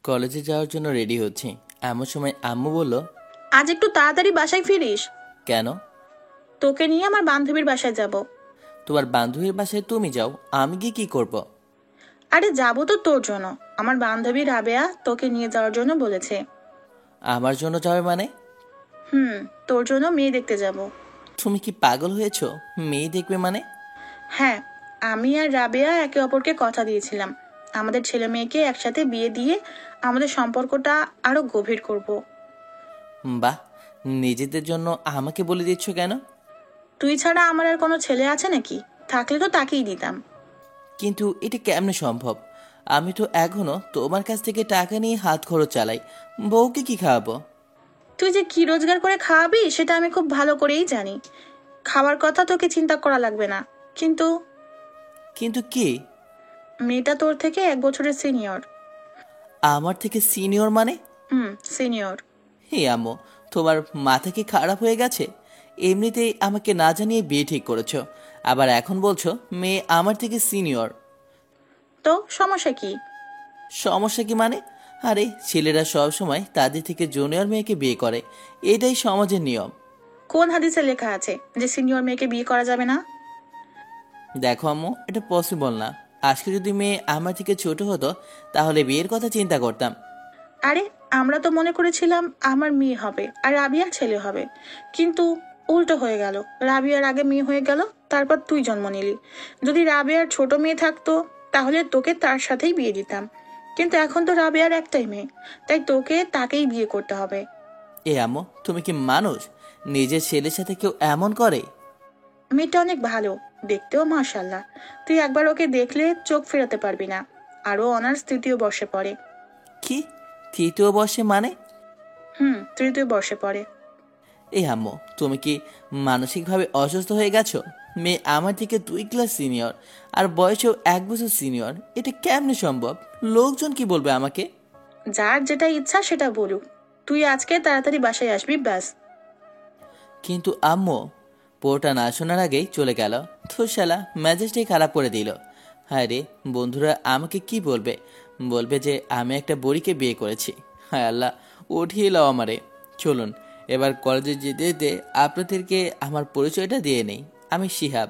কলেজে যাওয়ার জন্য রেডি হচ্ছি, এমন সময় আম্মু বলল, আজ একটু তাড়াতাড়ি বাসায় ফিরিস। কেন? তোকে নিয়ে আমার বান্ধবীর বাসায় যাব। তোমার বান্ধবীর বাসায় তুমি যাও, আমি গিয়ে কি করব? আরে যাবো তো তোর জন্য। আমার বান্ধবী রাবেয়া তোকে নিয়ে যাওয়ার জন্য বলেছে। আমার জন্য যাবে মানে? হুম, তোর জন্য মেয়ে দেখতে যাব। তুমি কি পাগল হয়েছো? মেয়ে দেখবে মানে? হ্যাঁ, আমি আর রাবেয়া একে অপরকে কথা দিয়েছিলাম আমাদের ছেলে মেয়েকে একসাথে বিয়ে দিয়ে আমাদের সম্পর্কটা আরো গভীর করব। বাহ, নিজেদের জন্য আমাকে বলে দিচ্ছ কেন? তুই ছাড়া আমার আর কোনো ছেলে আছে নাকি? থাকলে তো তাকেই দিতাম। কিন্তু এটা কেমনে সম্ভব? আমি তো এখনো তোমার কাছ থেকে টাকা নিয়ে হাত খরচ চালাই, বউকে কি খাওয়াবো? তুই যে কি রোজগার করে খাওয়াবি সেটা আমি খুব ভালো করেই জানি। খাওয়ার কথা তোকে চিন্তা করা লাগবে না। কিন্তু কিন্তু কি? মেয়েটা তোর থেকে 1 বছরের সিনিয়র। আমার থেকে সিনিয়র মানে? সিনিয়র। হে আম্মু, তোমার মাথা কি খারাপ হয়ে গেছে? এমনিতেই আমাকে না জানিয়ে বিয়ে ঠিক করেছো, আবার এখন বলছো মেয়ে আমার থেকে সিনিয়র। তো সমস্যা কি? সমস্যা কি মানে? আরে ছেলেরা সব সময় তাদের থেকে জুনিয়র মেয়েকে বিয়ে করে, এটাই সমাজের নিয়ম। কোন হাদিসে লেখা আছে যে সিনিয়র মেয়েকে বিয়ে করা যাবে না? দেখো আম্মু, এটা পসিবল না। আজকে যদি মেয়ে আমার থেকে ছোট হতো তাহলে বিয়ের কথা চিন্তা করতাম। আরে আমরা তো মনে করেছিলাম আমার মেয়ে হবে আর রাবিয়ার ছেলে হবে, কিন্তু উল্টো হয়ে গেল। রাবিয়ার আগে মেয়ে হয়ে গেল, তারপর তুই জন্ম নিলি। যদি রাবিয়ার ছোট মেয়ে থাকতো তাহলে তোকে তার সাথেই বিয়ে দিতাম, কিন্তু এখন তো রাবিয়ার একটাই মেয়ে, তাই তোকে তাকেই বিয়ে করতে হবে। এ আম্মু, তুমি কি মানুষ? নিজের ছেলের সাথে কেউ এমন করে? মেয়েটা অনেক ভালো, দেখতেও মাশাল্লাহ। তুই একবার ওকে দেখলে চোখ ফেরাতে পারবি না। আরও অনার্স 3য় বর্ষে পড়ে। কি? তৃতীয় বর্ষে মানে? 3য় বর্ষে পড়ে। এই আম্মু, তুমি কি মানসিকভাবে অসুস্থ হয়ে গেছো? মেয়ে আমার থেকে 2 ক্লাস সিনিয়র, আর বয়সেও 1 বছর সিনিয়র। এটা কেমনে সম্ভব? লোকজন কি বলবে আমাকে? যার যেটা ইচ্ছা সেটা বলুক। তুই আজকে তাড়াতাড়ি বাসায় আসবি, ব্যাস। কিন্তু আম্মু, পোটা না শোনার আগেই চলে গেল। তো শালা মেজাজটাই খারাপ করে দিল। হায় রে, বন্ধুরা আমাকে কি বলবে? বলবে যে আমি একটা বুড়িকে বিয়ে করেছি। হায় আল্লাহ, উঠিয়ে এলাও আমারে। চলুন এবার কলেজে যেতে যেতে আপনাদেরকে আমার পরিচয়টা দিয়ে নেই। আমি শিহাব।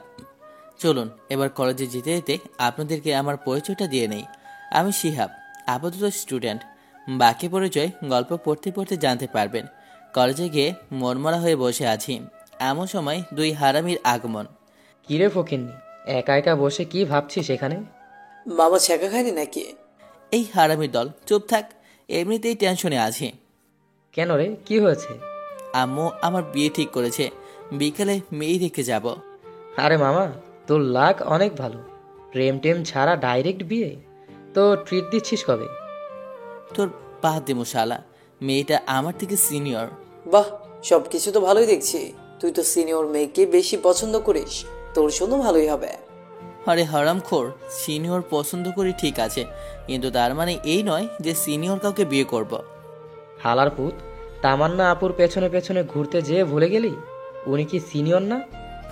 চলুন এবার কলেজে যেতে যেতে আপনাদেরকে আমার পরিচয়টা দিয়ে নেই। আমি শিহাব, আপাতত স্টুডেন্ট। বাকি পরিচয় গল্প পড়তে পড়তে জানতে পারবেন। কলেজে গিয়ে মনমরা হয়ে বসে আছি, এমন সময় 2 হারামির আগমন। কিরে ফকিন্নি, একা একা বসে কি ভাবছিস এখানে? মামা ছ্যাঁকা খায়নি নাকি? এই হারামির দল, চুপ থাক। এমনিতেই টেনশনে আছি। কেন রে, কি হয়েছে? আম্মু আমার বিয়ে ঠিক করেছে, বিকেলে মেয়ে দেখে যাব। আরে মামা, তোর লাক অনেক ভালো। প্রেম টেম ছাড়া ডাইরেক্ট বিয়ে? তো ট্রিট দিচ্ছিস কবে? তোর বাদ দে শালা, মেয়েটা আমার থেকে সিনিয়র। বাহ, সবকিছু তো ভালোই দেখছি। তুই তো সিনিয়র মেয়েকে বেশি পছন্দ করিস, তোর জন্য ভালোই হবে। আরে হারামখোর, সিনিয়র পছন্দ করি ঠিক আছে, কিন্তু তার মানে এই নয় যে সিনিয়র কাউকে বিয়ে করব। হালার পুত, তামান্না আপুর পেছনে পেছনে ঘুরতে যেয়ে ভুলে গেলি উনি কি সিনিয়র না?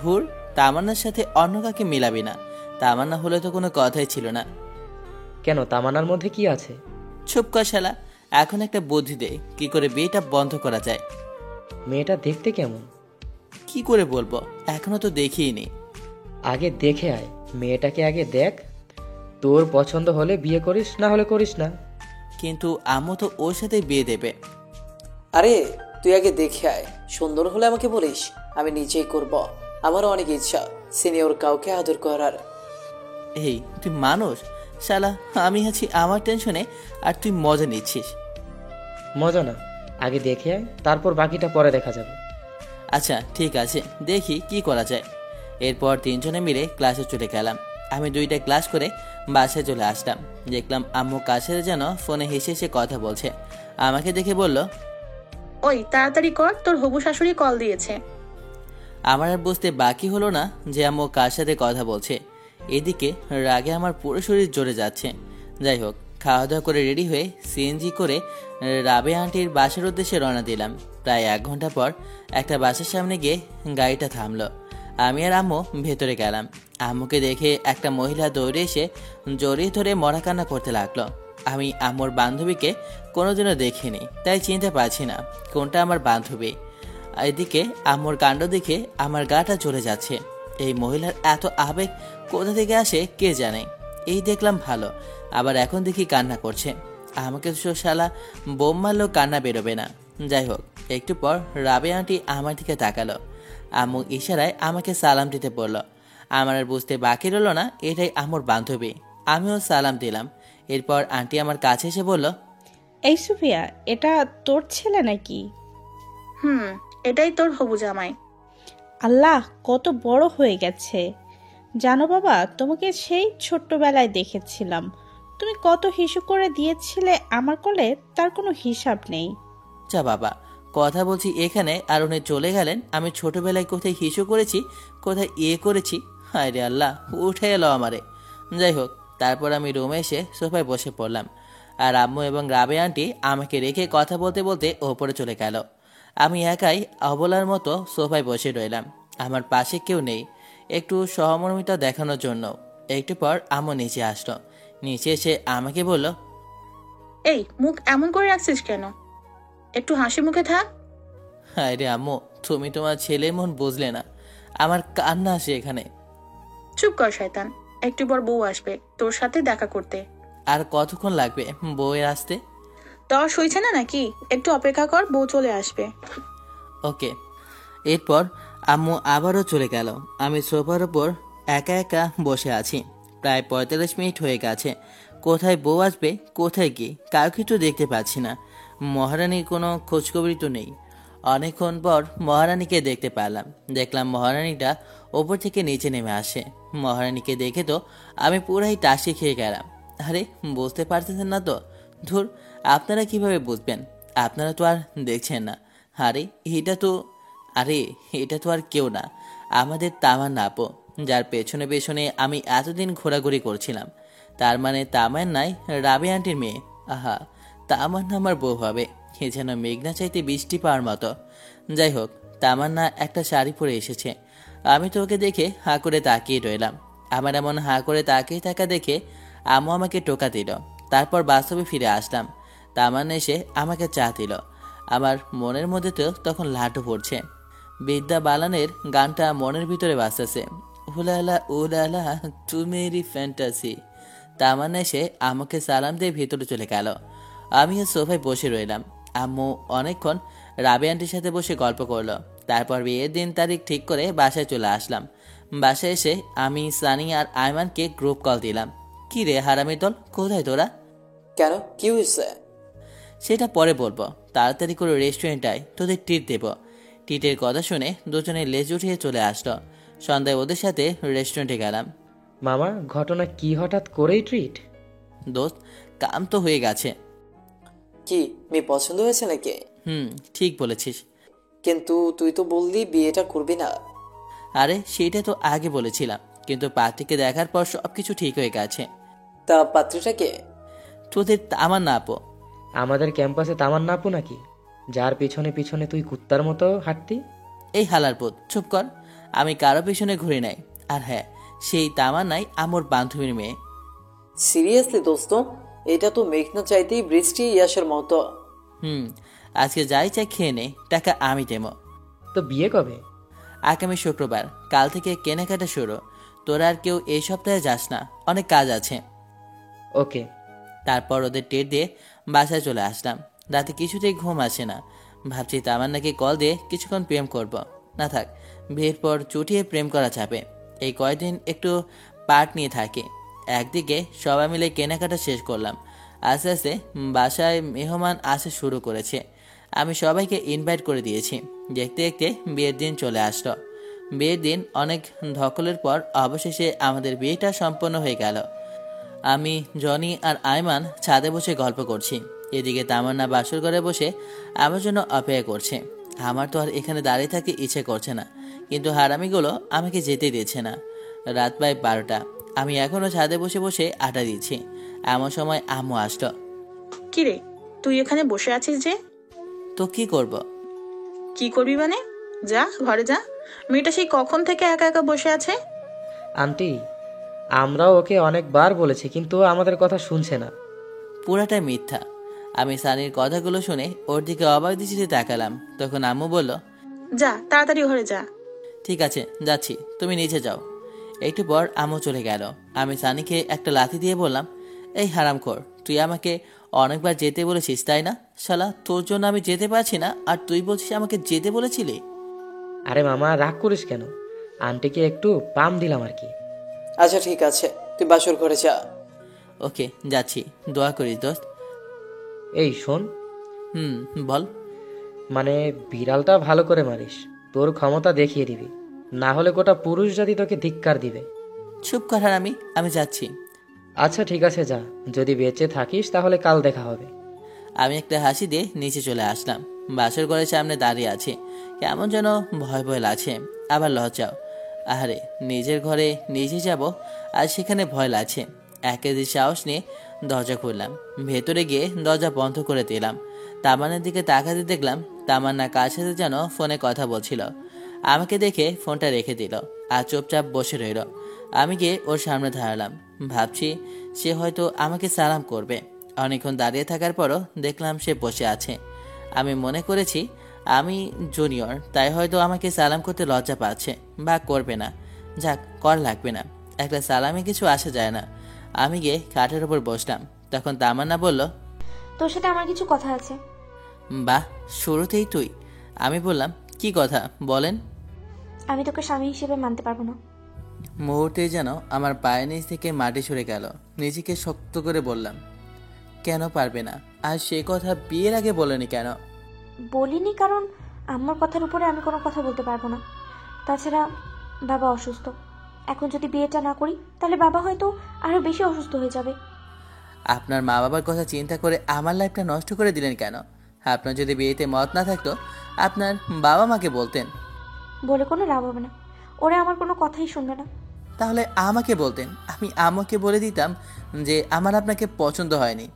ভুল, তামান্নার সাথে অন্য কাকে মেলাবি না। তামান্না হলে তো কোনো কথাই ছিল না। কেন, তামান্নার মধ্যে কি আছে? চুপ কর শালা, এখন একটা বুদ্ধি দে, কি করে বিয়েটা বন্ধ করা যায়। মেয়েটা দেখতে কেমন? কি করে বলবো, এখনো তো দেখিনি। আগে দেখে আয়, মেয়েটাকে আগে দেখ। তোর পছন্দ হলে বিয়ে করিস, না হলে করিস না। কিন্তু আম্মু তো ওর সাথে বিয়ে দেবে। আরে তুই আগে দেখে আয়, সুন্দর হলে আমাকে বলিস, আমি নিজেই করব। আমারও অনেক ইচ্ছা সিনিয়র কাউকে আদর করার। এই তুই মানুষ? শালা আমি আছি আমার টেনশনে আর তুই মজা নিচ্ছিস। মজা না, আগে দেখে আয়, তারপর বাকিটা পরে দেখা যাবে। আচ্ছা ঠিক আছে, দেখি কি করা যায়। এরপর 3 জনে মিলে ক্লাসে চলে গেলাম। আমি 2টা ক্লাস করে বাসায় চলে আসলাম। দেখলাম আম্মু কাছের যেন ফোনে হেসে হেসে কথা বলছে। আমাকে দেখে বলল, ওই তাড়াতাড়ি কর, তোর হবু শাশুড়ি কল দিয়েছে। আমার আর বুঝতে বাকি হলো না যে আম্মু কার সাথে কথা বলছে। এদিকে রাগে আমার পুরো শরীর জ্বলে যাচ্ছে। যাই হোক, খাওয়া দাওয়া করে রেডি হয়ে সিএনজি করে রাবে আন্টির বাসার উদ্দেশ্যে রওনা দিলাম। প্রায় 1 ঘন্টা পর একটা বাসার সামনে গিয়ে গাড়িটা থামলো। আমি আর আম্মু ভেতরে গেলাম। আম্মুকে দেখে একটা মহিলা দৌড়ে এসে জড়িয়ে ধরে মরা কান্না করতে লাগলো। আমি আমার বান্ধবীকে কোনোদিনও দেখিনি, তাই চিনতে পারছি না কোনটা আমার বান্ধবী। এদিকে আমার কাণ্ড দেখে আমার গাটা চলে যাচ্ছে। এই মহিলার এত আবেগ কোথা থেকে আসে কে জানে। এই দেখলাম ভালো, আবার এখন দেখি কান্না করছে। আমাকে তো শালা বোম মারলেও কান্না বেরোবে না। যাই হোক, একটু পর রাবেয়া আন্টি আমার দিকে তাকালো। আম্মু ইশারায় আমাকে সালাম দিতে বলল। আমার আর বুঝতে বাকি রইল না এটাই আমার বান্ধবী। আমিও সালাম দিলাম। এরপর আন্টি আমার কাছে এসে বলল, এই সুফিয়া, এটা তোর ছেলে নাকি? এটাই তোর হবু জামাই। আল্লাহ, কত বড় হয়ে গেছে। জানো বাবা, তোমাকে সেই ছোট্টবেলায় দেখেছিলাম। তুমি কত হিসু করে দিয়েছিলে আমার কোলে, তার কোনো হিসাব নেই। যা বাবা, কথা বলছি এখানে আর উনি চলে গেলেন। আমি ছোটবেলায় কোথায় হিসু করেছি, কোথায় করেছি। হায় রে আল্লাহ, উঠে এলো আমারে। যাই হোক, তারপর আমি রুমে এসে সোফায় বসে পড়লাম। আর আম্মু এবং রাবে আন্টি আমাকে রেখে কথা বলতে বলতে ওপরে চলে গেল। আমি একাই অবলার মতো সোফায় বসে রইলাম। আমার পাশে কেউ নেই, একটু সহমর্মিতা দেখানোর জন্য। একটু পর আম্মু নিচে আসলো। নিচে এসে আমাকে বলল, এই মুখ এমন করে রাখছিস কেন? একটু হাসি মুখে থাক। হায় রে আম্মু, তুমি তোমার ছেলের মন বুঝলে না। আমার কান্না আসে এখানে। চুপ কর শয়তান, একটু পর বউ আসবে তোর সাথে দেখা করতে। আর কতক্ষণ লাগবে বউয়ের আসতে? তর সইছে না নাকি? একটু অপেক্ষা কর, বউ চলে আসবে। ওকে। এরপর আম্মু আবারও চলে গেল। আমি সোফার ওপর একা একা বসে আছি। প্রায় 45 মিনিট হয়ে গেছে। কোথায় বউ আসবে, কোথায় কি, কাউকে তো দেখতে পাচ্ছি না। মহারানীর কোনো খোঁজখবরই তো নেই। অনেকক্ষণ পর মহারানীকে দেখতে পেলাম। দেখলাম মহারানীটা ওপর থেকে নিচে নেমে আসে। মহারানীকে দেখে তো আমি পুরাই টাসি খেয়ে গেলাম। আরে, বুঝতে পারতেছেন না তো? ধুর, আপনারা কিভাবে বুঝবেন? আপনারা তো আর দেখছেন না। আরে এটা তো আর কেউ না, আমাদের তামান্না আপু, যার পেছনে পেছনে আমি এতদিন ঘোরাঘুরি করছিলাম। তার মানে তামান্নাই রাবি আন্টির মেয়ে। আহা, তামান্না আমার বউ হবে, এ যেন মেঘনা চাইতে বৃষ্টি পাওয়ার মতো। যাই হোক, তামান্না একটা শাড়ি পরে এসেছে। আমি তো ওকে দেখে হাঁ করে তাকিয়ে রইলাম। আমার এমন হাঁ করে তাকিয়ে থাকা দেখে আম্মু আমাকে টোকা দিল। তারপর বাস্তবে ফিরে আসলাম। তামান্না এসে আমাকে চা দিল। আমার মনের মধ্যে তো তখন লাড্ডু পড়ছে। বিদ্যা বালানের গানটা মনের ভিতরে বাজতেছে, উলালা উলালা তু মেরি ফ্যান্টাসি। তামান্না এসে আমাকে সালাম দিয়ে ভিতরে চলে গেল। আমিও সোফায় বসে রইলাম। আম্মু অনেকক্ষণ রাবি আন্টির সাথে বসে গল্প করলো। তারপর বিয়ের দিন তারিখ ঠিক করে বাসায় চলে আসলাম। বাসায় এসে আমি সানি আর আয়মানকে গ্রুপ কল দিলাম। কি রে হারামি দল, কোথায় তোরা? কেন, কি হয়েছে? সেটা পরে বলবো, তাড়াতাড়ি করে রেস্টুরেন্টে আয়, তোদের ট্রিট দেব। ট্রিটের কথা শুনে দুজনে লেজ উঠিয়ে চলে আসলো। সন্ধ্যায় ওদের সাথে রেস্টুরেন্টে গেলাম। মামা, ঘটনা কি হঠাৎ করেই ট্রিট? দোস্ত, কাম তো হয়ে গেছে। কি, মেয়ে পছন্দ হয়েছে নাকি? ঠিক বলেছিস। কিন্তু তুই তো বললি বিয়েটা করবি না। আরে, সেটা তো আগে বলেছিলাম, কিন্তু পাত্রীকে দেখার পর সবকিছু ঠিক হয়ে গেছে। তা পাত্রীটা কে? তোদের আমার না আপো। আমাদের ক্যাম্পাসে তামান্না আপু নাকি, যার পিছনে পিছনে তুই কুত্তার মতো হাঁটতি? এই হালার পুত, চুপ কর। আমি কারো পিছনে ঘুরে নাই। আর হ্যাঁ, সেই তামান্নাই আমার বান্ধবীর মেয়ে। সিরিয়াসলি দোস্ত, এটা তো মেঘনা চাইতেই বৃষ্টি ইয়াসের মতো। আজকে যাই চাই খেয়ে নে, টাকা আমি দেবো। তো বিয়ে কবে? আগামী শুক্রবার। কাল থেকে কেনাকাটা শুরু। তোরা আর কেউ এই সপ্তাহে যাস না, অনেক কাজ আছে। ওকে। তারপর ওদের টের দিয়ে বাসায় চলে আসলাম। রাতে কিছুতেই ঘুম আসে না। ভাবছি তামান্নাকে কল দিয়ে কিছুক্ষণ প্রেম করব। না থাক, বিয়ের পর চুটিয়ে প্রেম করা যাবে। এই কয়দিন একটু পার্ট নিয়ে থাকি। একদিকে সবাই মিলে কেনাকাটা শেষ করলাম। আস্তে আস্তে বাসায় মেহমান আসা শুরু করেছে। আমি সবাইকে ইনভাইট করে দিয়েছি। দেখতে দেখতে বিয়ের দিন চলে আসলো। বিয়ের দিন অনেক ধকলের পর অবশেষে আমাদের বিয়েটা সম্পন্ন হয়ে গেল। আমি, জনি আর আয়মান ছাদে বসে গল্প করছি। এদিকে তামান্না বাসর ঘরে বসে আমার জন্য অপেক্ষা করছে। আমার তো আর এখানে দাঁড়িয়ে থাকতে ইচ্ছে করছে না, কিন্তু হারামিগুলো আমাকে যেতে দিচ্ছে না। রাত প্রায় 12টা। আমি এখনও ছাদে বসে বসে আটা দিচ্ছি। এমন সময় আম্মু আসলো। কিরে, তুই এখানে বসে আছিস যে? তো কি করব? কি করবি মানে? যা ঘরে যা। মেয়েটা সেই কখন থেকে একা একা বসে আছে। আন্টি, আমরাও ওকে অনেকবার বলেছি, কিন্তু ও আমাদের কথা শুনছে না। পুরাটাই মিথ্যা। আমি সানির কথাগুলো শুনে ওর দিকে অবাক দৃষ্টিতে তাকালাম। তখন আম্মু বলল, যা তাড়াতাড়ি ঘরে যা। ঠিক আছে যাচ্ছি, তুমি নিচে যাও। একটু পর আম্মু চলে গেল। আমি সানিকে একটা লাথি দিয়ে বললাম, এই হারামখোর, তুই আমাকে অনেকবার যেতে বলেছিস তাই না? শালা, তোর জন্য আমি যেতে পারছি না আর তুই বলছিস আমাকে যেতে বলেছিলি? আরে মামা রাগ করিস কেন? আন্টিকে একটু পাম দিলাম আর কি। আচ্ছা ঠিক আছে, তুই বাসর ঘরে যা। ওকে যাচ্ছি, দোয়া করিস দোস্ত। এই শোন, হুম, বল। মানে বিড়ালটা ভালো করে মারিস, তোর ক্ষমতা দেখিয়ে দিবি, না হলে গোটা পুরুষ জাতি তোকে ধিক্কার দিবে। চুপ কর আমি যাচ্ছি। আচ্ছা ঠিক আছে যা, যদি বেঁচে থাকিস তাহলে কাল দেখা হবে। আমি একটা হাসি দিয়ে নিচে চলে আসলাম। বাসর ঘরের সামনে দাঁড়িয়ে আছে, কেমন যেন ভয় ভয় লাগছে, আবার লজ্জাও। আরে, নিজের ঘরে নিজে যাব আর সেখানে ভয় লাগছে। এক কেজি সাহস নিয়ে দরজা খুললাম। ভেতরে গিয়ে দরজা বন্ধ করে দিলাম। তামান্নার দিকে তাকাতে দেখলাম তামান্না কার সাথে যেন ফোনে কথা বলছিল। আমাকে দেখে ফোনটা রেখে দিল আর চুপচাপ বসে রইল। আমি গিয়ে ওর সামনে দাঁড়ালাম। ভাবছি সে হয়তো আমাকে সালাম করবে। অনেকক্ষণ দাঁড়িয়ে থাকার পরও দেখলাম সে বসে আছে। আমি মনে করেছি আমি জুনিয়র, তাই হয়তো আমাকে সালাম করতে লজ্জা পাচ্ছে বা করবে না। যাক, কর লাগবে না, একটা সালামে কিছু আসা যায় না। আমি গিয়ে খাটের ওপর বসলাম। তখন তামান্না বলল, তোর সাথে আমার কিছু কথা আছে। বাহ, শুরুতেই তুই? আমি বললাম, কি কথা বলেন। আমি তোকে স্বামী হিসেবে মানতে পারবো না। মুহূর্তেই যেন আমার পায়ের নিচ থেকে মাটি সরে গেল। নিজেকে শক্ত করে বললাম, কেন পারবে না? আর সে কথা বিয়ের আগে বলেনি কেন? বলিনি কারণ আমার কথার উপরে আমি কোনো কথা বলতে পারবো না। তাছাড়া বাবা অসুস্থ, এখন যদি বিয়েটা না করি তাহলে বাবা হয়তো আরো বেশি অসুস্থ হয়ে যাবে। আপনার মা বাবার কথা চিন্তা করে আমার লাইফটা নষ্ট করে দিলেন কেন? আপনার যদি বিয়েতে মত না থাকতো আপনার বাবা মাকে বলতেন। বলে কোনো লাভ হবে না, ওরা আমার কোনো কথাই শুনবে না। তাহলে আমাকে বলতেন, আমি আমাকে বলে দিতাম যে আমার আপনাকে পছন্দ হয়নি।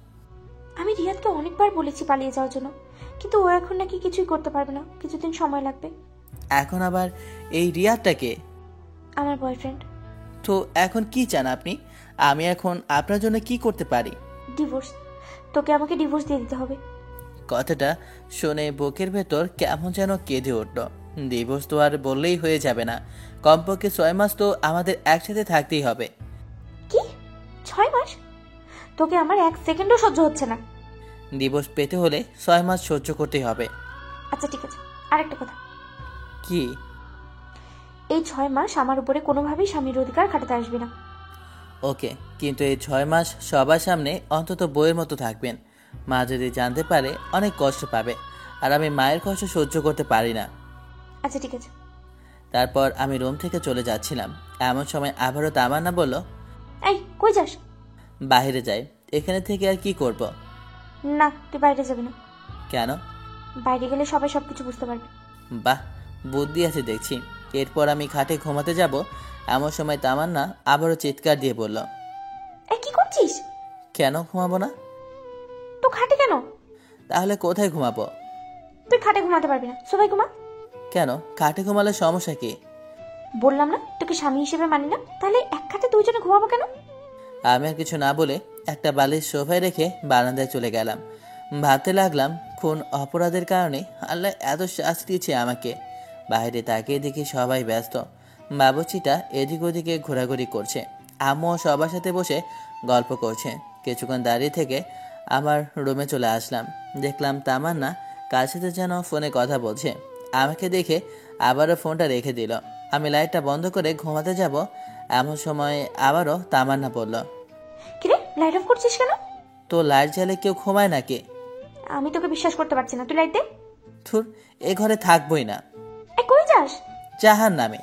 আমি রিয়াদকে অনেকবার বলেছি পালিয়ে যাওয়ার জন্য, কিন্তু ও এখন নাকি কিছুই করতে পারবে না, কিছুদিন সময় লাগবে। এখন আবার এই রিয়াদটাকে? আমার বয়ফ্রেন্ড। তো এখন কি চান আপনি? আমি এখন আপনার জন্য কি করতে পারি? ডিভোর্স। তোকে আমাকে ডিভোর্স দিয়ে দিতে হবে। কথাটা শুনে বুকের ভেতর কেমন যেন কেঁদে উঠল। ডিভোর্স তো আর বললেই হয়ে যাবে না, কমপক্ষে 6 মাস তো আমাদের একসাথে থাকতেই হবে। কি 6 মাস? তোকে আমার 1 সেকেন্ডও সহ্য হচ্ছে না। ডিভোর্স পেতে হলে 6 মাস সহ্য করতেই হবে। আচ্ছা ঠিক আছে, আরেকটা কথা। কি? এই 6 মাস আমার উপরে কোনোভাবেই স্বামীর অধিকার খাটাতে আসবি না। ওকে, কিন্তু এই 6 মাস সবার সামনে অন্তত বইয়ের মতো থাকবেন। মা যদি জানতে পারে অনেক কষ্ট পাবে, আর আমি মায়ের কষ্ট সহ্য করতে পারি না। আচ্ছা ঠিক আছে। তারপর আমি রুম থেকে চলে যাচ্ছিলাম, এমন সময় আবারও তামান্না বলল, এই কই যাস? বাইরে যাই। এখানে থেকে আর কি করব? না, তুই বাইরে যাবি না। কেন? বাইরে গেলে সবাই সবকিছু বুঝতে পারবে। বাহ, বুদ্ধি আছে দেখছি। এরপর আমি খাটে ঘুমাতে যাব, এমন সময় তামান্না আবারও চিৎকার দিয়ে বলল, এই কি করছিস? কেন ঘুমাবো না? তো খাটে কেন? তাহলে কোথায় ঘুমাবো? তুই খাটে ঘুমাতে পারবি না, সবাই ঘুমা। কেন, খাটে ঘুমালে সমস্যা কি? বললাম না তোকে স্বামী হিসেবে মানি না, তাহলে এক খাটে দুজনে ঘুমাবো কেন? আমি আর কিছু না বলে একটা বালিশ সোফায় রেখে বারান্দায় চলে গেলাম। ভাবতে লাগলাম, কোন অপরাধের কারণে আল্লাহ এত শাস্তি দিয়েছে আমাকে। বাইরে তাকিয়ে দেখি সবাই ব্যস্ত। বাবুচিটা এদিক ওদিকে ঘোরাঘুরি করছে, আম্মু সবার সাথে বসে গল্প করছে। কিছুক্ষণ দাঁড়িয়ে থেকে আমার রুমে চলে আসলাম। দেখলাম তামান্না কার সাথে যেন ফোনে কথা বলছে। আমাকে দেখে আবারও ফোনটা রেখে দিল। আমি লাইটটা বন্ধ করে ঘুমাতে যাব, এমন সময় আবারও তামান্না বলল, কিরে লাইট অফ করছিস কেন? তো লাইট জ্বালে কেউ ঘুমায় নাকি? আমি তোকে বিশ্বাস করতে পারছি না, তুই লাইট দে। থুর, এ ঘরে থাকবই না। এই কই যাস? জাহান নামে।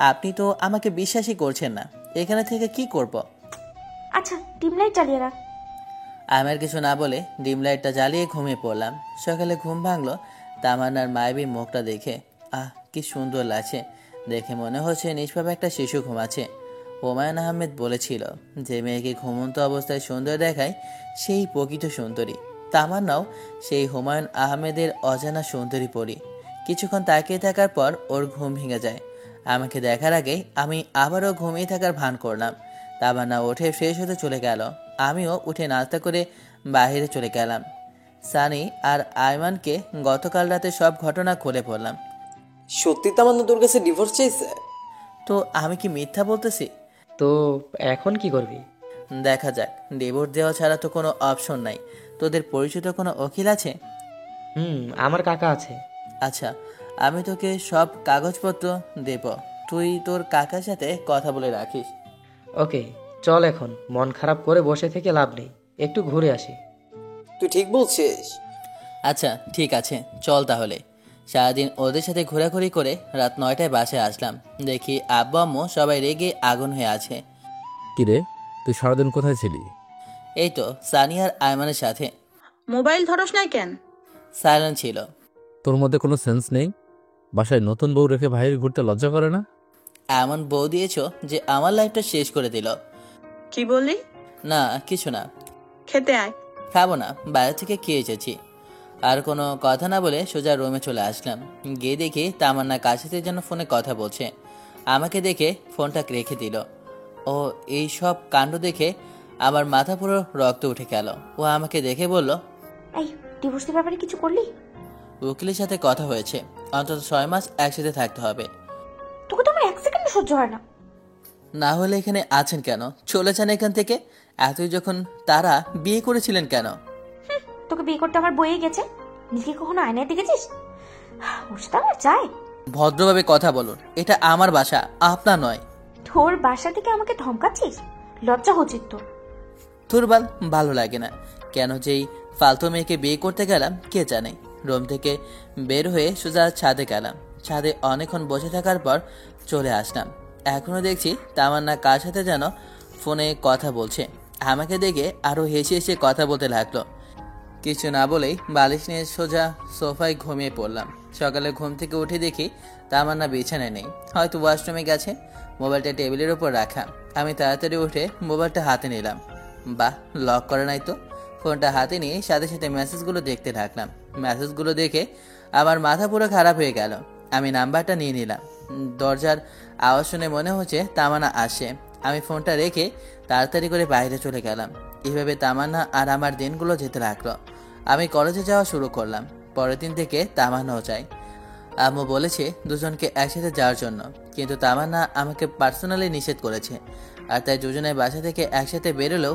আপনি তো আমাকে বিশ্বাসই করছেন না, এখানে থেকে কি করব? আচ্ছা ডিম লাইট জ্বালিয়ে রাখ। আমার কিছু না বলে ডিম লাইটটা জ্বালিয়ে ঘুমিয়ে পড়লাম। সকালে ঘুম ভাঙলো তামান্নার মায়াবী মুখটা দেখে। আহ, কি সুন্দর লাগছে দেখে, মনে হচ্ছে নিষ্পাপ একটা শিশু ঘুমাচ্ছে। হুমায়ুন আহমেদ বলেছিল, যে মেয়েকে ঘুমন্ত অবস্থায় সুন্দর দেখায় সেই প্রকৃত সুন্দরী। তামান্নাও সেই হুমায়ুন আহমেদের অজানা সুন্দরী পরী। কিছুক্ষণ তাকিয়ে থাকার পর ওর ঘুম ভেঙে যায়। আমাকে দেখার আগেই আমি আবারও ঘুমিয়ে থাকার ভান করলাম। তামান্না উঠে ফ্রেশ হতে চলে গেল। আমিও উঠে নাস্তা করে বাইরে চলে গেলাম। সানি আর আয়মানকে গতকাল রাতে সব ঘটনা খুলে পড়লাম। সত্যি তামান্না তোর কাছে ডিভোর্স চাইছে? তো আমি কি মিথ্যা বলতেছি? তো এখন কি করবি? দেখা যাক, ডিভোর্স দেওয়া ছাড়া তো কোনো অপশন নাই। তোদের পরিচিত কোনো উকিল আছে? আমার কাকা আছে। আচ্ছা, আমি তোকে সব কাগজপত্র দেব, তুই তোর কাকার সাথে কথা বলে রাখিস। ওকে, চল এখন। মন খারাপ করে বসে থেকে লাভ নেই, একটু ঘুরে আসি। তুই ঠিক বলছিস? আচ্ছা ঠিক আছে, চল তাহলে। সারাদিন ওদের সাথে ঘোরাঘুরি করে রাত 9টায় বাসায় আসলাম। দেখি আব্বু আম্মু সবাই রেগে আগুন হয়ে আছে। কিরে, তুই সারাদিন কোথায় ছিলি? এই তো সানি আর আয়মানের সাথে। মোবাইল ধরস নাই কেন? সাইলেন্ট ছিল। তোর মধ্যে কোনো সেন্স নেই? বাসায় নতুন বউ রেখে বাইরে ঘুরতে লজ্জা করে না? এমন বউ দিয়েছো যে আমার লাইফটা শেষ করে দিল। কি বললি? না কিছু না। খেতে আয়। খাবো না, বাইরে থেকে খেয়ে এসেছি। আর কোনো কথা না বলে সোজা রুমে চলে আসলাম। গিয়ে দেখি তামান্না কাশিতে যেন ফোনে কথা বলছে। আমাকে দেখে ফোনটা রেখে দিল। ও এই সব কাণ্ড দেখে আমার মাথা পুরো রক্ত উঠে গেল। ও আমাকে দেখে বলল, এই ডিভোর্সের ব্যাপারে কিছু করলি? উকিলের সাথে কথা হয়েছে, অন্তত 6 মাস একসাথে থাকতে হবে। তোকে তো আমার এক সেকেন্ড সহ্য হয় না। না হলে এখানে আছেন কেন? চলে যান এখান থেকে। এতই যখন তারা বিয়ে করেছিলেন কেন? তোকে বিয়ে করতে আমার বইয়ে গেছে। নিজেকে কখনো আয়নায় দেখেছিস? ওর সাথে আমার চাই। ভদ্রভাবে কথা বলুন, এটা আমার বাসা, আপনার নয়। তোর বাসা থেকে আমাকে ধমকাচ্ছিস? লজ্জা হচ্ছে তোর? দুর্বল ভালো লাগে না। কেন যেই ফালতু মেয়েকে বিয়ে করতে গেলাম কে জানে। রুম থেকে বের হয়ে সোজা ছাদে গেলাম। ছাদে অনেকক্ষণ বসে থাকার পর চলে আসলাম। এখনো দেখছি তামান্না কার সাথে যেন ফোনে কথা বলছে। আমাকে দেখে আরো হেসে হেসে কথা বলতে লাগলো। কিছু না বলেই বালিশ নিয়ে সোজা সোফায় ঘুমিয়ে পড়লাম। সকালে ঘুম থেকে উঠে দেখি তামান্না বিছানায় নেই, হয়তো ওয়াশরুমে গেছে। মোবাইলটা টেবিলের উপর রাখা। আমি তাড়াতাড়ি উঠে মোবাইলটা হাতে নিলাম। বাহ, লক করা নাই তো। ফোনটা হাতে নিয়ে সাথে সাথে মেসেজগুলো দেখতে থাকলাম। মেসেজগুলো দেখে আমার মাথা পুরো খারাপ হয়ে গেল। আমি নাম্বারটা নিয়ে নিলাম। দরজার আওয়াজ শুনে মনে হচ্ছে তামান্না আসে। আমি ফোনটা রেখে তাড়াতাড়ি করে বাইরে চলে গেলাম। এইভাবে তামান্না আর আমার দিনগুলো যেতে লাগলো। আমি কলেজে যাওয়া শুরু করলাম। পরের দিন থেকে তামান্নাও যায়। আম্মু বলেছে দুজনকে একসাথে যাওয়ার জন্য, কিন্তু তামান্না আমাকে পার্সোনালি নিষেধ করেছে। আর তাই দুজনের বাসা থেকে একসাথে বেরোলেও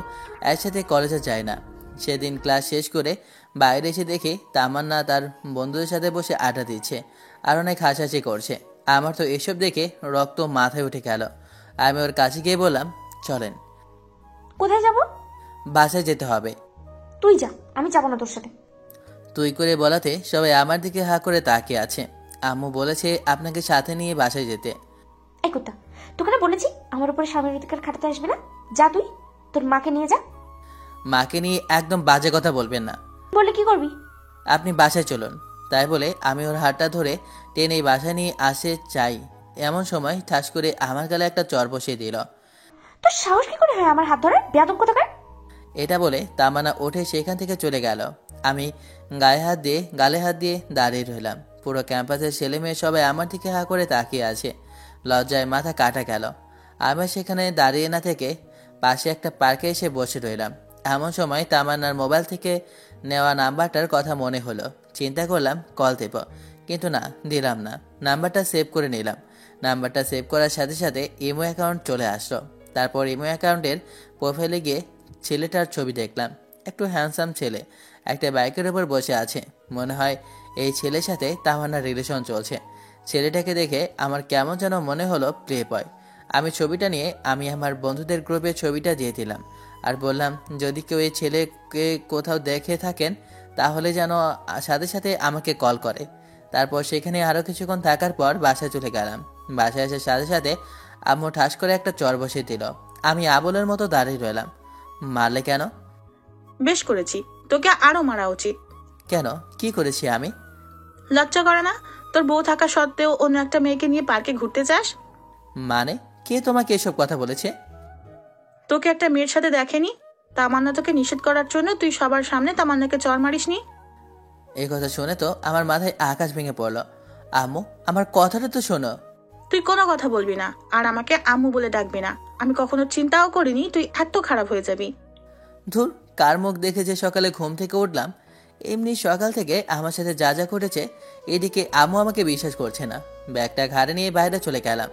একসাথে কলেজে যায় না। সেদিন ক্লাস শেষ করে বাইরে এসে দেখি তামান্না তার বন্ধুদের সাথে বসে আড্ডা দিচ্ছে আর অনেক হাসাহাসি করছে। আমার তো এসব দেখে রক্ত মাথায় উঠে গেল। আমি ওর কাছে গিয়ে বললাম, চলেন। কোথায় যাব? বাসায় যেতে হবে। তুই যা, আমি যাবো না তোর সাথে। তুই করে বলাতে সবাই আমার দিকে হা করে তাকিয়ে আছে। আম্মু বলেছে আপনাকে সাথে নিয়ে বাসায় যেতে। এই কুত্তা, তোকে না বলেছি আমার উপরে স্বামীর অধিকার খাটাতে আসবে না। যা তুই, তোর মাকে নিয়ে যা। মাকে নিয়ে একদম বাজে কথা বলবেন না। বলে কি করবি? আপনি বাসায় চলুন। তাই বলে আমি ওর হাতটা ধরে টেনে বাসায় নিয়ে আসে চাই। এমন সময় ঠাস করে আমার গালে একটা চর বসিয়ে দিল। তোর সাহস কি করে হয় আমার হাত ধরে, বেয়াদব কোথাকার? এটা বলে তামান্না উঠে সেখান থেকে চলে গেল। আমি গালে হাত দিয়ে দাঁড়িয়ে রইলাম। পুরো ক্যাম্পাসের ছেলে মেয়ে সবাই আমার দিকে হা করে তাকিয়ে আছে। লজ্জায় মাথা কাটা গেল। আমি সেখানে দাঁড়িয়ে না থেকে পাশে একটা পার্কে এসে বসে রইলাম। এমন সময় তামান্নার মোবাইল থেকে নেওয়া নাম্বারটার কথা মনে হলো। চিন্তা করলাম কল দেব, কিন্তু না, দিলাম না। নাম্বারটা সেভ করে নিলাম। নাম্বারটা সেভ করার সাথে সাথে ইমো অ্যাকাউন্ট চলে আসলো। তারপর ইমো অ্যাকাউন্টের প্রোফাইলে গিয়ে ছেলেটার ছবি দেখলাম। একটু হ্যান্ডসাম ছেলে, একটা বাইকের উপর বসে আছে। মনে হয় এই ছেলের সাথে তামান্নার রিলেশন চলছে। ছেলেটাকে দেখে আমার কেমন যেন মনে হলো প্লে বয়। আমি ছবিটা নিয়ে আমি আমার বন্ধুদের গ্রুপে ছবিটা দিয়ে দিলাম আর বললাম, যদি কেউ এই ছেলেকে কোথাও দেখে থাকেন তাহলে যেন সাথে সাথে আমাকে কল করে। তারপর সেখানে আরও কিছুক্ষণ থাকার পর বাসায় চলে গেলাম। বাসায় আসার সাথে সাথে আম্মু ঠাস করে একটা চর বসিয়ে দিল। আমি আবলের মতো দাঁড়িয়ে রইলাম। মারলে কেন? বেশ করেছি, তোকে আরো মারা উচিত। কেন, কি করেছি আমি? লজ্জা করে না তোর বউ থাকা সত্ত্বেও অন্য একটা মেয়েকে নিয়ে পার্কে ঘুরতে চাস? মানে কে তোমাকে এসব কথা বলেছে? তোকে একটা মেয়ের সাথে দেখেনি? তামান্না তোকে নিষেধ করার জন্য তুই সবার সামনে তামান্নাকে চর মারিসনি? এই কথা শুনে তো আমার মাথায় আকাশ ভেঙে পড়লো। আম্মু, আমার কথাটা তো শোনো। তুই কোনো কথা বলবি না আর আমাকে আম্মু বলে ডাকবি না। আমি কখনো চিন্তাও করিনি তুই এত খারাপ হয়ে যাবি। ধুর, কার মুখ দেখে যে সকালে ঘুম থেকে উঠলাম। এমনি সকাল থেকে আমার সাথে যা যা ঘটেছে, এদিকে আম্মু আমাকে বিশ্বাস করছে না। ব্যাগটা ঘাড়ে নিয়ে বাইরে চলে গেলাম।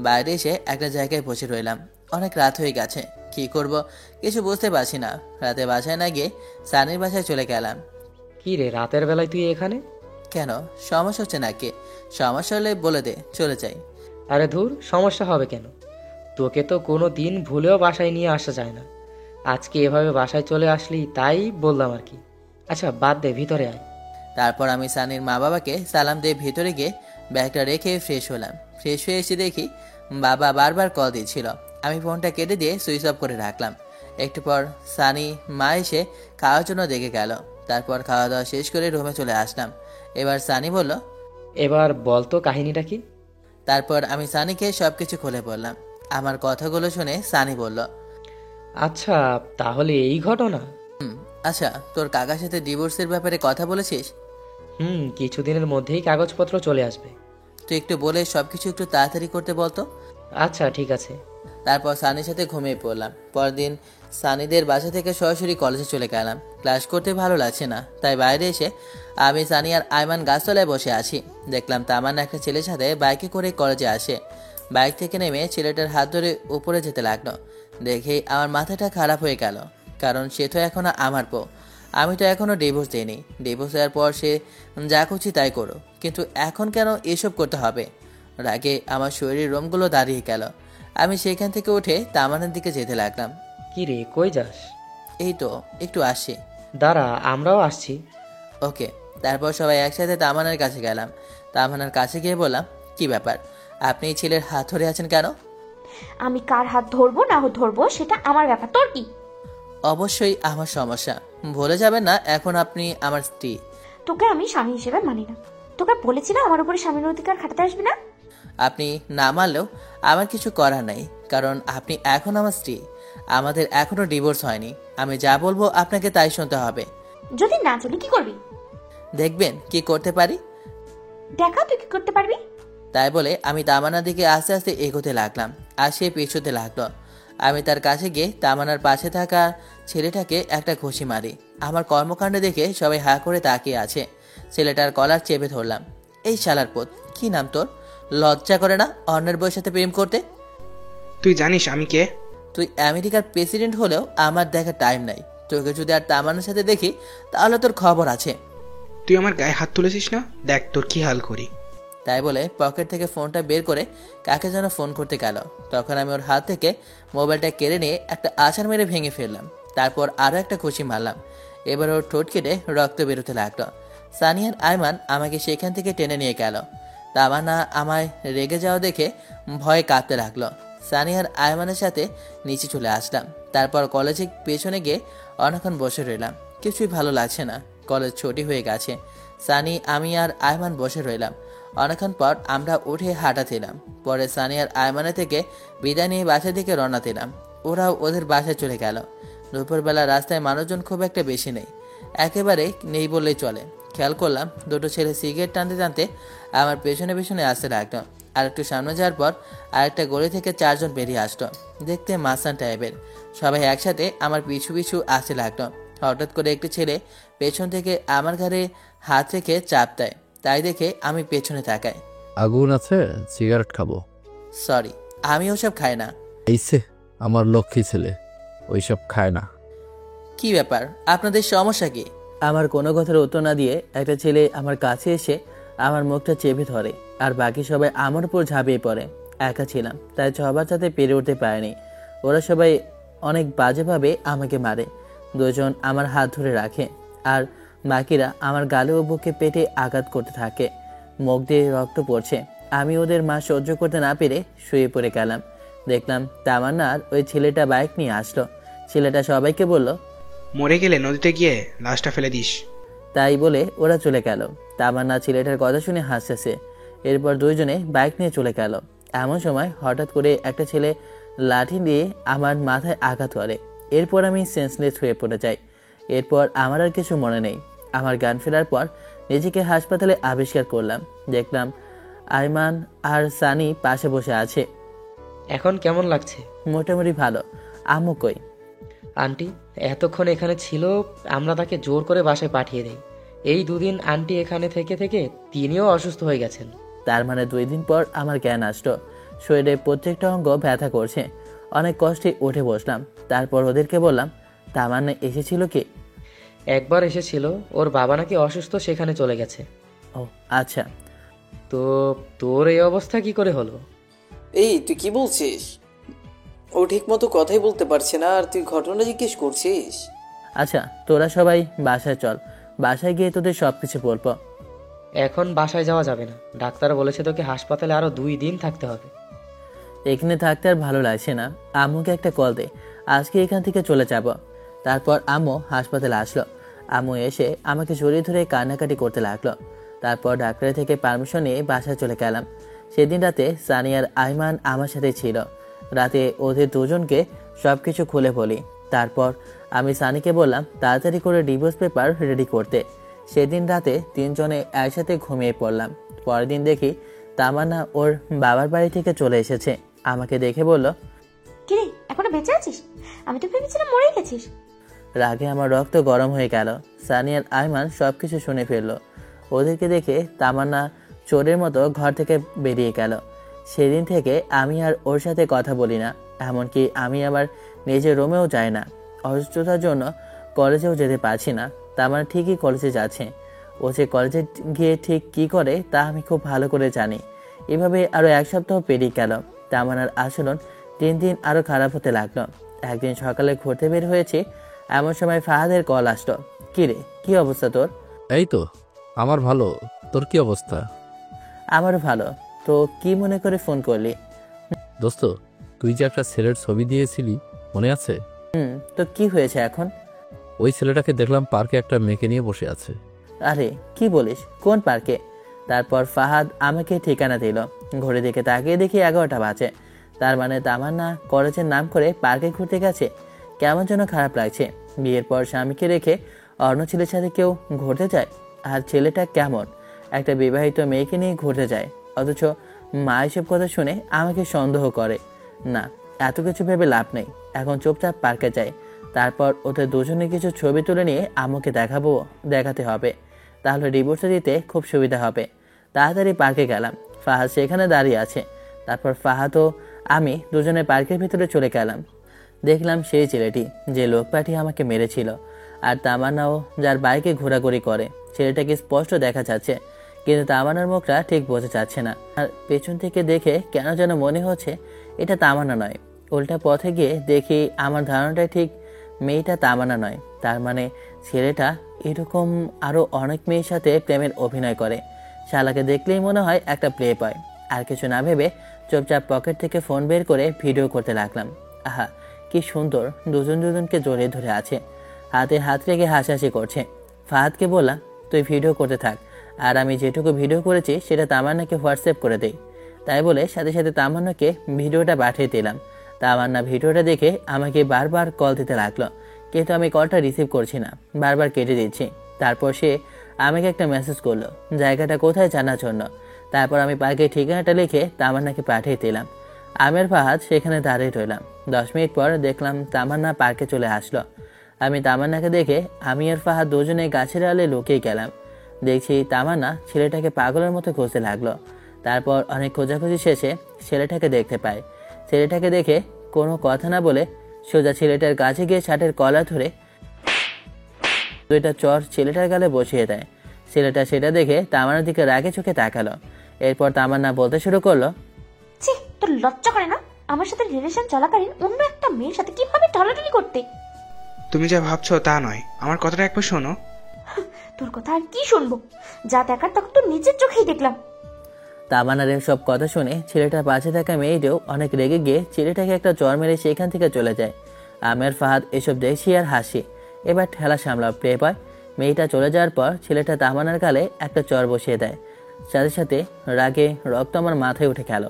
বাইরে এসে একটা জায়গায় বসে রইলাম। অনেক রাত হয়ে গেছে, কি করব কিছু বুঝতে পারছি না। রাতে বাসায় না গিয়ে সানির বাসায় চলে গেলাম। কি রে, রাতের বেলায় তুই এখানে? কেন, সমস্যা হচ্ছে নাকি? সমস্যা হলে বলে দে, চলে যাই। আরে ধুর, সমস্যা হবে কেন? তোকে তো কোনো দিন ভুলেও বাসায় নিয়ে আসা যায় না। আজকে এভাবে বাসায় চলে আসলি তাই বললাম আর কি। আচ্ছা বাদ দে, ভিতরে আয়। তারপর আমি সানির মা বাবাকে সালাম দিয়ে ভিতরে গিয়ে ব্যাগটা রেখে ফ্রেশ হলাম। ফ্রেশ হয়ে এসে দেখি বাবা বারবার কল দিচ্ছিল। আমি ফোনটা কেটে দিয়ে সুইচ অফ করে রাখলাম। একটু পর সানি মা এসে খাওয়ার জন্য দেখে গেল। তারপর খাওয়া দাওয়া শেষ করে রুমে চলে আসলাম। এবার সানি বলল, এবার বল তো কাহিনীটা কি? তারপর আমি সানিকে সবকিছু খুলে বললাম। আমার কথাগুলো শুনে সানি বলল, আচ্ছা তাহলে এই ঘটনা। আচ্ছা তোর কাকার সাথে ডিভোর্সের ব্যাপারে কথা বলেছিস? কিছুদিনের মধ্যেই কাগজপত্র চলে আসবে। তুই একটু বলে সবকিছু একটু তাড়াতাড়ি করতে বলতো। আচ্ছা ঠিক আছে। তারপর সানির সাথে ঘুমিয়ে পড়লাম। পরদিন সানিদের বাসা থেকে সরাসরি কলেজে চলে গেলাম। ক্লাস করতে ভালো লাগছে না, তাই বাইরে এসে আমি সানি আর আয়মান গাছতলায় বসে আছি। দেখলাম তামান্না একটা ছেলের সাথে বাইকে করে কলেজে আসে। বাইক থেকে নেমে ছেলেটার হাত ধরে উপরে যেতে লাগলো। দেখে আমার মাথাটা খারাপ হয়ে গেল, কারণ সে তো এখনো আমার বউ। আমি তো এখনো ডিভোর্স দিইনি। ডিভোর্স দেওয়ার পর সে যা খুশি তাই করো, কিন্তু এখন কেন এসব করতে হবে? রাগে আমার শরীরের রোমগুলো দাঁড়িয়ে গেল। আমি সেখান থেকে উঠে তামান্নার দিকে যেতে লাগলাম। কি রে, কই যাস? এই তো একটু আসি। দাঁড়া, আমরাও আসছি। ওকে। তারপর সবাই একসাথে তামান্নার কাছে গেলাম। তামান্নার কাছে গিয়ে বললাম, কি ব্যাপার, আপনি এই ছেলের হাত ধরে আছেন কেন? আমি কার হাত ধরবো না ধরবো সেটা আমার ব্যাপার, তোর কি? অবশ্যই আমার সমস্যা, ভুলে যাবেন না এখন আপনি আমার স্ত্রী। তোকে আমি স্বামী হিসেবে মানি না। তোকে বলেছি না আমার উপরে স্বামীর অধিকার খাটাতে আসবি না। আপনি না মানলেও আমার কিছু করার নাই, কারণ আপনি এখন আমার স্ত্রী। আমাদের এখনো ডিভোর্স হয়নি। আমি যা বলবো আপনাকে তাই শুনতে হবে। যদি না চলি কি করবি? দেখবেন কি করতে পারি। দেখা তুই কি করতে পারবি। তাই বলে আমি তামান্নার দিকে আস্তে আস্তে এগোতে লাগলাম, আর সে পিছুতে লাগলো। আমি তার কাছে গিয়ে তামান্নার পাশে থাকা ছেলেটাকে একটা ঘুষি মারি। আমার কর্মকাণ্ড দেখে সবাই হা করে তাকিয়ে আছে। ছেলেটার কলার চেপে ধরলাম। এই শালার পুত, কি নাম তোর? লজ্জা করে না অন্যের বউয়ের সাথে প্রেম করতে? তুই জানিস আমি কে? তুই আমেরিকার প্রেসিডেন্ট হলেও আমার দেখার টাইম নাই। তোকে যদি আর তামান্নার সাথে দেখি তাহলে তোর খবর আছে। তুই আমার গায়ে হাত তুলেছিস না, দেখ তোর কি হাল করি। তাই বলে পকেট থেকে ফোনটা বের করে কাকে যেন ফোন করতে গেল। তখন আমি ওর হাত থেকে মোবাইলটা কেড়ে নিয়ে একটা আছাড় মেরে ভেঙে ফেললাম। তারপর আরও একটা খুশি মারলাম। এবার ওর ঠোঁট কেটে রক্ত বেরোতে লাগলো। সানিয়ার আয়মান আমাকে সেখান থেকে টেনে নিয়ে গেল। তামান্না আমায় রেগে যাওয়া দেখে ভয়ে কাঁপতে লাগলো। সানিয়ার আয়মানের সাথে নিচে চলে আসলাম। তারপর কলেজে পেছনে গিয়ে অনেকক্ষণ বসে রইলাম। কিছুই ভালো লাগছে না, কলেজ ছুটি হয়ে গেছে। সানি, আমি আর আয়মান বসে রইলাম। অনেকক্ষণ পর আমরা উঠে হাঁটা দিলাম। পরে সানি আর আয়মানের থেকে বিদায় নিয়ে বাসার দিকে রওনা দিলাম। ওরাও ওদের বাসায় চলে গেল। দুপুরবেলা রাস্তায় মানুষজন খুব একটা বেশি নেই, একেবারে নেই বললেই চলে। খেয়াল করলাম দুটো ছেলে সিগারেট টানতে টানতে আমার পেছনে পেছনে আসতে লাগলো। আর একটু সামনে যাওয়ার পর আরেকটা গলি থেকে 4 জন বেরিয়ে আসলো, দেখতে মাস্তান টাইপের। সবাই একসাথে আমার পিছু পিছু আসতে লাগলো। হঠাৎ করে একটি ছেলে পেছন থেকে আমার ঘাড়ে হাত রেখে চাপ দেয়। তাই দেখে আমি পেছনে তাকাই। আগুন আছে, সিগারেট খাবো। সরি, আমি ওসব খাই না। এইসে আমার লক্ষ্মী ছেলে ওইসব খায় না। কি ব্যাপার, আপনাদের সমস্যা কি? আমার কোনো কথার উত্তর না দিয়ে একটা ছেলে আমার কাছে এসে আমার মুখটা চেপে ধরে, আর বাকি সবাই আমার উপর ঝাঁপিয়ে পড়ে। একা ছিলাম তাই সবার সাথে পেরে উঠতে পারেনি। ওরা সবাই অনেক বাজেভাবে আমাকে মারে। 2 জন আমার হাত ধরে রাখে, আর বাকিরা আমার গালে ও বুকে পেটে আঘাত করতে থাকে। মুখ দিয়ে রক্ত পড়ছে। আমি ওদের মা সহ্য করতে না পেরে শুয়ে পড়ে গেলাম। দেখলাম তামান্নার ওই ছেলেটা বাইক নিয়ে আসলো। ছেলেটা সবাইকে বলল, মরে গেলে নদীতে গিয়ে লাশটা ফেলে দিস। তাই বলে ওরা চলে গেল। তামান্না ছেলেটার কথা শুনে হাসতেছে। এরপর 2 জনে বাইক নিয়ে চলে গেল। এমন সময় হঠাৎ করে একটা ছেলে লাঠি দিয়ে আমার মাথায় আঘাত করে। এরপর আমি সেন্সলেস হয়ে পড়ে যাই। এরপর আমার আর কিছু মনে নেই। আমার জ্ঞান ফেরার পর নিজেকে হাসপাতালে আবিষ্কার করলাম। দেখলাম আয়মান আর সানি পাশে বসে আছে। এখন কেমন লাগছে? মোটামুটি ভালো। আম্মু কই? আন্টি এতক্ষণ এখানে ছিল, আমরা তাকে জোর করে বাসায় পাঠিয়ে দেই। এই দুদিন আন্টি এখানে থেকে থেকে তিনিও অসুস্থ হয়ে গেছেন। তার মানে 2 দিন পর আমার জ্ঞান আসলো। শরীরের প্রত্যেকটা অঙ্গ ব্যথা করছে। অনেক কষ্টে উঠে বসলাম। তারপর ওদেরকে বললাম, তামান্না এসেছিল কি? একবার এসেছিল, ওর বাবা নাকি অসুস্থ, সেখানে চলে গেছে। ও আচ্ছা। তো তোর এই অবস্থা কি করে হলো? এই তুই কি বলছিস? ও ঠিক মতো কথাই বলতে পারছে না, আর তুই ঘটনা জিজ্ঞেস করছিস? আচ্ছা তোরা সবাই বাসায় চল, বাসায় গিয়ে তোদের সব কিছু বলবো। এখন বাসায় যাওয়া যাবে না, ডাক্তার বলেছে তোকে হাসপাতালে আরো 2 দিন থাকতে হবে। এখানে থাকতে আর ভালো লাগছে না, আম্মুকে একটা কল দে, আজকে এখান থেকে চলে যাব। তারপর আম্মু হাসপাতালে আসলো। আম্মু এসে আমাকে জড়িয়ে ধরে কান্নাকাটি করতে লাগলো। তারপর ডাক্তারের থেকে পারমিশন নিয়ে বাসায় চলে গেলাম। সেদিন রাতে সানি আর আইমান আমার সাথে ছিল। রাতে ওদের দুজনকে সব কিছু খুলে বলি। তারপর আমি সানিকে বললাম তাড়াতাড়ি করে ডিভোর্স পেপার রেডি করতে। সেদিন রাতে 3 জনে একসাথে ঘুমিয়ে পড়লাম। পরের দিন দেখি তামান্না ওর বাবার বাড়ি থেকে চলে এসেছে। আমাকে দেখে বলল, কিরে এখনো বেঁচে আছিস? আমি তো ভেবেছিলাম মরেই গেছিস। রাগে আমার রক্ত গরম হয়ে গেল। সানি আর আইমান সবকিছু শুনে ফেললো। ওদেরকে দেখে তামান্না চোরের মতো ঘর থেকে বেরিয়ে গেল। সেদিন থেকে আমি আর ওর সাথে কথা বলি না, এমনকি আমি আবার নিজের রুমেও যাই না। অসুস্থতার জন্য কলেজেও যেতে পারছি না। তামান্না ঠিকই কলেজে যাচ্ছে। ও যে কলেজে গিয়ে ঠিক কী করে তা আমি খুব ভালো করে জানি। এভাবে আরও 1 সপ্তাহ পেরিয়ে গেল। তামান্নার আচরণ দিন দিন আরও খারাপ হতে লাগলো। একদিন সকালে ঘুরতে বের হয়েছি, এমন সময় ফাহাদের কল আসলো। কিরে কি অবস্থা তোর? এই তো আমার ভালো, তোর কি অবস্থা? আমারও ভালো। তো কি মনে করে ফোন করলি? দোস্ত, তুই যে একটা ছেলের ছবি দিয়েছিলি মনে আছে? তো কি হয়েছে এখন? ওই ছেলেটাকে দেখলাম পার্কে একটা মেয়েকে নিয়ে বসে আছে। আরে কি বলিস, কোন পার্কে? তারপর ফাহাদ আমাকে ঠিকানা দিল। ঘড়ি দিকে তাকিয়ে দেখি 11টা বাজে। তার মানে তামান্না কলেজের নাম করে পার্কে ঘুরতে গেছে। কেমন যেন খারাপ লাগছে। বিয়ের পর স্বামীকে রেখে অন্য ছেলের সাথে কেউ ঘুরতে যায়? আর ছেলেটা কেমন? একটা বিবাহিত মেয়েকে নিয়ে ঘুরতে যায়, অথচ মা এসব কথা শুনে আমাকে সন্দেহ করে। না, এত কিছু ভেবে লাভ নেই। এখন চুপচাপ পার্কে যাই। তারপর ওদের দুজনে কিছু ছবি তুলে নিয়ে আম্মুকে দেখাতে হবে। তাহলে ডিভোর্সে দিতে খুব সুবিধা হবে। তাড়াতাড়ি পার্কে গেলাম। ফাহাদ সেখানে দাঁড়িয়ে আছে। তারপর ফাহাদ ও আমি দুজনে পার্কের ভিতরে চলে গেলাম। দেখলাম সেই ছেলেটি যে লোক পাঠিয়ে আমাকে মেরেছিল, আর তামান্নাও যার বাইকে ঘোরাঘুরি করে। ছেলেটাকে স্পষ্ট দেখা যাচ্ছে, কিন্তু তামান্নার মুখটা ঠিক বোঝা যাচ্ছে না। আর পেছন থেকে দেখে কেন যেন মনে হচ্ছে এটা তামান্না নয়। উল্টা পথে গিয়ে দেখি আমার ধারণাটা ঠিক, মেয়েটা তামান্না নয়। তার মানে ছেলেটা এরকম আরও অনেক মেয়ের সাথে প্রেমের অভিনয় করে। শালাকে দেখলেই মনে হয় একটা প্লে বয়। আর কিছু না ভেবে চুপচাপ পকেট থেকে ফোন বের করে ভিডিও করতে লাগলাম। আহা কি সুন্দর, দুজনকে জড়িয়ে ধরে আছে, হাতে হাত রেখে হাসাহাসি করছে। ফাহাদকে বললাম তুই ভিডিও করতে থাক, আর আমি যেটুকু ভিডিও করেছি সেটা তামান্নাকে হোয়াটসঅ্যাপ করে দেই। তাই বলে সাথে সাথে তামান্নাকে ভিডিওটা পাঠিয়ে দিলাম। তামান্না ভিডিওটা দেখে আমাকে বারবার কল দিতে লাগলো, কিন্তু আমি কলটা রিসিভ করছি না, বারবার কেটে দিচ্ছি। তারপর সে আমাকে একটা মেসেজ করলো জায়গাটা কোথায় জানার জন্য। তারপর আমি পার্কের ঠিকানাটা লিখে তামান্নাকে পাঠিয়ে দিলাম। আমি আর ফাহাদ সেখানে দাঁড়িয়ে রইলাম। 10 মিনিট পর দেখলাম তামান্না পার্কে চলে আসলো। আমি তামান্নাকে দেখে আমি আর ফাহাদ দুজনে গাছের আড়ালে লুকিয়ে গেলাম। দেখছি তামান্না ছেলেটাকে পাগলের মতো খুঁজতে লাগলো। তারপর অনেক খোঁজাখুঁজি শেষে ছেলেটাকে দেখতে পাই। ছেলেটাকে দেখে কোনো কথা না বলে সোজা ছেলেটার কাছে গিয়ে শার্টের কলার ধরে 2টা চর ছেলেটার গালে বসিয়ে দেয়। ছেলেটা সেটা দেখে তামান্নার দিকে রাগে চোখে তাকালো। এরপর তামান্না বলতে শুরু করলো, ছি, তোর লজ্জা করে না আমার সাথে রিলেশন চলাকালীন অন্য একটা মেয়ের সাথে কিভাবে ঢলাঢলি করতে? তুমি যা ভাবছো তা নয়, আমার কথাটা একবার শোনো। তোর কথা আর কি শুনবো? যা দেখার তখন তো নিজের চোখেই দেখলাম। তামান্নার সব কথা শুনে ছেলেটার পাশে থাকা মেয়েটাও অনেক রেগে গিয়ে ছেলেটাকে একটা চর মেরে সেখান থেকে চলে যায়। আমি আর ফাহাদ এসব দেখছি আর হাসি। এবার ঠেলা সামলাও প্লে বয়। মেয়েটা চলে যাওয়ার পর ছেলেটা তামান্নার গালে একটা চর বসিয়ে দেয়। সাথে সাথে রাগে রক্ত আমার মাথায় উঠে গেল।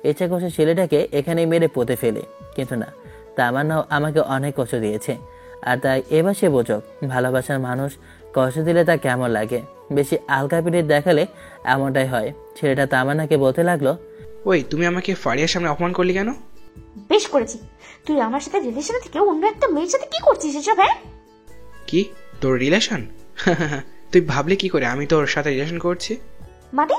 ইচ্ছে করছে ছেলেটাকে এখানেই মেরে পুঁতে ফেলে, কিন্তু না, তামান্নাও আমাকে অনেক কষ্ট দিয়েছে। আর তাই এবার সে বোঝক ভালোবাসার মানুষ কষ্ট দিলে তা কেমন লাগে। বেশি আলকা পিরিত দেখালে এমনটাই হয়। ছেলেটা তামান্নাকে বলতে লাগলো, ওই তুমি আমাকে ফারিয়ার সামনে অপমান করলি কেন? বেশ করেছি। তুই আমার সাথে রিলেশনে থেকে অন্য একটা মেয়ের সাথে কি করছিস এসব? হ্যাঁ, কি তোর রিলেশন? তুই ভাবলি কি করে আমি তোর সাথে রিলেশন করছি? মানে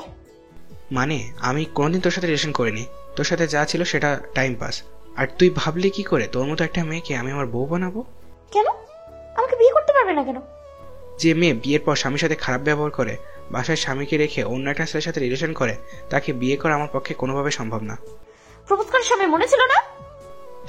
মানে আমি কোনোদিন তোর সাথে রিলেশন করিনি। তোর সাথে যা ছিল সেটা টাইম পাস। আর তুই ভাবলি কি করে তোর মতো একটা মেয়েকে আমি আমার বউ বানাবো? কেন আমাকে বিয়ে করতে পারবে না কেন? যে মেয়ে বিয়ের পর স্বামীর সাথে খারাপ ব্যবহার করে, বাসায় স্বামীকে রেখে অন্য একটা ছেলের সাথে রিলেশন করে, তাকে বিয়ে করা আমার পক্ষে কোনোভাবে সম্ভব না। প্রপোজ করার সময় মনে ছিল না?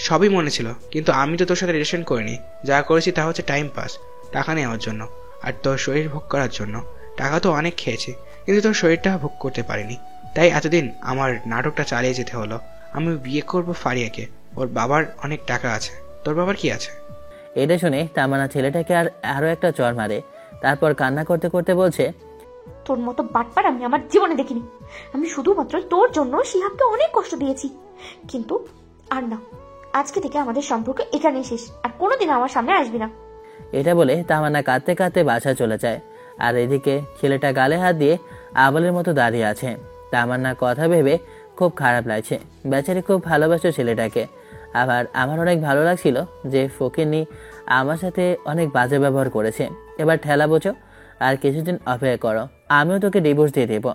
সবই মনে ছিল, কিন্তু আমি তো তোর সাথে রিলেশন করিনি। যা করেছি তা হচ্ছে টাইম পাস, টাকা নেওয়ার জন্য আর তোর শরীর ভোগ করার জন্য। টাকা তো অনেক খেয়েছি, কিন্তু তোর শরীরটা ভোগ করতে পারিনি। তাই এতদিন আমার নাটকটা চালিয়ে যেতে হলো। আমি বিয়ে করব ফারিয়াকে। ওর বাবার অনেক টাকা আছে। তোর বাবার কি আছে? এটা শুনে তামান্না ছেলেটাকে আরো একটা চড় মারে। তারপর কান্না করতে করতে বলছে, তোর মতো বাটপার আমি আমার জীবনে দেখিনি। আমি শুধুমাত্র তোর জন্য শিহাবকে অনেক কষ্ট দিয়েছি, কিন্তু আর না, আজকে থেকে আমাদের সম্পর্ক এখানেই শেষ। আর কোনোদিন আমার সামনে আসবি না। এটা বলে তামান্না কাঁদতে কাঁদতে বাসায় চলে যায়। আর এদিকে ছেলেটা গালে হাত দিয়ে আবলের মতো দাঁড়িয়ে আছে। তামান্না কথা ভেবে খুব খারাপ লাগছে। বেচারি খুব ভালোবাসে ছেলেটাকে। আবার আমার অনেক ভালো লাগছিল যে ফকিরনি আমার সাথে অনেক বাজে ব্যবহার করেছে। এবার ঠেলা বোঝো, আর কিছুদিন অপেক্ষা করো, আমিও তোকে ডিভোর্স দিয়ে দেব।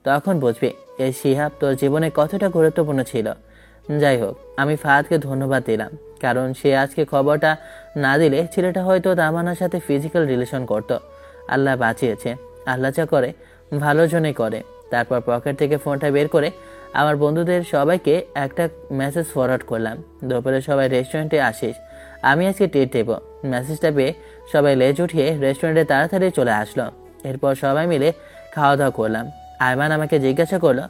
তখন বুঝবি এই শিহাব তোর জীবনে কতটা গুরুত্বপূর্ণ ছিল। যাই হোক, আমি ফাহাদকে ধন্যবাদ দিলাম, কারণ সে আজকে খবরটা না দিলে ছেলেটা হয়তো তামান্নার সাথে ফিজিক্যাল রিলেশন করত। আল্লাহ বাঁচিয়েছে। আল্লাহ যা করে ভালোর জন্যই করে। তারপর পকেট থেকে ফোনটা বের করে আমার বন্ধুদের সবাইকে একটা মেসেজ ফরওয়ার্ড করলাম, দুপুরে সবাই রেস্টুরেন্টে আসিস, আমি আজকে ট্রিট দেব। মেসেজটা পেয়ে সবাই লেজ উঠিয়ে রেস্টুরেন্টে তাড়াতাড়ি চলে আসলো। এরপর সবাই মিলে খাওয়া দাওয়া করলাম। আয়মান আমাকে জিজ্ঞাসা করলো,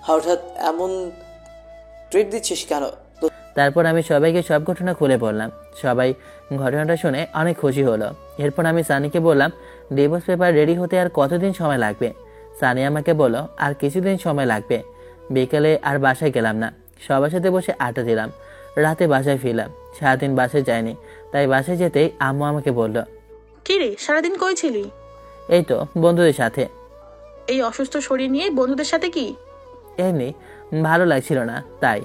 হঠাৎ এমন ট্রিট দিচ্ছিস কেন? তারপর আমি সবাইকে সব ঘটনা খুলে বললাম। সবাই ঘটনাটা শুনে অনেক খুশি হলো। এরপর আমি সানিকে বললাম, ডিভোর্স পেপার রেডি হতে আর কতদিন সময় লাগবে? সানি আমাকে বলল, আর কিছুদিন সময় লাগবে। বিকেলে আর বাসায় গেলাম না, সবার সাথে বসে আড্ডা দিলাম। রাতে বাসায় ফিরলাম। সারাদিন বাসায় যায়নি, তাই বাসায় যেতেই আম্মু আমাকে বলল, কি রে, সারাদিন কই ছিলি? এই তো বন্ধুদের সাথে। এই অসুস্থ শরীর নিয়ে বন্ধুদের সাথে কি? এমনি ভালো লাগছিল না তাই।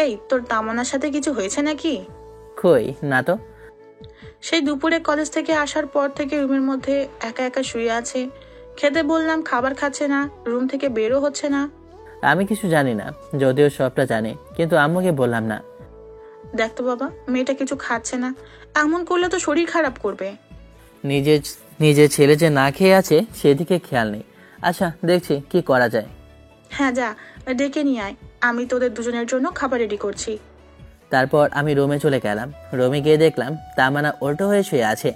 এই, তোর তামান্নার সাথে কিছু হয়েছে নাকি? কই না তো। সেই দুপুরে কলেজ থেকে আসার পর থেকে রুমের মধ্যে একা একা শুয়ে আছে। খেতে বললাম, খাবার খাচ্ছে না, রুম থেকে বেরও হচ্ছে না। আমি কিছু জানি না, যদিও সবটা জানি, কিন্তু আম্মুকে বললাম না। দেখ তো বাবা, মেয়েটা কিছু খাচ্ছে না, এমন করলে তো শরীর খারাপ করবে। নিজের ছেলে যে না খেয়ে আছে সেদিকে খেয়াল নেই। আচ্ছা, দেখছি কি করা যায়। হ্যাঁ যা, ডেকে নিয়ে আয়, আমি তোদের দুজনের জন্য খাবার রেডি করছি। তারপর আমি রুমে চলে গেলাম। রুমে গিয়ে দেখলাম তামান্না উল্টো হয়ে শুয়ে আছে।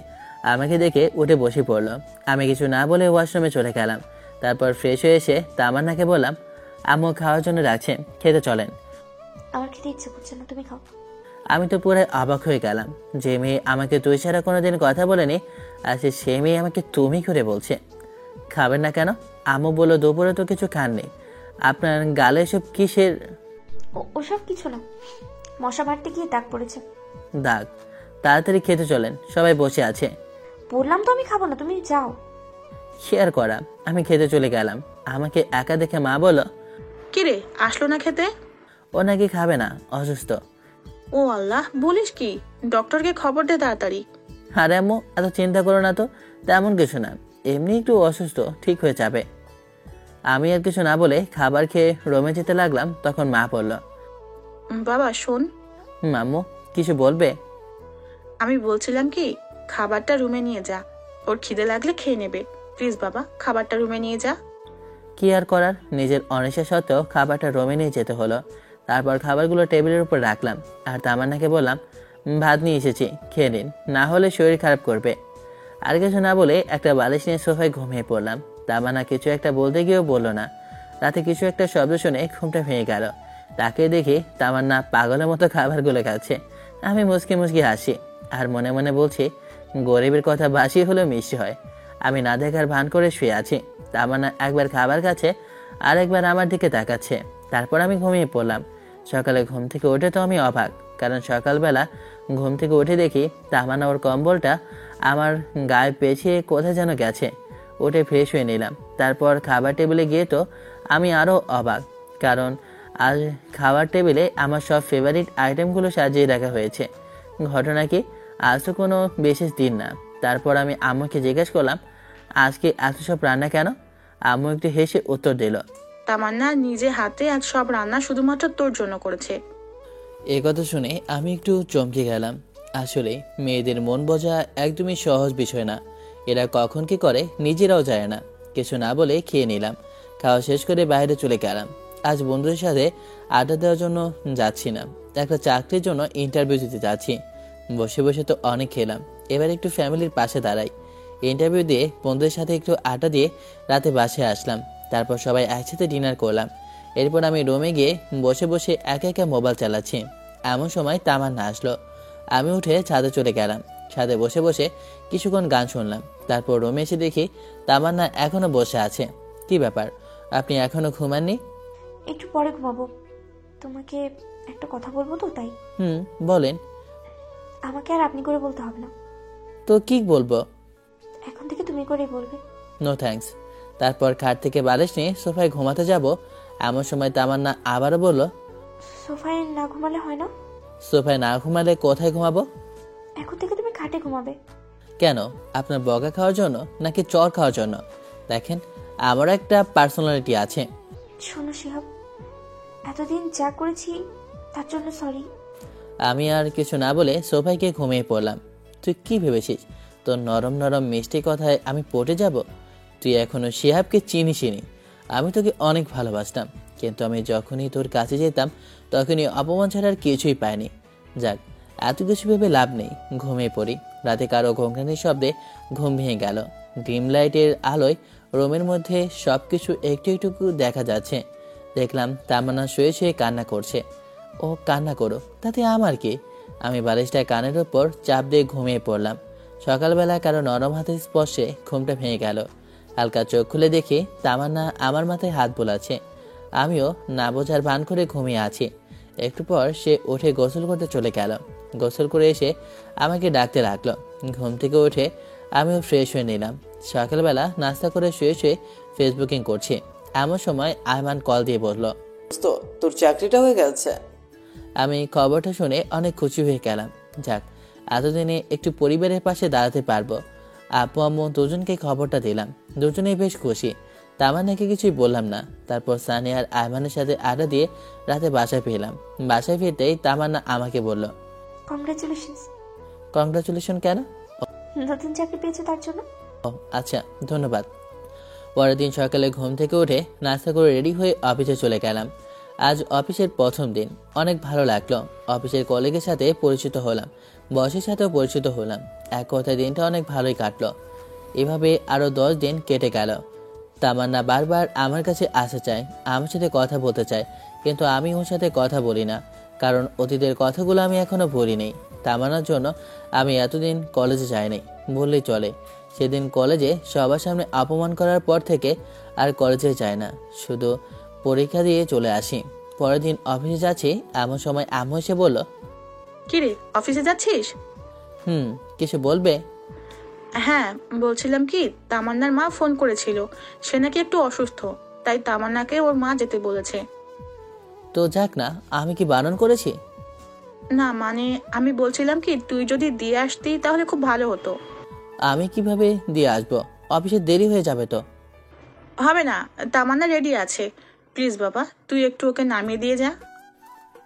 আমাকে দেখে উঠে বসে পড়লো। আমি কিছু না বলে ওয়াশরুমে চলে গেলাম। তারপর ফ্রেশ হয়ে এসে তামান্নাকে বললাম, আম্মু খাওয়ার জন্য রাখছেন, খেতে চলেন। আমার খেতে ইচ্ছে করছে না, তুমি খাও। আমি তো পুরো অবাক হয়ে গেলাম। যে মেয়ে আমাকে তুই ছাড়া কোনোদিন কথা বলেনি, আর সে মেয়ে আমাকে তুমি করে বলছে। খাবেন না কেন? আম্মু বললো দুপুরে তো কিছু খাননি, আপনার গালে এসব কিসের? ওসব কিছু না, মশা মারতে গিয়ে দাগ পড়েছে। দাগ? তাড়াতাড়ি খেতে চলেন, সবাই বসে আছে। বললাম তো আমি খাবো না, তুমি যাও। শেয়ার করা। আমি খেতে চলে গেলাম। আমাকে একা দেখে মা বলল, কি রে, আসলো না খেতে? ও নাকি খাবে না, অসুস্থ। ও আল্লাহ, বলিস কি? ডক্টরকে খবর দে তাড়াতাড়ি। আরে আম্মু, এত চিন্তা করো না তো, তেমন কিছু না, এমনি একটু অসুস্থ, ঠিক হয়ে যাবে। আমি আর কিছু না বলে খাবার খেয়ে রুমে যেতে লাগলাম। তখন মা বলল, বাবা শোন। আম্মু কিছু বলবে? আমি বলছিলাম কি, খাবারটা রুমে নিয়ে যা, ওর খিদে লাগলে খেয়ে নেবে। প্লিজ বাবা, খাবারটা রুমে নিয়ে যা। কি আর করার, নিজের অনিচ্ছা সত্ত্বেও খাবারটা রুমে নিয়ে যেতে হলো। তারপর খাবারগুলো টেবিলের উপর রাখলাম আর তামান্নাকে বললাম, ভাত নিয়ে এসেছি, খেয়ে নিন, না হলে শরীর খারাপ করবে। আর কিছু না বলে একটা বালিশ নিয়ে সোফায় ঘুমিয়ে পড়লাম। তামান্না কিছু একটা বলতে গিয়েও বলল না। রাতে কিছু একটা শব্দ শুনে ঘুমটা ভেঙে গেল। তাকে দেখি তামান্না পাগলের মতো খাবারগুলো খাচ্ছে। আমি মুচকি মুচকি হাসি আর মনে মনে বলছি, গরিবের কথা বাসি হলেও মিষ্টি হয়। আমি না দেখার ভান করে শুয়ে আছি। তামান্না একবার খাবার খাচ্ছে আর একবার আমার দিকে তাকাচ্ছে। তারপর আমি ঘুমিয়ে পড়লাম। সকালে ঘুম থেকে উঠে তো আমি অবাক, কারণ সকালবেলা ঘুম থেকে উঠে দেখি তামান্না ওর কম্বলটা আমার গায়ে পেঁচিয়ে কোথায় যেন গেছে। উঠে ফ্রেশ হয়ে নিলাম। তারপর খাবার টেবিলে গিয়ে তো আমি আরও অবাক, কারণ আর খাবার টেবিলে আমার সব ফেভারিট আইটেমগুলো সাজিয়ে রাখা হয়েছে। ঘটনা কি, আজ তো কোনো বিশেষ দিন না। তারপর আমি আম্মুকে জিজ্ঞেস করলাম, আজকে এত সব রান্না কেন? আম্মু একটু হেসে উত্তর দিল, তামান্না নিজে হাতে আজ সব রান্না শুধুমাত্র তোর জন্য করেছে। এ কথা শুনে আমি একটু চমকে গেলাম। আসলে মেয়েদের মন বোঝা একদমই সহজ বিষয় না। এরা কখন কি করে নিজেরাও যায় না। কিছু না বলে খেয়ে নিলাম। খাওয়া শেষ করে বাইরে চলে গেলাম। আজ বন্ধুদের সাথে আড্ডা দেওয়ার জন্য যাচ্ছি না, একটা চাকরির জন্য ইন্টারভিউ দিতে যাচ্ছি। বসে বসে তো অনেক খেলাম, এবার একটু ফ্যামিলির পাশে দাঁড়াই। ইন্টারভিউ দিয়ে বন্ধুদের সাথে একটু আড্ডা দিয়ে রাতে বাসায় আসলাম। তারপর সবাই একসাথে ডিনার করলাম। এরপর আমি রুমে গিয়ে বসে বসে একা একা মোবাইল চালাচ্ছি। এমন সময় তামান্না আসলো। আমি উঠে ছাদে চলে গেলাম। ছাদে বসে বসে কিছুক্ষণ গান শুনলাম। তারপর রুমে এসে দেখি তামান্না এখনো বসে আছে। কি ব্যাপার, আপনি এখনো ঘুমাননি? একটু পরে ঘুমাবো। তোমাকে একটা কথা বলবো তো, তাই। বলেন। আমাকে আর আপনি করে বলতে হবে না, তো কি বলবো? এখন থেকে তুমি করেই বলবে। No thanks. তারপর খাট থেকে বালিশ নিয়ে সোফায় ঘুমাতে যাব। এমন সময় তামান্না আবারও বলল, সোফায় না ঘুমালে হয় না? সোফায় না ঘুমালে কোথায় ঘুমাবো? এখন থেকে তুমি খাটে ঘুমাবে। কেন, আপনার বকা খাওয়ার জন্য নাকি চর খাওয়ার জন্য? দেখেন, আমার একটা পার্সোনালিটি আছে। শোনো শিহাব, এতদিন যা করেছি তার জন্য সরি। আমি আর কিছু না বলে সোফায় গিয়ে ঘুমিয়ে পড়লাম। তুই কি ভেবেছিস তোর নরম নরম মিষ্টি কথায় আমি পটে যাব? তুই এখনো শিহাবকে চিনিসনি। আমি তোকে অনেক ভালোবাসতাম, কিন্তু আমি যখনই তোর কাছে যেতাম তখনই অপমান ছাড়া আর কিছুই পাইনি। যাক, এত কিছু ভেবে লাভ নেই, ঘুমিয়ে পড়ি। রাতে কারো ঘোংঘানির শব্দে ঘুম ভেঙে গেল। ডিম লাইটের আলোয় রুমের মধ্যে সবকিছু একটু একটু দেখা যাচ্ছে। দেখলাম তামান্না শুয়ে শুয়ে কান্না করছে। ও কান্না করো, তাতে আমার কি? আমি বালিশটা কানের উপর চাপ দিয়ে ঘুমিয়ে পড়লাম। সকালবেলা কারো নরম হাতের স্পর্শে ঘুমটা ভেঙে গেল। হালকা চোখ খুলে দেখি তামান্না আমার মাথায় হাত বোলাচ্ছে। আমিও না বোঝার ভান করে ঘুমিয়ে আছি। একটু পর সে উঠে গোসল করতে চলে গেল। গোসল করে এসে আমাকে ডাকতে লাগলো। ঘুম থেকে উঠে আমিও ফ্রেশ হয়ে নিলাম। সকালবেলা নাস্তা করে শুয়ে শুয়ে ফেসবুকিং করছি। এমন সময় আয়মান কল দিয়ে বলল, দোস্ত, তোর চাকরিটা হয়ে গেছে। আমি খবরটা শুনে অনেক খুশি হয়ে গেলাম। যাক, এতদিনে একটু পরিবারের পাশে দাঁড়াতে পারবো। আপু আম্মু দুজনকে খবরটা দিলাম। দুজনেই বেশ খুশি। তামান্নাকে কিছুই বললাম না। তারপর সানি আর আয়মানের সাথে আড্ডা দিয়ে রাতে বাসায় ফিরলাম। বাসায় ফিরতেই তামান্না আমাকে বলল, কংগ্রাচুলেশনস। কংগ্রাচুলেশন কেন? নতুন চাকরি পেয়েছো তার জন্য। ও আচ্ছা, ধন্যবাদ। পরের দিন সকালে ঘুম থেকে উঠে নাস্তা করে রেডি হয়ে অফিসে চলে গেলাম। আজ অফিসের প্রথম দিন। অনেক ভালো লাগলো। অফিসের কলিগের সাথে পরিচিত হলাম, বসের সাথেও পরিচিত হলাম। এক কথায় দিনটা অনেক ভালোই কাটলো। এভাবে আরও 10 দিন কেটে গেল। তামান্না বারবার আমার কাছে আসতে চায়, আমার সাথে কথা বলতে চায়, কিন্তু আমি ওর সাথে কথা বলি না, কারণ অতীতের কথাগুলো আমি এখনো ভুলিনি। তামান্নার জন্য আমি এতদিন কলেজে যাইনি বললেই চলে। সেদিন কলেজে সবার সামনে অপমান করার পর থেকে আর কলেজে যায় না, শুধু পরীক্ষা দিয়ে চলে আসি। পরের দিন অফিসে যাচ্ছি, এমন সময় আম্মু এসে বলল, কি রে, অফিসে যাচ্ছিস? কিছু বলবে? হ্যাঁ, বলছিলাম কি, তামান্নার মা ফোন করেছিল। সে নাকি একটু অসুস্থ, তাই তামান্নাকে ওর মা যেতে বলেছে। তো যাক না, আমি কি বারণ করেছি? না মানে, আমি বলছিলাম কি, তুই যদি দিয়ে আসতি তাহলে খুব ভালো হতো। আমি কিভাবে দিয়ে আসবো? অফিসে দেরি হয়ে যাবে তো। হবে না, তামান্না রেডি আছে। প্লিজ বাবা, তুই একটু ওকে নামিয়ে দিয়ে যা।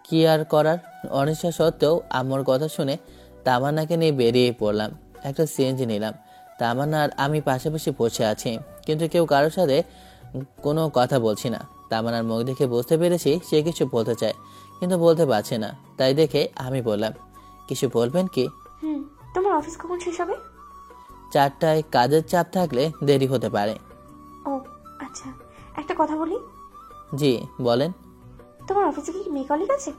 কি আর করার, অনিচ্ছা সত্ত্বেও আম্মুর কথা শুনে তামান্নাকে নিয়ে বেরিয়ে পড়লাম। একটা সিএনজি নিলাম। তামান্না আর আমি পাশাপাশি বসে আছি, কিন্তু কেউ কারোর সাথে কোনো কথা বলছি না। তামান্নার মুখ দেখে বুঝতে পেরেছি সে কিছু বলতে চায়, কিন্তু বলতে পারছে না। তাই দেখে আমি বললাম, কিছু বলবেন কি? তোমার অফিস কখন শেষ হবে? 4টায়, কাজের চাপ থাকলে দেরি হতে পারে। ও আচ্ছা, একটা কথা বলি। জি বলেন। তোমার অফিসে কি মেয়ে কলিগ আছে?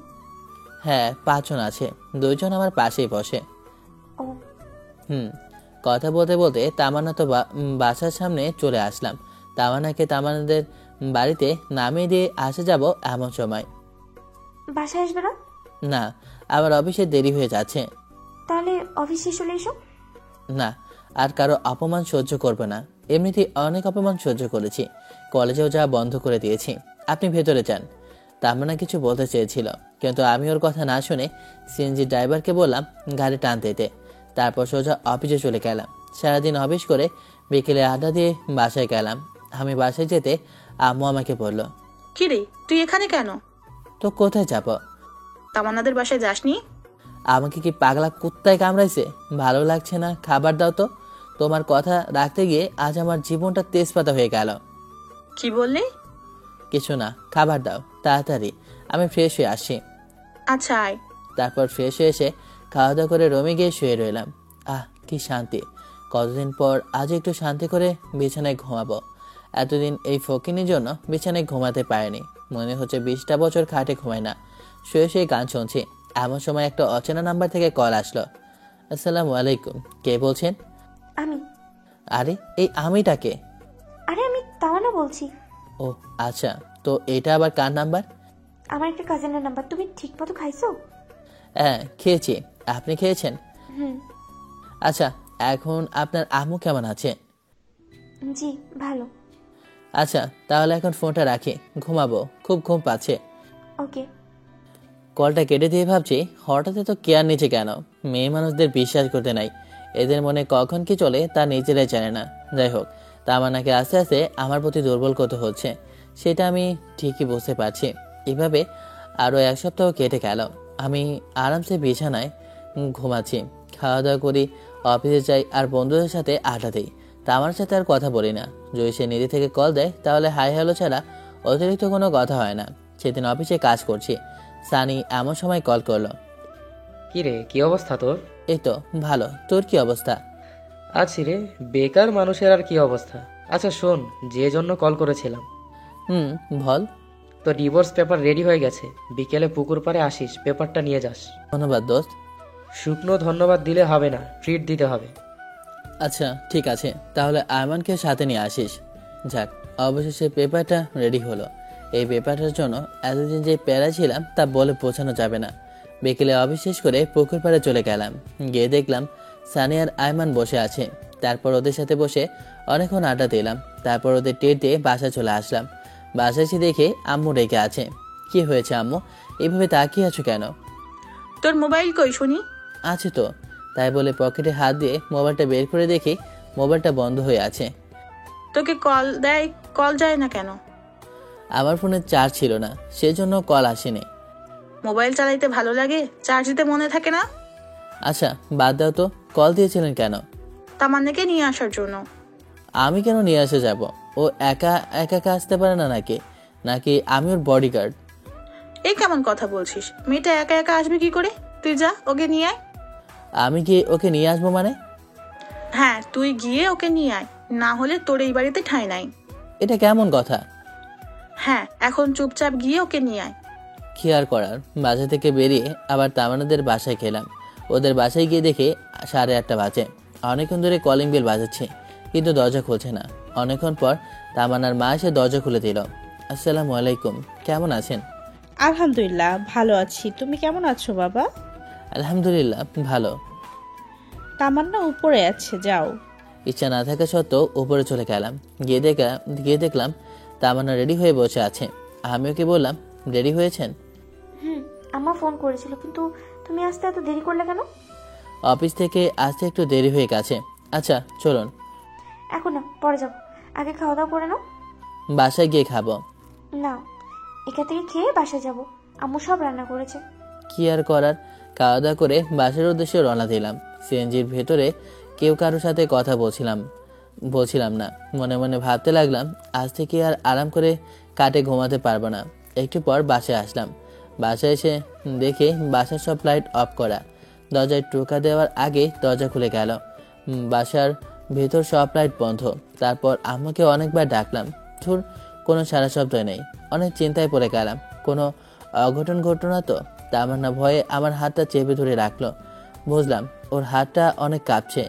হ্যাঁ, 5 জন আছে। 2 জন আমার পাশেই বসে। ও কথা বলতে বলতে তামান্না তো বাসার সামনে চলে আসলাম। তামান্নাকে তামান্নাদের বাড়িতে নামিয়ে দিয়ে আসে যাব এমন সময়। বাসায় আসবে না? না, আমার অফিসে দেরি হয়ে যাচ্ছে। তাহলে অফিস শেষ হলে এসো। না, আর কারো অপমান সহ্য করবে না। এমনিতেই অনেক অপমান সহ্য করেছি, কলেজেও যাওয়া বন্ধ করে দিয়েছি। আপনি ভেতরে যান। তামান্না কিছু বলতে চেয়েছিল, কিন্তু আমি ওর কথা না শুনে সিএনজি ড্রাইভারকে বললাম গাড়ি টানতে দিতে। তারপর সোজা অফিসে চলে গেলাম। সারাদিন অফিস করে বিকেলে আড্ডা দিয়ে বাসায় গেলাম। আমি বাসায় যেতে আম্মু আমাকে বলল, কি রে, তুই এখানে কেন? তো কোথায় যাব? তামান্নাদের বাসায় যাসনি? আমাকে কি পাগলা কুত্তায় কামড়াইছে? ভালো লাগছে না, খাবার দাও তো। তোমার কথা রাখতে গিয়ে আজ আমার জীবনটা তেজপাতা হয়ে গেল। কি বললি? কিছু না, খাবার দাও তাড়াতাড়ি, আমি ফ্রেশ হয়ে আসি। আচ্ছা আয়। তারপর ফ্রেশ হয়ে এসে খাওয়া দাওয়া করে রুমে গিয়ে শুয়ে রইলাম। কি শান্তি! কতদিন পর আজ একটু শান্তি করে বিছানায় ঘুমাবো। এতদিন এই ফকিনির জন্য বিছানায় ঘুমাতে পারিনি। মনে হচ্ছে 20টা বছর খাটে ঘুমাই না। শুয়ে শুয়ে গান শুনছি, এমন সময় একটা অচেনা নাম্বার থেকে কল আসলো। আসসালামু আলাইকুম, কে বলছেন? আমি। আরে এই আমিটাকে? আরে আমি তামান্না বলছি। ও আচ্ছা, তো এটা আবার কার নাম্বার? আমার একটা কাজিনের নাম্বার। তুমি ঠিক মতো খাইছো? হ্যাঁ খেয়েছি, আপনি খেয়েছেন? হুম। আচ্ছা, এখন আপনার আম্মু কেমন আছে? জি ভালো। আচ্ছা তাহলে এখন ফোনটা রাখি, ঘুমাবো, খুব ঘুম পাচ্ছে। ওকে। কলটা কেটে দিয়ে ভাবছি হঠাৎ তো কেয়ার নিচে কেন? মেয়ে মানুষদের বিশ্বাস করতে নাই, এদের মনে কখন কি চলে তা নিজেরাই জানে না। যাই হোক, তামান্নাকে আস্তে আস্তে আমার প্রতি দুর্বল কত হচ্ছে সেটা আমি ঠিকই বুঝতে পারছি। এভাবে আরও 1 সপ্তাহ কেটে গেল। আমি আরামসে বিছানায় ঘুমাচ্ছি, খাওয়া দাওয়া করি, অফিসে যাই আর বন্ধুদের সাথে আড্ডা দিই। তামার সাথে আর কথা বলি না। যদি সে নিজে থেকে কল দেয় তাহলে হাই হ্যালো ছাড়া অতিরিক্ত কোনো কথা হয় না। সেদিন অফিসে কাজ করছি, সানি এমন সময় কল করলো। কি রে, কি অবস্থা তোর? এই তো ভালো, তোর কি অবস্থা? আছি রে, বেকার মানুষের আর কি অবস্থা। আচ্ছা শোন, যে জন্য কল করেছিলাম, বল। তো ডিভোর্স পেপার রেডি হয়ে গেছে। বিকেলে পুকুর পাড়ে আসিস, পেপারটা নিয়ে যাস। ধন্যবাদ দোস্ত। শুকনো ধন্যবাদ দিলে হবে না, ট্রিট দিতে হবে। আচ্ছা ঠিক আছে, তাহলে আয়মানকে সাথে নিয়ে আসিস। যাক, অবশেষে পেপারটা রেডি হলো। এই পেপারটার জন্য এতদিন যে প্যারা ছিলাম তা বলে পৌঁছানো যাবে না। বিকেলে অফিস শেষ করে পুকুর পাড়ে চলে গেলাম। গিয়ে দেখলাম সানি আর আয়মান বসে আছে। তারপর ওদের সাথে বসে অনেকক্ষণ আড্ডা দিলাম। তারপর ওদের টের দিয়ে বাসা চলে আসলাম। বাসায় এসে দেখে আম্মু রেখে আছে। কি হয়েছে আম্মু, এইভাবে তাকিয়ে আছো কেন? তোর মোবাইল কই শুনি? আছে তো, তাই বলে পকেটে হাত দিয়ে মোবাইলটা বের করে দেখি মোবাইলটা বন্ধ হয়ে আছে। তোকে কল দেয়, কল যায় না কেন? আমার ফোনে চার্জ ছিল না, সেজন্য কল আসেনি। মোবাইল চালাইতে ভালো লাগে, চার্জ দিতে মনে থাকে না? আচ্ছা বাদ দাও তো, কল দিয়েছিলেন কেন? তামান্নাকে নিয়ে আসার জন্য। আমি কেন নিয়ে আসে যাব? ও একা একা আসতে পারে না নাকি? নাকি আমি ওর বডিগার্ড? এই কেমন কথা বলছিস? মেয়েটা একা একা আসবে কি করে? তুই যা, ওকে নিয়ে আয়। আমি গিয়ে ওকে নিয়ে আসবো মানে? হ্যাঁ, তুই গিয়ে ওকে নিয়ে আয়, না হলে তোর এই বাড়িতে ঠাঁই নাই। এটা কেমন কথা? হ্যাঁ, এখন চুপচাপ গিয়ে ওকে নিয়ে আয়। কি আর করার, বাসা থেকে বেরিয়ে আবার তামান্নাদের বাসায় খেলাম। ওদের বাসায় গিয়ে দেখে 8:30 বাজে। অনেকক্ষণ ধরে কলিং বেল বাজাচ্ছে, কিন্তু দরজা খুলছে না। অনেকক্ষণ পর তামান্নার মা এসে দরজা খুলে দিল। আসসালামু আলাইকুম, কেমন আছেন? আলহামদুলিল্লাহ ভালো আছি, তুমি কেমন আছো বাবা? আলহামদুলিল্লাহ ভালো। তামান্না উপরে আছে, যাও। ইচ্ছা না থাকা সত্ত্বেও উপরে চলে গেলাম। গিয়ে দেখলাম তামান্না রেডি হয়ে বসে আছে। আমি ওকে বললাম, রেডি হয়েছেন? আম্মা ফোন করেছিল, কিন্তু তুমি আসতে এত দেরি করলে কেন? অফিস থেকে আসতে একটু দেরি হয়ে গেছে। আচ্ছা চলুন। এখন না, পরে যাবো, আগে খাওয়া দাওয়া করে নাও। বাসায় গিয়ে খাবো। না, এখান থেকে খেয়ে বাসায় যাব, আম্মু সব রান্না করেছে। কি আর করার, খাওয়া দাওয়া করে বাসার উদ্দেশ্যে রওনা দিলাম। সিএনজির ভেতরে কেউ কারোর সাথে কথা বলছিলাম না। মনে মনে ভাবতে লাগলাম আজ থেকে আর আরাম করে কাটে ঘুমাতে পারবো না। একটু পর বাসায় আসলাম। বাসায় এসে দেখে বাসার সব লাইট অফ করা। দরজায় টোকা দেওয়ার আগে দরজা খুলে গেল। বাসার ভেতর সব লাইট বন্ধ। তারপর আম্মাকে অনেকবার ডাকলাম, ধুর কোনো সারা শব্দ নেই। অনেক চিন্তায় পড়ে গেলাম, কোনো অঘটন ঘটনা তো। তামান্না ভয়ে আমার হাতটা চেপে ধরে রাখলো। বুঝলাম ওর হাতটা অনেক কাঁপছে।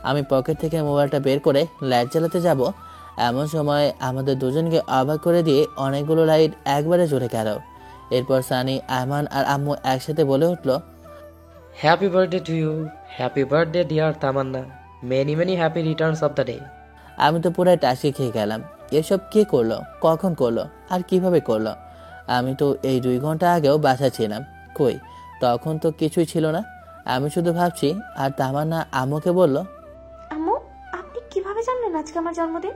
আমি পকেট থেকে মোবাইলটা বের করে লাইট জ্বালাতে যাব, এমন সময় আমাদের দুজনকে অবাক করে দিয়ে অনেকগুলো লাইট একবারে জ্বলে গেল। এরপর সানি, আয়মান আর আম্মু একসাথে বলে উঠলো, happy birthday to you, happy birthday dear Tamanna, many many happy returns of the day. আমি তো পুরাই টাসি খেয়ে গেলাম। এসব কে করলো, কখন করলো, আর কিভাবে করলো? আমি তো এই 2 ঘন্টা আগেও বাসা ছিলাম। কই, তখন তো কিছুই ছিল না। আমি শুধু ভাবছি। আর তামান্না আম্মুকে বলল, আম্মু, আপনি কিভাবে জানলেন আজকে আমার জন্মদিন?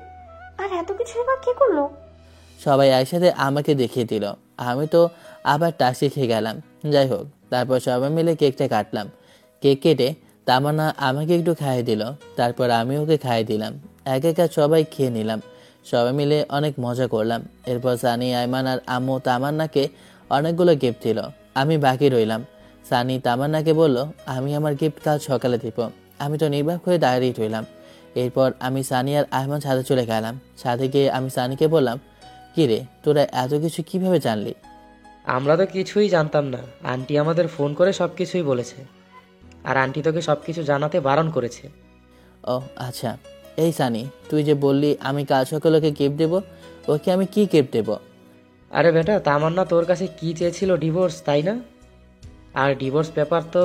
আর এত কিছু এবার কে করলো? সবাই একসাথে আমাকে দেখিয়ে দিল। আমি তো আবার টাক্সি খেয়ে গেলাম। যাই হোক, তারপর সবাই মিলে কেকটা কাটলাম। কেক কেটে তামান্না আমাকে একটু খাইয়ে দিল। তারপর আমি ওকে খাইয়ে দিলাম। এক একা সবাই খেয়ে নিলাম। সবাই মিলে অনেক মজা করলাম। এরপর সানি, আইমান আর আম্মু তামান্নাকে অনেকগুলো গিফট দিল। আমি বাকি রইলাম। সানি তামান্নাকে বলল, আমি আমার গিফট কাল সকালে দিব। আমি তো নির্বাক হয়ে দাঁড়িয়ে রইলাম। এরপর আমি সানি আর আহমান ছাদে চলে গেলাম। ছাদে গিয়ে আমি সানিকে বললাম, কিরে, তোরা এত কিছু কিভাবে জানলি? আমরা তো কিছুই জানতাম না, আন্টি আমাদের ফোন করে সব কিছুই বলেছে। আর আন্টি তোকে সব কিছু জানাতে বারণ করেছে। ও আচ্ছা। এই সানি, তুই যে বললি আমি কাল সকালে ওকে গিফট দেবো, ওকে আমি কি গিফট দেবো? আরে বেটা, তামান্না তোর কাছে কি চেয়েছিল? ডিভোর্স, তাই না? আর ডিভোর্স পেপার তো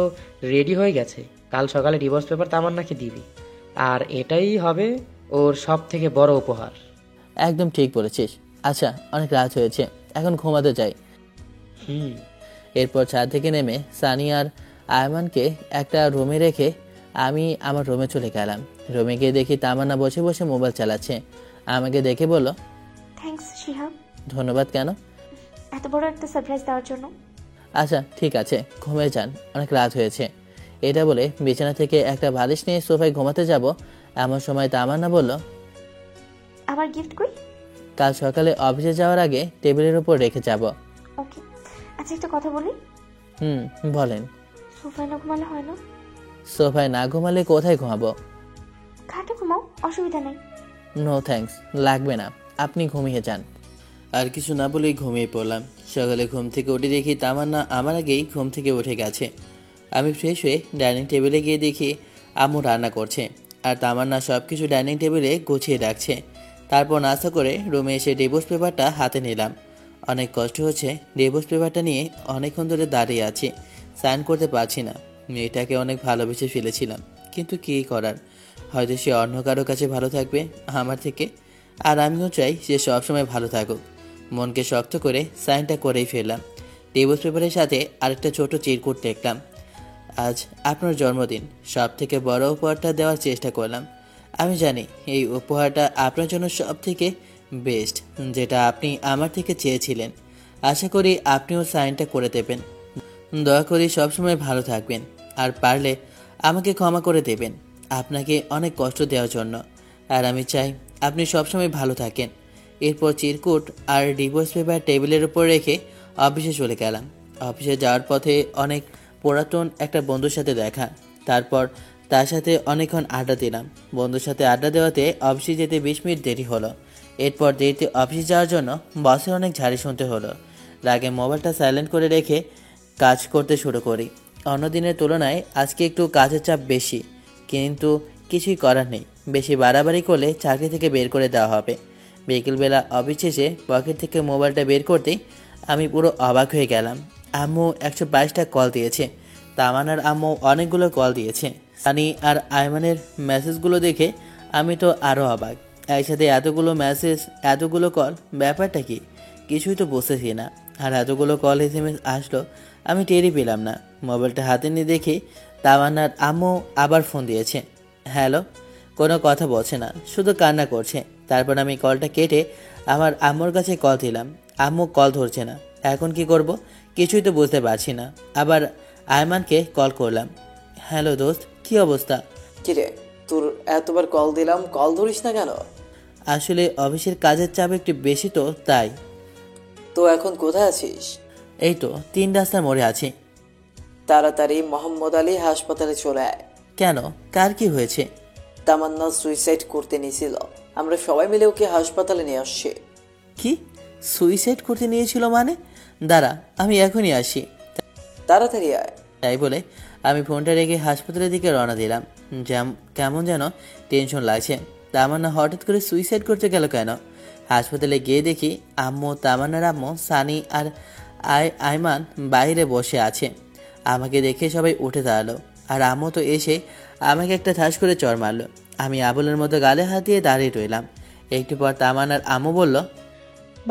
রেডি হয়ে গেছে। কাল সকালে ডিভোর্স পেপার তামান্নাকে দিবি। আর এটাই হবে ওর সব থেকে বড় উপহার। একদম ঠিক বলেছিস। আচ্ছা, অনেক রাত হয়েছে, এখন ঘুমাতে যাই। এরপর ছাদ থেকে নেমে সানি আর আয়মানকে একটা রুমে রেখে আমি আমার রুমে চলে গেলাম। রুমে গিয়ে দেখি তামান্না বসে বসে মোবাইল চালাচ্ছে। আমাকে দেখে বলল, থ্যাঙ্কস শিহাব, ধন্যবাদ কেন? এত বড় একটা সারপ্রাইজ দেওয়ার জন্য। আচ্ছা ঠিক আছে, ঘুমিয়ে যান, অনেক রাত হয়েছে। এটা বলে বিছানা থেকে একটা বালিশ নিয়ে সোফায় ঘুমাতে যাব। এমন সময় তামান্না বলল, আমার গিফট কই? কাল সকালে অফিসে যাওয়ার আগে টেবিলের উপর রেখে যাব। ওকে। আচ্ছা, একটা কথা বলি। বলেন। সোফায় না ঘুমালে হয় না? সোফায় না ঘুমালে কোথায় ঘুমাবো? খাটে ঘুমাও, অসুবিধা নেই। নো থ্যাঙ্কস, লাগবে না, আপনি ঘুমিয়ে যান। আর কিছু না বলেই ঘুমিয়ে পড়লাম। সকালে ঘুম থেকে উঠে দেখি তামান্না আমার আগেই ঘুম থেকে উঠে গেছে। আমি ফ্রেশ হয়ে ডাইনিং টেবিলে গিয়ে দেখি আম্মু রান্না করছে আর তামান্না সব কিছু ডাইনিং টেবিলে গুছিয়ে রাখছে। তারপর নাস্তা করে রুমে এসে ডিভোর্স পেপারটা হাতে নিলাম। অনেক কষ্ট হচ্ছে, ডিভোর্স পেপারটা নিয়ে অনেকক্ষণ ধরে দাঁড়িয়ে আছি, সাইন করতে পারছি না। মেয়েটাকে অনেক ভালোবেসে ফেলেছিলাম, কিন্তু কী করার, হয়তো সে অন্য কারো কাছে ভালো থাকবে আমার থেকে। আর আমিও চাই সে সবসময় ভালো থাকুক। মনকে শক্ত করে সাইনটা করেই ফেললাম। ডিভোর্স পেপারের সাথে আরেকটা ছোট চিরকুট দেখলাম। আজ আপনার জন্মদিন, সব থেকে বড় উপহারটা দেওয়ার চেষ্টা করলাম। আমি জানি এই উপহারটা আপনার জন্য সব থেকে বেস্ট, যেটা আপনি আমার থেকে চেয়েছিলেন। আশা করি আপনিও সাইনটা করে দেবেন। দয়া করি সবসময় ভালো থাকবেন, আর পারলে আমাকে ক্ষমা করে দেবেন আপনাকে অনেক কষ্ট দেওয়ার জন্য। আর আমি চাই আপনি সবসময় ভালো থাকেন। এরপর চিরকুট আর ডিভোর্স পেপার টেবিলের উপর রেখে অফিসে চলে গেলাম। অফিসে যাওয়ার পথে অনেক পুরাতন একটা বন্ধুর সাথে দেখা। তারপর তার সাথে অনেকক্ষণ আড্ডা দিলাম। বন্ধুর সাথে আড্ডা দেওয়াতে অফিসে যেতে 20 মিনিট দেরি হলো। এরপর দেরিতে অফিসে যাওয়ার জন্য বসের অনেক ঝাড়ি শুনতে হলো। রাগে মোবাইলটা সাইলেন্ট করে রেখে কাজ করতে শুরু করি। অন্য দিনের তুলনায় আজকে একটু কাজের চাপ বেশি, কিন্তু কিছুই করার নেই। বেশি বাড়াবাড়ি করলে চাকরি থেকে বের করে দেওয়া হবে। বিকেলবেলা অফিস শেষে পকেট থেকে মোবাইলটা বের করতেই আমি পুরো অবাক হয়ে গেলাম। আম্মু 122টা কল দিয়েছে। তামান্নার আম্মু অনেকগুলো কল দিয়েছে। সানি আর আয়মানের মেসেজগুলো দেখে আমি তো আরও অবাক। একসাথে এতগুলো মেসেজ, এতগুলো কল, ব্যাপারটা কি? কিছুই তো বুঝতেছি না। আর এতগুলো কল SMS আসলো, আমি টেরই পেলাম না। মোবাইলটা হাতে নিয়ে দেখি তামান্নার আম্মু আবার ফোন দিয়েছে। হ্যালো। কোনো কথা বলছে না, শুধু কান্না করছে। তারপর আমি কলটা কেটে আমার আম্মুর কাছে কল দিলাম। আম্মু কল ধরছে না। এখন কি করব কিছুই তো বুঝতে পারছি না। আবার আয়মানকে কল করলাম। হ্যালো দোস্ত, কি অবস্থা? কিরে, তোর এতবার কল দিলাম, কল ধরিস না কেন? আসলে অফিসের কাজের চাপ একটু বেশি, তো তাই। তো এখন কোথায় আছিস? এই তো 3 রাস্তার মোড়ে আছি। তাড়াতাড়ি মোহাম্মদ আলী হাসপাতালে চলে আয়। কেন, কার কি হয়েছে? তামান্না সুইসাইড করতে নিয়েছিল, আমরা সবাই মিলে ওকে হাসপাতালে নিয়ে আসছি। কি, সুইসাইড করতে নিয়েছিল মানে? দাঁড়া, আমি এখনই আসি। তাড়াতাড়ি আয়। তাই বলে আমি ফোনটা রেখে হাসপাতালের দিকে রওনা দিলাম। কেমন যেন টেনশন লাগছে। তামান্না হঠাৎ করে সুইসাইড করতে গেল কেন? হাসপাতালে গিয়ে দেখি আম্মু, তামান্নার আম্মু, সানি আর আয়মান বাইরে বসে আছে। আমাকে দেখে সবাই উঠে দাঁড়ালো। আর আম্মু তো এসে আমাকে একটা ঠাস করে চড় মারলো। আমি আবুলের মতো গালে হাত দিয়ে দাঁড়িয়ে রইলাম। একটু পর তামান্নার আম্মু বলল,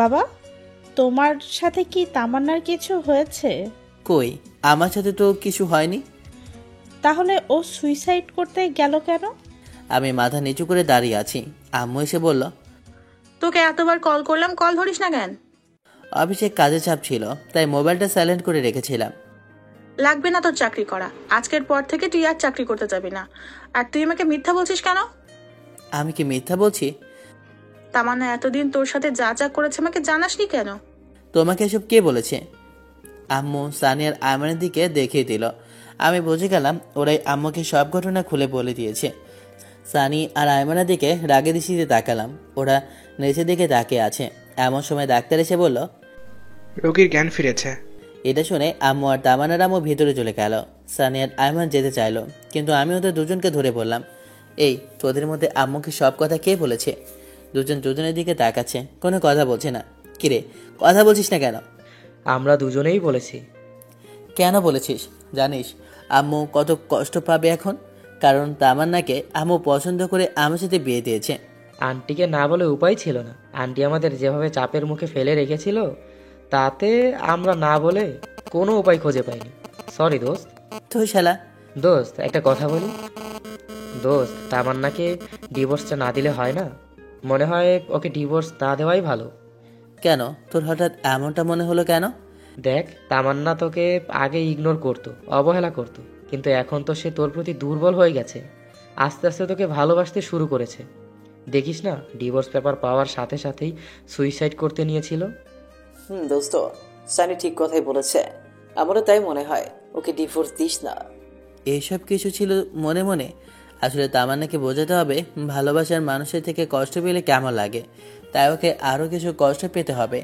বাবা, তোমার সাথে কি তামান্নার কিছু হয়েছে? কই, আমার সাথে তো কিছু হয়নি। তাহলে ও সুইসাইড করতে গেল কেন? আমি মাথা নিচু করে দাঁড়িয়ে আছি। আম্মু এসে বলল, তোকে এতবার কল করলাম, কল ধরিস না কেন? অফিসে কাজে চাপ ছিল, তাই মোবাইলটা সাইলেন্ট করে রেখেছিলাম। লাগবে না তোর চাকরি করা। আজকের পর থেকে তুই আর চাকরি করতে যাবি না। আর তুই আমাকে মিথ্যা বলছিস কেন? আমি কি মিথ্যা বলছি? তামান্না এতদিন তোর সাথে যা যা করেছে আমাকে জানাসনি কেন? তোমাকে এসব কে বলেছে? আম্মু সানিয়ার আয়মানের দিকে দেখিয়ে দিল। আমি বুঝে গেলাম ওরাই আম্মুকে সব ঘটনা খুলে বলে দিয়েছে। সানি আর আয়মানের দিকে রাগে দৃষ্টিতে তাকালাম। ওরা নিচের দিকে তাকিয়ে আছে। এমন সময় ডাক্তার এসে বলল, রোগীর জ্ঞান ফিরেছে। এটা শুনে আম্মু আর তামান্নার আম্মু ভিতরে চলে গেল। সানি আর আয়মান যেতে চাইলো, কিন্তু আমি ওদের দুজনকে ধরে বললাম, এই তোদের মধ্যে আম্মুকে সব কথা কে বলেছে? দুজন দুজনের দিকে তাকাচ্ছে, কোনো কথা বলছে না। কিরে, কথা বলছিস না কেন? আমরা দুজনেই বলেছি। কেন বলেছিস? জানিস আম্মু কত কষ্ট পাবে এখন? কারণ তামান্নাকে আম্মু পছন্দ করে আমার সাথে বিয়ে দিয়েছে। আন্টিকে না বলে উপায় ছিল না। আন্টি আমাদের যেভাবে চাপের মুখে ফেলে রেখেছিল, তাতে আমরা না বলে কোনো উপায় খুঁজে পাইনি। সরি দোস্ত। তো শালা, দোস্ত একটা কথা বলি। দোস্ত, তামান্নাকে ডিভোর্সটা না দিলে হয় না? মনে হয় ওকে ডিভোর্স না দেওয়াই ভালো। কেন তোর হঠাৎ এমনটা মনে হলো কেন? দেখ, তামান্না তোকে আগে ইগনোর করতো, অবহেলা করতো, কিন্তু এখন তো সে তোর প্রতি দুর্বল হয়ে গেছে। আস্তে আস্তে তোকে ভালোবাসতে শুরু করেছে। দেখিস না, ডিভোর্স পেপার পাওয়ার সাথে সাথেই সুইসাইড করতে নিয়েছিল। দোস্ত, সানি ঠিক কথাই বলেছে। আমারও তাই মনে হয়, ওকে ডিভোর্স দিস না। এইসব কিছু ছিল মনে মনে। আসলে তামান্নাকে বোঝাতে হবে ভালোবাসার মানুষের থেকে কষ্ট পেলে কেমন লাগে, তাই ওকে আরও কিছু কষ্ট পেতে হবে।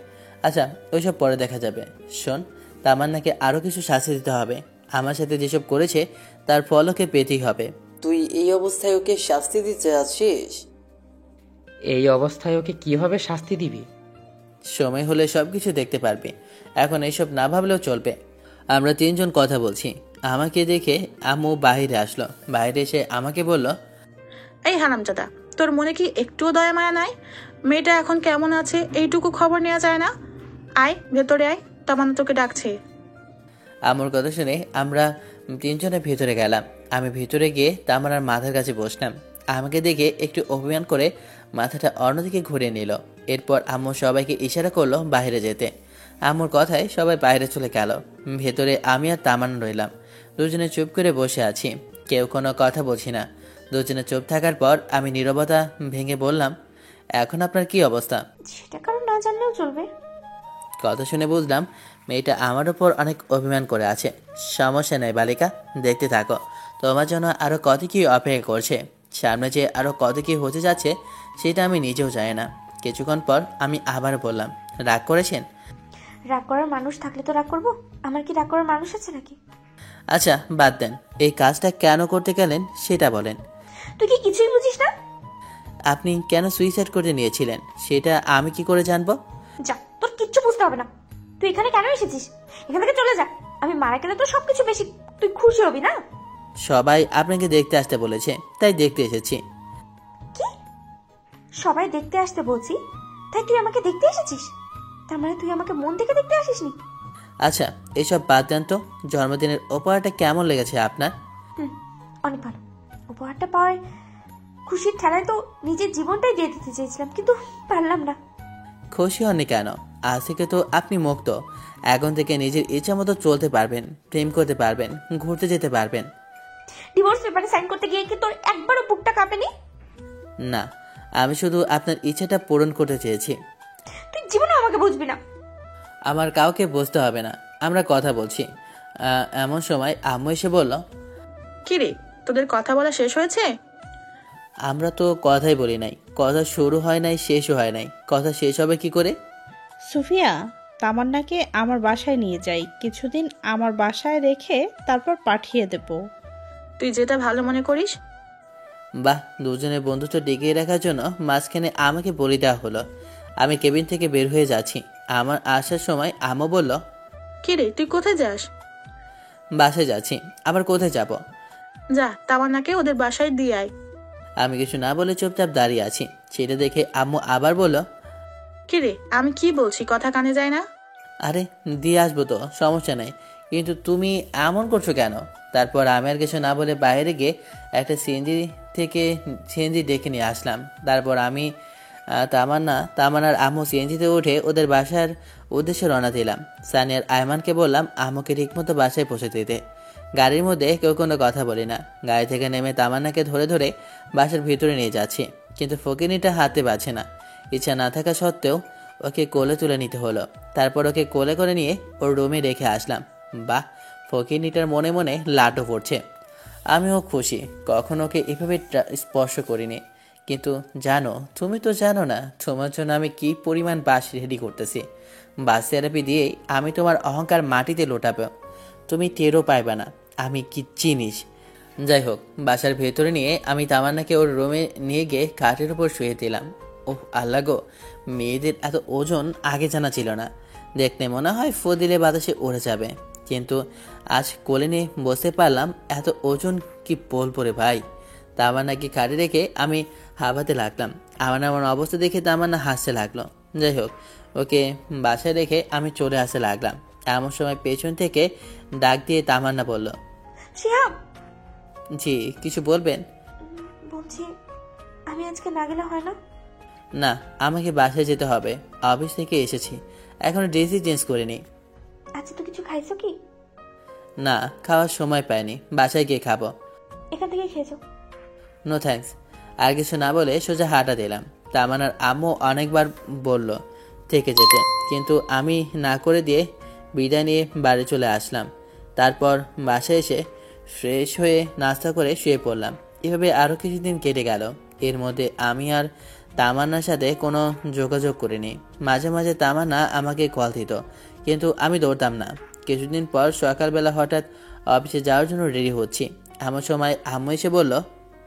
আচ্ছা, ওইসব পরে দেখা যাবে। শোন, তামান্নাকে আরও কিছু শাস্তি দিতে হবে। আমার সাথে যেসব করেছে তার ফল ওকে পেতেই হবে। তুই এই অবস্থায় ওকে শাস্তি দিতে যাচ্ছিস? এই অবস্থায় ওকে কিভাবে শাস্তি দিবি? সময় হলে সব কিছু দেখতে পারবে। এখন এইসব না ভাবলেও চলবে। আমরা তিনজন কথা বলছি। আমাকে দেখে আম্মু বাইরে আসলো। বাইরে এসে আমাকে বলল, এই হারামজাদা, তোর মনে কি একটুও দয়া মায়া নাই? মেয়েটা এখন কেমন আছে এইটুকু খবর নেওয়া যায় না? আয় ভেতরে আয়, তামান্না তোকে ডাকছে। আম্মুর কথা শুনে আমরা তিনজনে ভেতরে গেলাম। আমি ভেতরে গিয়ে তামান্নার মাথার কাছে বসলাম। আমাকে দেখে একটু অভিমান করে মাথাটা অন্যদিকে ঘুরিয়ে নিল। এরপর আম্মু সবাইকে ইশারা করলো বাইরে যেতে। আম্মুর কথায় সবাই বাইরে চলে গেল। ভেতরে আমি আর তামান্না রইলাম। দুজনে চুপ করে বসে আছি, কেউ কোনো কথা বলছি না। দুজনে চুপ থাকার পর আমি নীরবতা ভেঙে বললাম, এখন আপনার কি অবস্থা? সেটা কারণ না জানলেও চলবে। কথা শুনে বুঝলাম মেয়েটা আমার উপর অনেক অভিমান করে আছে। সমস্যা নেই বালিকা, দেখতে থাকো। তোমার জন্য আরো কত কি অপেক্ষা করছে। সামনে যে আরো কত কি হতে যাচ্ছে সেটা আমি নিজেও জানি না। কিছুক্ষণ পর আমি আবার বললাম, রাগ করেছেন? রাগ করার মানুষ থাকলে তো রাগ করবো। আমার কি রাগ করার মানুষ আছে নাকি? আচ্ছা বাদ দেন, এই কাজটা কেন করতে গেলেন সেটা বলেন। তুই কি কিছুই বুঝিস না? আপনি কেন সুইসাইড করতে নিয়েছিলেন সেটা আমি কি করে জানবো? যা, তোর কিচ্ছু বুঝতে হবে না। তুই এখানে কেন এসেছিস? এখান থেকে চলে যা। আমি মারা গেলে তো সবকিছু বেশি তুই খুশি হবি না? সবাই আপনাকে দেখতে আসতে বলেছে, তাই দেখতে এসেছি। কি? সবাই দেখতে আসতে বলছি, তাই তুই আমাকে দেখতে এসেছিস? তার মানে তুই আমাকে মন থেকে দেখতে আসিসনি? আচ্ছা এসব বাদ দেন তো, জন্মদিনের উপহারটা কেমন লেগেছে আপনার? অনেক ভালো। উপহারটা পাওয়ার খুশির ঠেলায় তো নিজের জীবনটাই দিয়ে দিতে চেয়েছিলাম, কিন্তু পারলাম না। খুশি হননি কেন? আজ থেকে তো আপনি মুক্ত। এখন থেকে নিজের ইচ্ছা মতো চলতে পারবেন, প্রেম করতে পারবেন, ঘুরতে যেতে পারবেন। ডিভোর্স পেপারে সাইন করতে গিয়ে কি তোর একবারও বুকটা কাঁপেনি? না, আমি শুধু আপনার ইচ্ছাটা পূরণ করতে চেয়েছি। তুই জীবনে আমাকে বুঝবি না। আমার কাউকে বুঝতে হবে না, আমরা কথা বলছি। এমন সময় আম্মু এসে বলল, কি রে, তোদের কথা বলা শেষ হয়েছে? আমরা তো কথাই বলি নাই, কথা শুরু হয় নাই, শেষও হয় নাই, কথা শেষ হবে কি করে? সুফিয়া, তামান্নাকে আমার বাসায় নিয়ে যাই, কিছুদিন আমার বাসায় রেখে তারপর পাঠিয়ে দেব। তুই যেটা ভালো মনে করিস। বাহ, দুজনের বন্ধুত্ব টিকিয়ে রাখার জন্য মাঝখানে আমাকে বলে দেওয়া হলো। আমি কেবিন থেকে বের হয়ে যাচ্ছি। আমার আসার সময় আম্মু বলল, কি রে, তুই কোথায় যাস? বাসায় যাচ্ছি। আবার কোথায় যাব? যা, তামান্নাকে ওদের বাসায় দিয়ে আয়। আমি কিছু না বলে চুপচাপ দাঁড়িয়ে আছি। সেটা দেখে আম্মু আবার বলল, কিরে আমি কি বলছি কথা কানে যায় না? আরে দিয়ে আসবো তো, সমস্যা নেই, কিন্তু তুমি এমন করছো কেন? তারপর আমি আর কিছু না বলে বাইরে গিয়ে একটা সিএনজি ডেকে নিয়ে আসলাম। তারপর আমি তামান্নার আম্মু সিএনজিতে উঠে ওদের বাসার উদ্দেশ্যে রওনা দিলাম। সানিয়ার আয়মানকে বললাম আম্মুকে ঠিকমতো বাসায় পৌঁছে দিতে। গাড়ির মধ্যে কেউ কোনো কথা বলি না। গাড়ি থেকে নেমে তামান্নাকে ধরে ধরে বাসার ভিতরে নিয়ে যাচ্ছি, কিন্তু ফকিনিটা হাতে বাজছে না। ইচ্ছা না থাকা সত্ত্বেও ওকে কোলে তুলে নিতে হলো। তারপর ওকে কোলে করে নিয়ে ওর রুমে রেখে আসলাম। বাহ, ফকিনিটার মনে মনে লাটও পড়ছে। আমিও খুশি, কখনো ওকে এভাবে স্পর্শ করিনি। কিন্তু জানো, তুমি তো জানো না তোমার জন্য আমি কি পরিমাণ বাস রেডি করতেছি। বাস থেরাপি দিয়েই আমি তোমার অহংকার মাটিতে লোটাবো, তুমি টেরও পাইবে না আমি কি জিনিস। যাই হোক, বাসার ভেতরে নিয়ে আমি তামান্নাকে ওর রুমে নিয়ে গিয়ে খাটের উপর শুয়ে দিলাম। ওহ আল্লাহ গো, মেয়েদের এত ওজন আগে জানা ছিল না। দেখতে মনে হয় ফু দিলে বাতাসে উড়ে যাবে, কিন্তু আজ কোলে নিয়ে বসতে পারলাম। এত ওজন কি বলবো রে ভাই। তামান্নাকে খাটে রেখে আমি হাঁপাতে লাগলাম। আমার এমন অবস্থা দেখে তামান্না হাসতে লাগলো। যাই হোক, ওকে বাসায় রেখে আমি চলে আসতে লাগলাম। এমন সময় পেছন থেকে ডাক দিয়ে তামান্না বলল, শিহাব, জি কিছু বলবেন? বলছি আমি আজকে না গেলে হয় না? না, আমাকে বাসায় যেতে হবে, অফিস থেকে এসেছি, এখনো ড্রেসই চেঞ্জ করিনি। আচ্ছা তো কিছু খাইছো কি? না, খাওয়ার সময় পাইনি, বাসায় গিয়ে খাবো। এখান থেকে খেয়েছো? No thanks. আর কিছু না বলে সোজা হাঁটা দিলাম। তামান্নার আম্মু অনেকবার বলল থেকে যেতে, কিন্তু আমি না করে দিয়ে বিদায় নিয়ে বাড়ি চলে আসলাম। তারপর বাসায় এসে ফ্রেশ হয়ে নাস্তা করে শুয়ে পড়লাম। এভাবে আরও কিছুদিন কেটে গেল। এর মধ্যে আমি আর তামান্নার সাথে কোনো যোগাযোগ করিনি। মাঝে মাঝে তামান্না আমাকে কল দিত, কিন্তু আমি দৌড়তাম না। কিছুদিন পর সকালবেলা হঠাৎ অফিসে যাওয়ার জন্য রেডি হচ্ছি, এমন সময় আম্মু এসে বলল,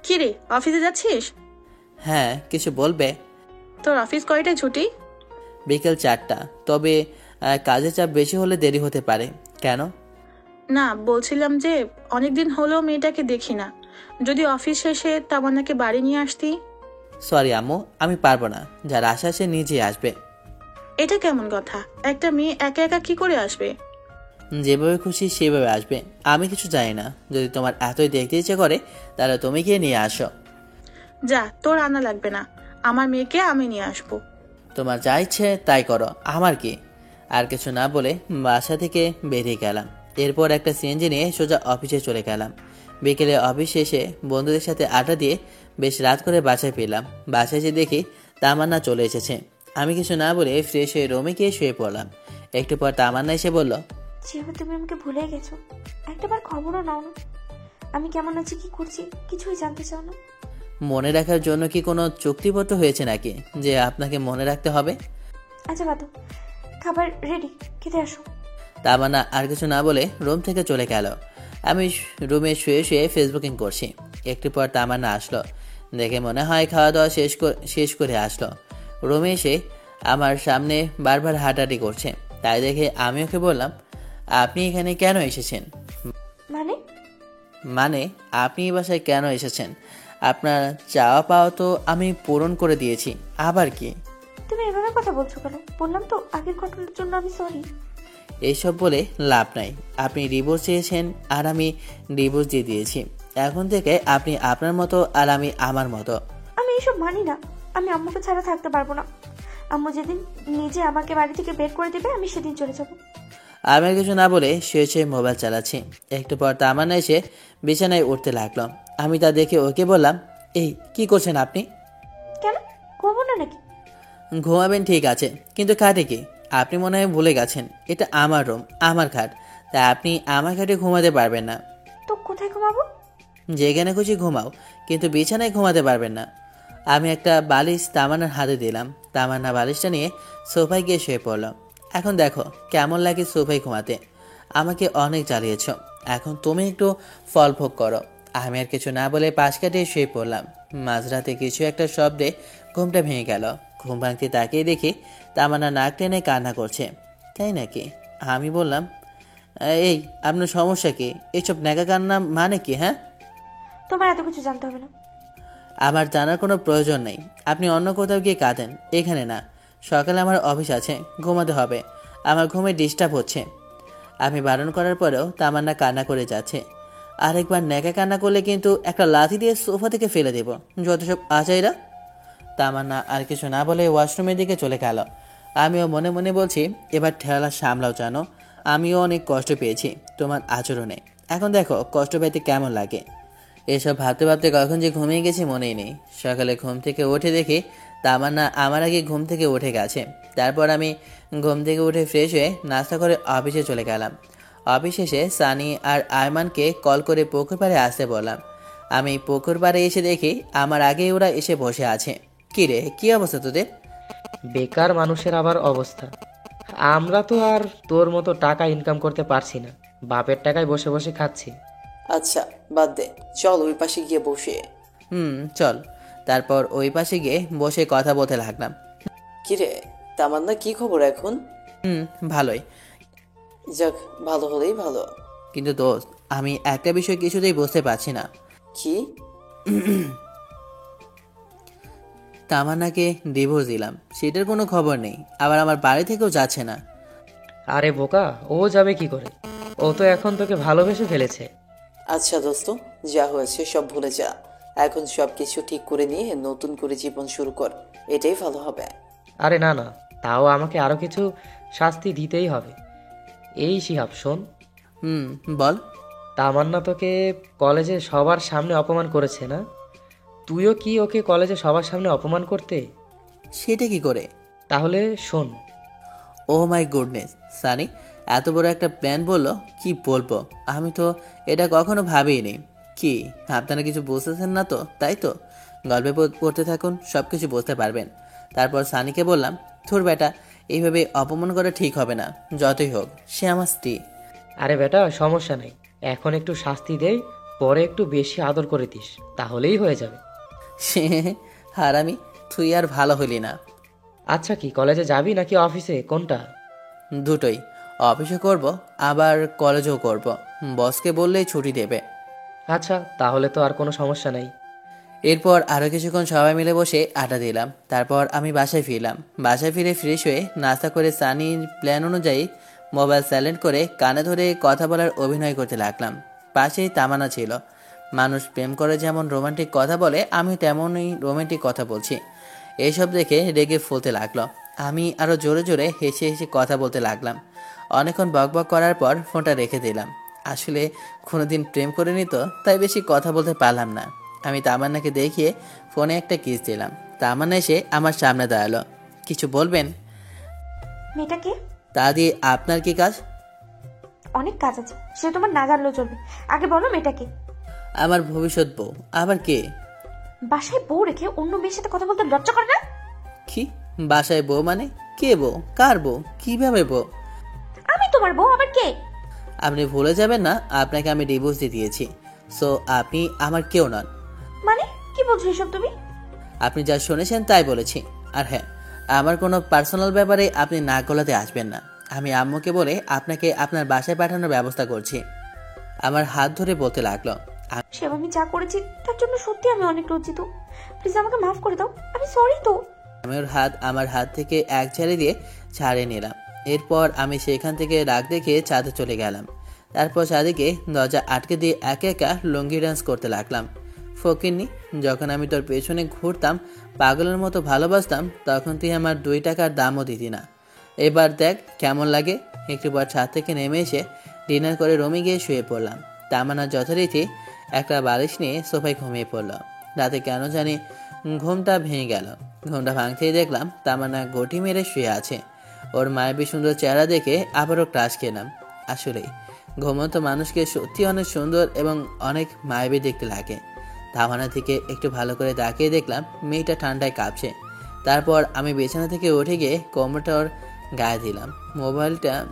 কিরে অফিসে যাচ্ছিস? হ্যাঁ, কিছু বলবে? তোর অফিস কয়টায় ছুটি? বিকেল 4টা, তবে কাজের চাপ বেশি হলে দেরি হতে পারে। কেন? না, বলছিলাম যে অনেকদিন হলো মেয়েটাকে দেখি না, যদি অফিস শেষে তামান্নাকে বাড়ি নিয়ে আসতি। সরি আম্মু, আমি পারবো না, যার আশা সে নিজেই আসবে। এটা কেমন কথা? একটা মেয়ে একা একা কি করে আসবে? যেভাবে খুশি সেভাবে আসবে, আমি কিছু জানি না। যদি তোমার এতই দেখতে ইচ্ছে করে তাহলে তুমি গিয়ে নিয়ে আসো। যা, তোর আনা লাগবে না, আমার মেয়েকে আমি নিয়ে আসবো। তোমার যা ইচ্ছে তাই করো, আমার কি। আর কিছু না বলে বাসা থেকে বেরিয়ে গেলাম। এরপর একটা সিএনজি নিয়ে সোজা অফিসে চলে গেলাম। বিকেলে অফিস শেষে বন্ধুদের সাথে আড্ডা দিয়ে বেশ রাত করে বাসায় ফিরলাম। বাসায় এসে দেখি তামান্না চলে এসেছে। আমি কিছু না বলে ফ্রেশ হয়ে রুমে গিয়ে শুয়ে পড়লাম। একটু পর তামান্না এসে বলল, যেহেতু তুমি আমাকে ভুলে গেছো, একটাবার খবরও নাও না। আমি কেমন আছি, কি করছি, কিছুই জানতে চাও না? মনে রাখার জন্য কি কোনো চুক্তিপত্র হয়েছে নাকি যে আপনাকে মনে রাখতে হবে? আচ্ছা বাদু, খাবার রেডি, খেতে আসো। তামান্না আর কিছু না বলে রুম থেকে চলে গেল। আমি রুমে শুয়ে শুয়ে ফেসবুকিং করছি। একটু পর তামান্না আসলো। দেখে মনে হয় খাওয়া দাওয়া শেষ করে আসলো। রুমে এসে আমার সামনে বারবার হাঁটাহাঁটি করছে। তাই দেখে আমি ওকে বললাম, আপনি এখানে কেন এসেছেন? মানে আপনি এই বাসায় কেন এসেছেন? আপনার চাওয়া পাওয়া তো আমি পূরণ করে দিয়েছি, আবার কি? তুমি এভাবে কথা বলছো কেন? বললাম তো আগের ঘটনার জন্য আমি সরি। এইসব বলে লাভ নাই। আপনি ডিভোর্স চেয়েছেন আর আমি ডিভোর্স দিয়ে দিয়েছি। এখন থেকে আপনি আপনার মতো আর আমি আমার মতো। আমি এইসব মানি না। আমি আম্মুকে ছাড়া থাকতে পারবো না। আম্মু যেদিন নিজে আমাকে বাড়ি থেকে বের করে দেবে আমি সেদিন চলে যাব। আমি কিছু না বলে শুয়ে মোবাইল চালাচ্ছি। একটু পর তামান্না এসে বিছানায় উঠতে লাগলো। আমি তা দেখে ওকে বললাম, এই কি করছেন আপনি? কেন, ঘুমাবো না নাকি? ঘুমাবেন ঠিক আছে, কিন্তু খাটে কি? আপনি মনে হয় ভুলে গেছেন এটা আমার রুম, আমার খাট, তাই আপনি আমার খাটে ঘুমাতে পারবেন না। তো কোথায় ঘুমাবো? যেখানে খুশি ঘুমাও, কিন্তু বিছানায় ঘুমাতে পারবেন না। আমি একটা বালিশ তামান্নার হাতে দিলাম। তামান্না বালিশটা নিয়ে সোফায় গিয়ে শুয়ে পড়ল। এখন দেখো কেমন লাগে সোফায় ঘুমাতে। আমাকে অনেক জ্বালিয়েছ, এখন তুমি একটু ফল ভোগ করো। আমি আর কিছু না বলে পাশ কাটিয়ে শুয়ে পড়লাম। মাঝরাতে কিছু একটা শব্দে ঘুমটা ভেঙে গেল। ঘুম ভাঙতে তাকিয়ে দেখি তামান্না নাক টেনে কান্না করছে। তাই নাকি? আমি বললাম, এই আপনার সমস্যা কি? এইসব ন্যাকা কান্না মানে কি? হ্যাঁ, তোমার এত কিছু জানতে হবে না। আমার জানার কোনো প্রয়োজন নেই। আপনি অন্য কোথাও গিয়ে কাঁদেন, এখানে না। সকালে আমার অফিস আছে, ঘুমাতে হবে। আমার ঘুমে ডিস্টার্ব হচ্ছে। আমি বারণ করার পরেও তামান্না কান্না করে যাচ্ছে। আরেকবার ন্যাকা কান্না করলে কিন্তু একটা লাথি দিয়ে সোফা থেকে ফেলে দেব। যত সব আচাইরা। তামান্না আর কিছু না বলে ওয়াশরুমের দিকে চলে গেল। আমিও মনে মনে বলছি, এবার ঠেলা সামলাও জানো, আমিও অনেক কষ্ট পেয়েছি তোমার আচরণে। এখন দেখো কষ্ট পেতে কেমন লাগে। এসব ভাবতে ভাবতে কখন যে ঘুমিয়ে গেছি মনেই নেই। সকালে ঘুম থেকে উঠে দেখি তামান্না আমার আগে ঘুম থেকে উঠে গেছে। তারপর আমি ঘুম থেকে উঠে ফ্রেশ হয়ে নাস্তা করে অফিসে চলে গেলাম। অফিস শেষে সানি আর আয়মানকে কল করে পুকুর পাড়ে আসতে বললাম। আমি পুকুর পাড়ে এসে দেখি আমার আগেই ওরা এসে বসে আছে। কি রে, কি অবস্থা তোদের? বেকার মানুষের আবার অবস্থা। আমরা তো আর তোর মতো টাকা ইনকাম করতে পারছি না, বাপের টাকায় বসে বসে খাচ্ছি। আচ্ছা বাদ দে, চল ওই পাশে গিয়ে বসে। চল। তারপর ওই পাশে গিয়ে বসে কথা বলতে লাগলাম। কিরে তামান্না, কি খবর এখন? ভালোই। যাক, ভালো হলেই ভালো। কিন্তু দোস্ত, আমি একটা বিষয় কিছুতেই বুঝতে পারছি না। কি? তামান্নাকে ডিভোর্স দিলাম, সেটার কোনো খবর নেই। আবার আমার বাড়ি থেকেও যাচ্ছে না। আরে বোকা, ও যাবে কি করে? ও তো এখন তোকে ভালোবেসে ফেলেছে। আচ্ছা দোস্ত, যা হয়েছে সব ভুলে যা। এখন সব কিছু ঠিক করে নিয়ে নতুন করে জীবন শুরু কর, এটাই ভালো হবে। আরে না না, তাও আমাকে আরো কিছু শাস্তি দিতেই হবে। এই শিহাব শোন, বল। তামান্না তোকে কলেজে সবার সামনে অপমান করেছে না? তুইও কি ওকে কলেজে সবার সামনে অপমান করতে? সেটা কি করে? তাহলে শোন। ও মাই গুডনেস, সানি এত বড় একটা প্ল্যান বললো, কি বলবো। আমি তো এটা কখনো ভাবিনি। কি আপনারা কিছু বুঝতেছেন না তো? তাই তো, গল্পে পড়তে থাকুন, সব কিছু বুঝতে পারবেন। তারপর সানিকে বললাম, তোর বেটা এইভাবে অপমান করা ঠিক হবে না। যতই হোক সে আমার স্ত্রী। আরে বেটা, সমস্যা নেই, এখন একটু শাস্তি দেই, পরে একটু বেশি আদর করে দিস, তাহলেই হয়ে যাবে। হারামি, তুই আর ভালো হলি না। আচ্ছা, কি কলেজে যাবি নাকি অফিসে, কোনটা? দুটোই। অফিসও করব, আবার কলেজও করব। বসকে বললেই ছুটি দেবে। আচ্ছা, তাহলে তো আর কোনো সমস্যা নেই। এরপর আরও কিছুক্ষণ সবাই মিলে বসে আড্ডা দিলাম। তারপর আমি বাসায় ফিরলাম। বাসায় ফিরে ফ্রেশ হয়ে নাস্তা করে সানির প্ল্যান অনুযায়ী মোবাইল সাইলেন্ট করে কানে ধরে কথা বলার অভিনয় করতে লাগলাম। পাশেই তামান্না ছিল। মানুষ প্রেম করে যেমন রোমান্টিক কথা বলে, আমি তেমনই রোমান্টিক কথা বলছি। এইসব দেখে রেগে ফুলতে লাগলো। আমি আরও জোরে জোরে হেসে হেসে কথা বলতে লাগলাম। অনেকক্ষণ বকবক করার পর ফোনটা রেখে দিলাম। আসলে কোনোদিন প্রেম করিনি তো, তাই বেশি কথা বলতে পারলাম না। আমি তামান্নাকে দেখিয়ে ফোনে একটা কিস দিলাম। তামান্না এসে আমার সামনে দাঁড়ালো। কিছু বলবেন? মেয়েটাকে তা দিয়ে আপনার কি কাজ? অনেক কাজ আছে, সে তোমার না জানলেও চলবে। আগে বলো মেয়েটাকে। আমার ভবিষ্যৎ বউ। আবার কে? বাসায় বউ রেখে অন্য মেয়ের সাথে কথা বলতে লজ্জা করে না? কি বাসায় বউ মানে? কে বউ? কার বউ? কিভাবে বউ? আমি তোমার বউ, আবার কে? আপনি ভুলে যাবেন না, আপনাকে আমি ডিভোর্স দিয়ে দিয়েছি। সো আপনি আমার কেউ নন। মানে কি বলছো এসব তুমি? আপনি যা শুনেছেন তাই বলেছি। আর হ্যাঁ, আমার কোনো পার্সোনাল ব্যাপারে আপনি নাক গলাতে আসবেন না। আমি আম্মুকে বলে আপনাকে আপনার বাসায় পাঠানোর ব্যবস্থা করছি। আমার হাত ধরে বলতে লাগলো। সে আমি যা করেছি তার জন্য সত্যি আমি অনেক লজ্জিত। প্লিজ আমাকে মাফ করে দাও, আমি সরি তো। আমি ওর হাত আমার হাত থেকে এক ঝাড়ি দিয়ে ছাড়িয়ে নিলাম। এরপর আমি সেখান থেকে রাগ দেখে ছাদে চলে গেলাম। তারপর ছাদেকে দরজা আটকে দিয়ে একা একা লুঙ্গি ডান্স করতে লাগলাম। ফকিন্নি, যখন আমি তোর পেছনে ঘুরতাম, পাগলের মতো ভালোবাসতাম, তখন তুই আমার 2 টাকার দামও দিতি না। এবার দেখ কেমন লাগে। একটু পর ছাদ থেকে নেমে এসে ডিনার করে রুমে গিয়ে শুয়ে পড়লাম। তামান্না যথারীতি একটা বালিশ নিয়ে সোফায় ঘুমিয়ে পড়ল। রাতে কেন জানি ঘুমটা ভেঙে গেল। ঘুমটা ভাঙতেই দেখলাম তামান্না ঘটি মেরে শুয়ে আছে। ওর মায়াবী সুন্দর চেহারা দেখে আবারও ক্রাশ খেলাম। আসলেই ঘুমন্ত মানুষকে সত্যি অনেক সুন্দর এবং অনেক মায়াবী দেখতে লাগে। তামান্না থেকে একটু ভালো করে তাকিয়ে দেখলাম মেয়েটা ঠান্ডায় কাঁপছে। তারপর আমি বিছানা থেকে উঠে গিয়ে কোমরটা ওর গায়ে দিলাম।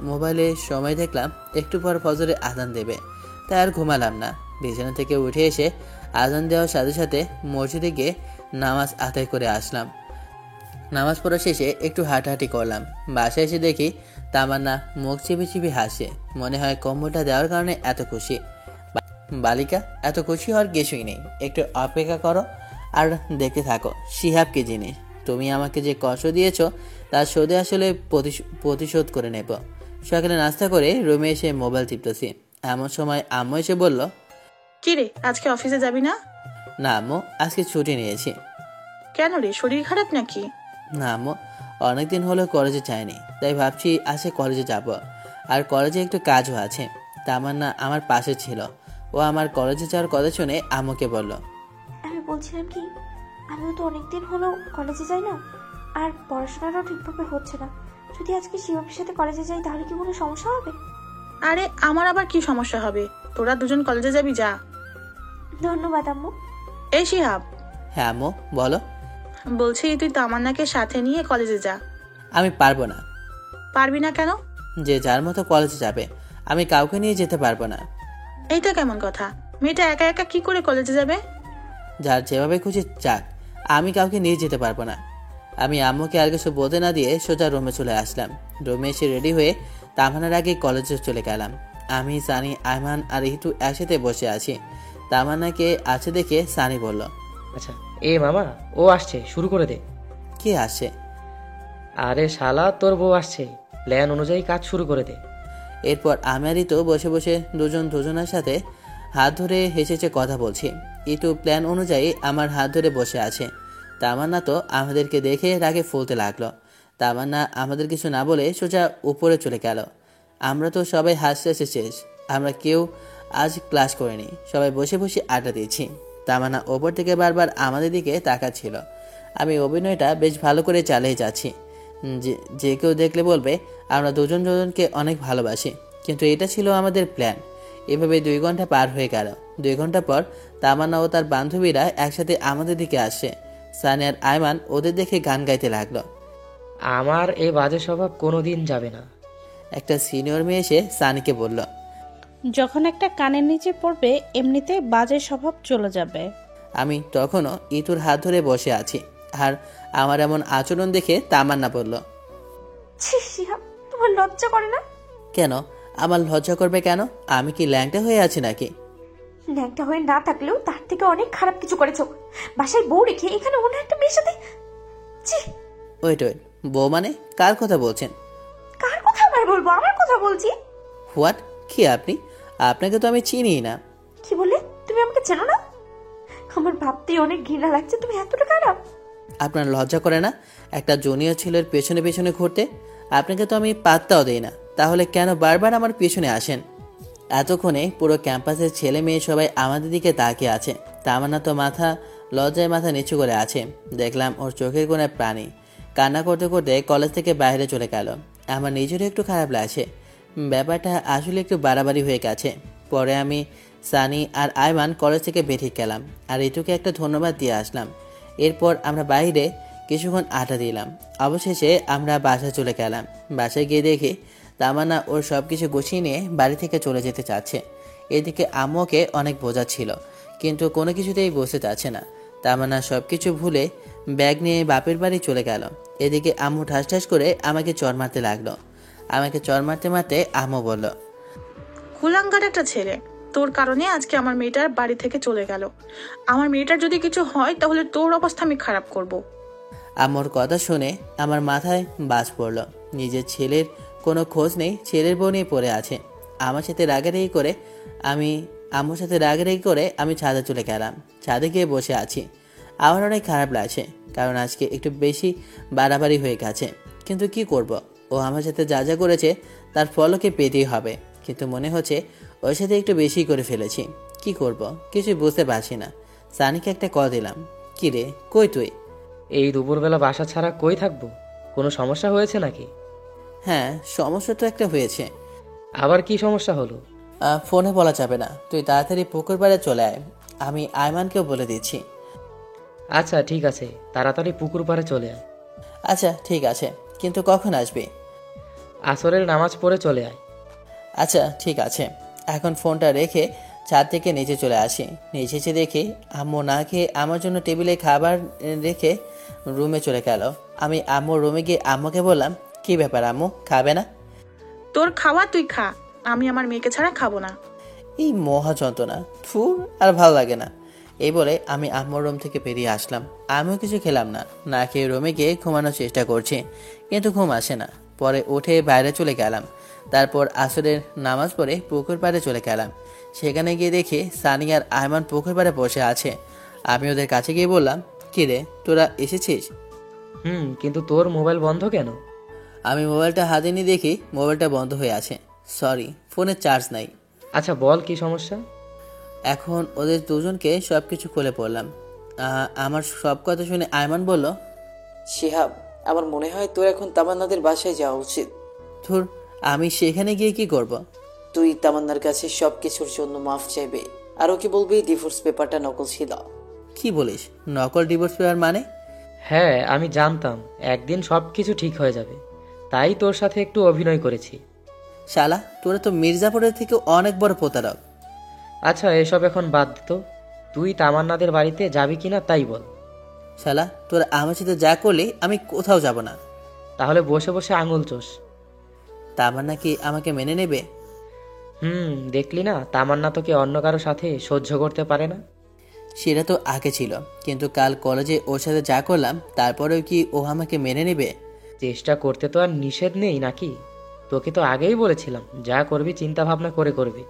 মোবাইলে সময় দেখলাম একটু পর ফজরে আজান দেবে, তাই আর ঘুমালাম না। বিছানা থেকে উঠে এসে আজান দেওয়ার সাথে সাথে মসজিদে গিয়ে নামাজ আদায় করে আসলাম। নামাজ পড়া শেষে একটু হাঁটাহাঁটি করলাম। বাসায় এসে দেখি তামান্না মুখ চিপে চিপে হাসে। মনে হয় কম্বলটা দেওয়ার কারণে এত খুশি। বালিকা, এত খুশি হওয়ার কিছুই নেই। একটু অপেক্ষা করো আর দেখতে থাকো শিহাব কি জিনিস। তুমি আমাকে যে কষ্ট দিয়েছো তার শোধে আসলে প্রতিশোধ করে নেব। সকালে নাস্তা করে রুমে এসে মোবাইল টিপতেছি, এমন সময় আম্মু এসে বলল, কি রে, আজকে অফিসে যাবি না? না আম্মু, আজকে ছুটি নিয়েছি। কেন রে, শরীর খারাপ নাকি? না আম্মু, অনেকদিন হলো কলেজে যাইনি, তাই ভাবছি আজকে কলেজে যাব। আর কলেজে একটু কাজও আছে। তামান্না আমার পাশে ছিল, ও আমার কলেজে যাওয়ার কথা শুনে আম্মুকে বলল, আমি বলছিলাম কি, আমিও তো অনেকদিন হলো কলেজে যাই না, আর পড়াশোনাটাও ঠিকভাবে হচ্ছে না। যদি আজকে শিবাবের সাথে কলেজে যাই তাহলে কি কোনো সমস্যা হবে? আরে আমার আবার কি সমস্যা হবে? তোরা দুজন কলেজে যাবি, যা। ধন্যবাদ আম্মু। এই শিহাব, হ্যাঁ আম্মু বলো। বলছি তুই তামান্নাকে সাথে নিয়ে কলেজে যা। আমি পারবো না। পারবি না কেন? যে যার মতো কলেজে যাবে, আমি কাউকে নিয়ে যেতে পারবো না। এইটা কেমন কথা? মেয়েটা একা একা কি করে কলেজে যাবে? যার যেভাবে খুশি যাক, আমি কাউকে নিয়ে যেতে পারবো না। আমি আম্মুকে আর কিছু বলতে না দিয়ে সোজা রুমে চলে আসলাম। রুমে এসে রেডি হয়ে তামান্নার আগে কলেজে চলে গেলাম। আমি, সানি, আয়মান আর ইটু একসাথে বসে আছি। তামান্নাকে আছে দেখে সানি বলল, আচ্ছা এ মামা, ও আসছে, শুরু করে দে। কে আসে? আরে শালা, তোর বউ আসছে, প্ল্যান অনুযায়ী কাজ শুরু করে দে। এরপর আমি আর ইতু বসে বসে দুজন দুজনের সাথে হাত ধরে হেসেছে কথা বলছি। ইতু প্ল্যান অনুযায়ী আমার হাত ধরে বসে আছে। তামান্না তো আমাদেরকে দেখে রাগে ফুলতে লাগলো। তামান্না আমাদের কিছু না বলে সোজা উপরে চলে গেল। আমরা তো সবাই হাসতে শেষ। আমরা কেউ আজ ক্লাস করিনি, সবাই বসে বসে আড্ডা দিয়েছি। তামান্না ওপর থেকে বারবার আমাদের দিকে তাকাচ্ছিল। আমি অভিনয়টা বেশ ভালো করে চালিয়ে যাচ্ছি। যে কেউ দেখলে বলবে আমরা দুজন দুজনকে অনেক ভালোবাসি, কিন্তু এটা ছিল আমাদের প্ল্যান। এভাবে 2 ঘন্টা পার হয়ে গেল। 2 ঘন্টা পর তামান্না ও তার বান্ধবীরা একসাথে আমাদের দিকে আসে। সানি আর আয়মান ওদের দেখে গান গাইতে লাগলো। আমার এই বাজে স্বভাব কোনোদিন যাবে না। একটা সিনিয়র মেয়ে এসে সানিকে বলল, যখন একটা কানের নিচে পড়বে এমনিতে বাজে স্বভাব চলে যাবে। আমি তখনও ইতুর হাত ধরে বসে আছি। আর আমার এমন আচরণ দেখে তামান্না বলল, ছি শিহাব, তোমার লজ্জা করে না? কেন আমার লজ্জা করবে কেন? আমি কি ল্যাংটা হয়ে আছি নাকি? ন্যাংটা হয়ে না থাকলেও তার থেকে অনেক খারাপ কিছু করেছো। বাসায় বউ রেখে এখানে অন্য একটা মেয়ের সাথে। ছি। ওয়েট, বউ মানে কার কথা বলছেন? কার কথা আবার বলবো? আমার কথা বলছি। হোয়াট? কি আপনি? আপনাকে তো আমি চিনিই না। কি বলে? তুমি আমাকে চেনো না? আমার ভাবতেই অনেক ঘৃণা লাগছে, তুমি এতটা খারাপ। আপনার লজ্জা করে না একটা জুনিয়র ছেলের পেছনে পেছনে ঘুরতে? আপনাকে তো আমি পাত্তাও দেই না, তাহলে কেন বারবার আমার পেছনে আসেন? এতক্ষণে পুরো ক্যাম্পাসের ছেলে মেয়ে সবাই আমাদের দিকে তাকিয়ে আছে। তামান্না তো লজ্জায় মাথা নিচু করে আছে। দেখলাম ওর চোখের কোণায় প্রাণী। কান্না করতে করতে কলেজ থেকে বাইরে চলে গেল। আমার নিজেরও একটু খারাপ লাগছে। ব্যাপারটা আসলে একটু বাড়াবাড়ি হয়ে গেছে। পরে আমি, সানি আর আয়মান কলেজ থেকে বেরিয়ে গেলাম আর ইতুকে একটা ধন্যবাদ দিয়ে আসলাম। এরপর আমরা বাইরে কিছুক্ষণ আড্ডা দিলাম। অবশেষে আমরা বাসায় চলে গেলাম। বাসায় গিয়ে দেখি তামান্না ওর সব কিছু গুছিয়ে নিয়ে বাড়ি থেকে চলে যেতে চাচ্ছে। এদিকে আম্মুকে অনেক বোঝাচ্ছিল, কিন্তু কোনো কিছুতেই বসতে চাচ্ছে না। তামান্না সব কিছু ভুলে ব্যাগ নিয়ে বাপের বাড়ি চলে গেল। এদিকে আম্মু ঠাস ঠাস করে আমাকে চড় মারতে লাগলো। আমাকে চড় মারতে মারতে আম্মু বলল, কুলাঙ্গার একটা ছেলে, তোর কারণে আজকে আমার মেয়েটার বাড়ি থেকে চলে গেল। আমার মেয়েটার যদি কিছু হয় তাহলে তোর অবস্থা আমি খারাপ করব। আম্মুর কথা শুনে আমার মাথায় বাজ পড়ল। নিজের ছেলের কোনো খোঁজ নেই, ছেলের বউ নিয়ে পড়ে আছে। আমার সাথে রাগারাগি করে আম্মুর সাথে রাগারাগি করে আমি ছাদে চলে গেলাম। ছাদে গিয়ে বসে আছি। আমার অনেক খারাপ লাগছে, কারণ আজকে একটু বেশি বাড়াবাড়ি হয়ে গেছে। কিন্তু কি করব, ও আমার সাথে যা যা করেছে তার ফল ওকে পেতেই হবে। কিন্তু মনে হচ্ছে ওর সাথে একটু বেশি করে ফেলেছি। কি করব কিছুই বুঝতে পারছি না। সানিকে একটা কল দিলাম। কি রে, কই তুই? এই দুপুরবেলা বাসা ছাড়া কই থাকবো? কোনো সমস্যা হয়েছে নাকি? হ্যাঁ, সমস্যা তো একটা হয়েছে। আবার কি সমস্যা হলো? ফোনে বলা যাবে না, তুই তাড়াতাড়ি পুকুর পাড়ে চলে আয়। আমি আয়মানকেও বলে দিচ্ছি। আচ্ছা ঠিক আছে, তাড়াতাড়ি পুকুর পাড়ে চলে আয়। আচ্ছা ঠিক আছে, কিন্তু কখন আসবি? আসরের নামাজ পড়ে চলে আয়। আচ্ছা ঠিক আছে। এখন ফোনটা রেখে ছাদ থেকে নিচে চলে আসি। নিচে এসে দেখি আম্মু না খেয়ে আমার জন্য টেবিলে খাবার রেখে রুমে চলে গেল। আমি আম্মুর রুমে গিয়ে আম্মুকে বললাম, কি ব্যাপার আম্মু, খাবে না? তোর খাওয়া তুই খা, আমি আমার মেয়েকে ছাড়া খাবো না। এই মহা যন্ত্রণা, থুর, আর ভালো লাগে না। এই বলে আমি আম্মুর রুম থেকে বেরিয়ে আসলাম। আমিও কিছু খেলাম না, না খেয়ে রুমে গিয়ে ঘুমানোর চেষ্টা করছি, কিন্তু ঘুম আসে না। পরে উঠে বাইরে চলে গেলাম। তারপর আসরের নামাজ পড়ে পুকুর পাড়ে চলে গেলাম। সেখানে গিয়ে দেখি সানি আর আয়মান পুকুর পাড়ে বসে আছে। আমি ওদের কাছে গিয়ে বললাম, কি রে, তোরা এসেছিস? কিন্তু তোর মোবাইল বন্ধ কেন? আমি মোবাইলটা হাতে নিয়ে দেখি মোবাইলটা বন্ধ হয়ে আছে। সরি, ফোনে চার্জ নাই। আচ্ছা বল, কি সমস্যা? এখন ওদের দুজনকে সব কিছু খুলে পড়লাম। আমার সব কথা শুনে আয়মান বলল, শিহাব, আমার মনে হয় তোর এখন তামান্নাদের বাসায় যাওয়া উচিত। ধুর, আমি সেখানে গিয়ে কি করব? তুই তামান্নার কাছে সব কিছুর জন্য মাফ চাইবে, আর ওকে বলবি ডিভোর্স পেপারটা নকল ছিল। কি বলিস? নকল ডিভোর্স পেপার মানে? হ্যাঁ, আমি জানতাম একদিন সব কিছু ঠিক হয়ে যাবে, তাই তোর সাথে একটু অভিনয় করেছি। শালা, তোরা তো মির্জাপুরের থেকে অনেক বড় প্রতারক। আচ্ছা এসব এখন বাদ দিত, তুই তামান্নাদের বাড়িতে যাবি কিনা তাই বল। শালা, তোরা আমার সাথে যা করলি আমি কোথাও যাব না। তাহলে বসে বসে আঙুল চোষ। তামান্না কি আমাকে মেনে নেবে? দেখলি না, তামান্না তোকে অন্য কারো সাথে সহ্য করতে পারে না। সেটা তো আগে ছিল, কিন্তু কাল কলেজে ওর সাথে যা করলাম তারপরেও কি ও আমাকে মেনে নেবে? চেষ্টা করতে তো আর নিষেধ নেই নাকি? তোকে তো আগেই বলেছিলাম যা করবি চিন্তা ভাবনা করে করবি।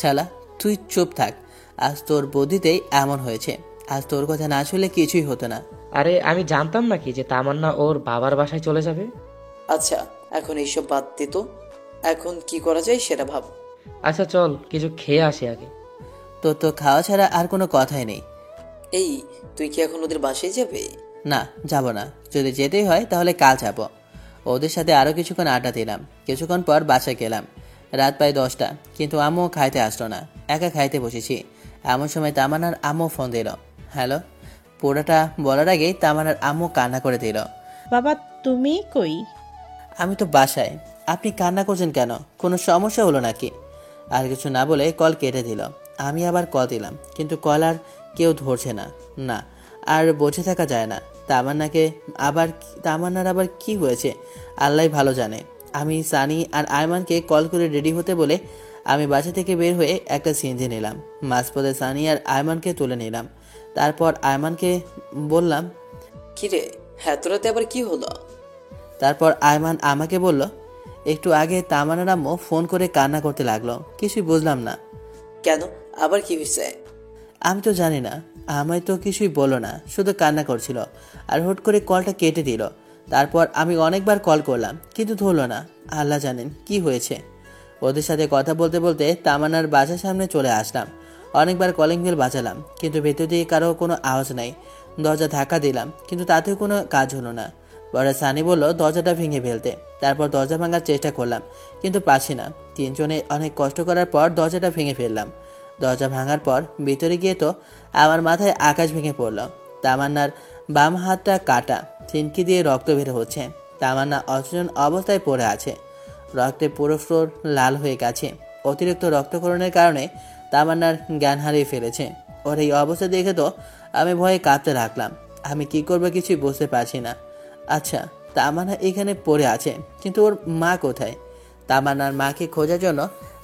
শালা, তুই চুপ থাক। আজ তোর বুদ্ধিতেই এমন হয়েছে। আজ তোর কথা না শুনলে কিছুই হতো না। আরে আমি জানতাম নাকি যে তামান্না ওর বাবার বাসায় চলে যাবে? আচ্ছা, এখন এইসব বাদ দে তো, এখন কি করা যায় সেটা ভাব। আচ্ছা চল কিছু খেয়ে আসি আগে। তোর তো খাওয়া ছাড়া আর কোনো কথাই নেই। এই, তুই কি এখন ওদের বাসায় যাবে? না, যাব না। যদি যেতেই হয় তাহলে কাল যাব। ওদের সাথে আরও কিছুক্ষণ আড্ডা দিলাম। কিছুক্ষণ পর বাসায় গেলাম। রাত প্রায় 10টা, কিন্তু আম্মু খাইতে আসলো না। একা খাইতে বসেছি। এমন সময় তামান্নার আম্মু ফোন দিল। হ্যালো। পুরোটা বলার আগেই তামান্নার আম্মু কান্না করে দিল। বাবা তুমি কই? আমি তো বাসায়। আপনি কান্না করছেন কেন? কোনো সমস্যা হলো নাকি? আর কিছু না বলে কল কেটে দিল। আমি আবার কল দিলাম, কিন্তু কল আর কেউ ধরছে না। না, আর বসে থাকা যায় না। তামান্নার আবার কি হয়েছে আল্লাহ ভালো জানে। আমি সানি আর আয়মানকে কল করে রেডি হতে বলে আমি বাসা থেকে বের হয়ে একটা সিএনজি নিলাম। মাঝপথে সানি আর আয়মানকে তুলে নিলাম। তারপর আয়মানকে বললাম, কিরে, হ্যাঁ তোরাতে আবার কি হলো? তারপর আয়মান আমাকে বলল, একটু আগে তামান্নার আম্মু ফোন করে কান্না করতে লাগলো। কিছুই বুঝলাম না। কেন, আবার কি হয়েছে? আমি তো জানি না। আমায় তো কিছুই বললো না, শুধু কান্না করছিল। আর হুট করে কলটা কেটে দিল। তারপর আমি অনেকবার কল করলাম, কিন্তু ধরলো না। আল্লাহ জানেন কি হয়েছে। ওদের সাথে কথা বলতে বলতে তামান্নার বাসার সামনে চলে আসলাম। অনেকবার কলিং বেল বাজালাম, কিন্তু ভেতর দিয়ে কারো কোনো আওয়াজ নাই। দরজা ধাক্কা দিলাম, কিন্তু তাতেও কোনো কাজ হলো না। পরে সানি বলল দরজাটা ভেঙে ফেলতে। তারপর দরজা ভাঙার চেষ্টা করলাম, কিন্তু পারছি না। তিনজনে অনেক কষ্ট করার পর দরজাটা ভেঙে ফেললাম। দরজা ভাঙার পর ভিতরে গিয়ে তো আমার মাথায় আকাশ ভেঙে পড়ল। তামান্নার বাম হাতটা কাটা, ছিনকি দিয়ে রক্ত বের হচ্ছে। তামান্না অচেতন অবস্থায় পড়ে আছে। রক্তে পুরো ফ্লোর লাল হয়ে গেছে। অতিরিক্ত রক্তক্ষরণের কারণে তামান্নার জ্ঞান হারিয়ে ফেলেছে। ওর এই অবস্থা দেখে তো আমি ভয়ে কাঁপতে লাগলাম। আমি কি করবো কিছুই বুঝতে পারছি না। আচ্ছা, তামান্না এখানে পড়ে আছে, কিন্তু ওর মা কোথায়? তামান্নার মাকে খোঁজার জন্য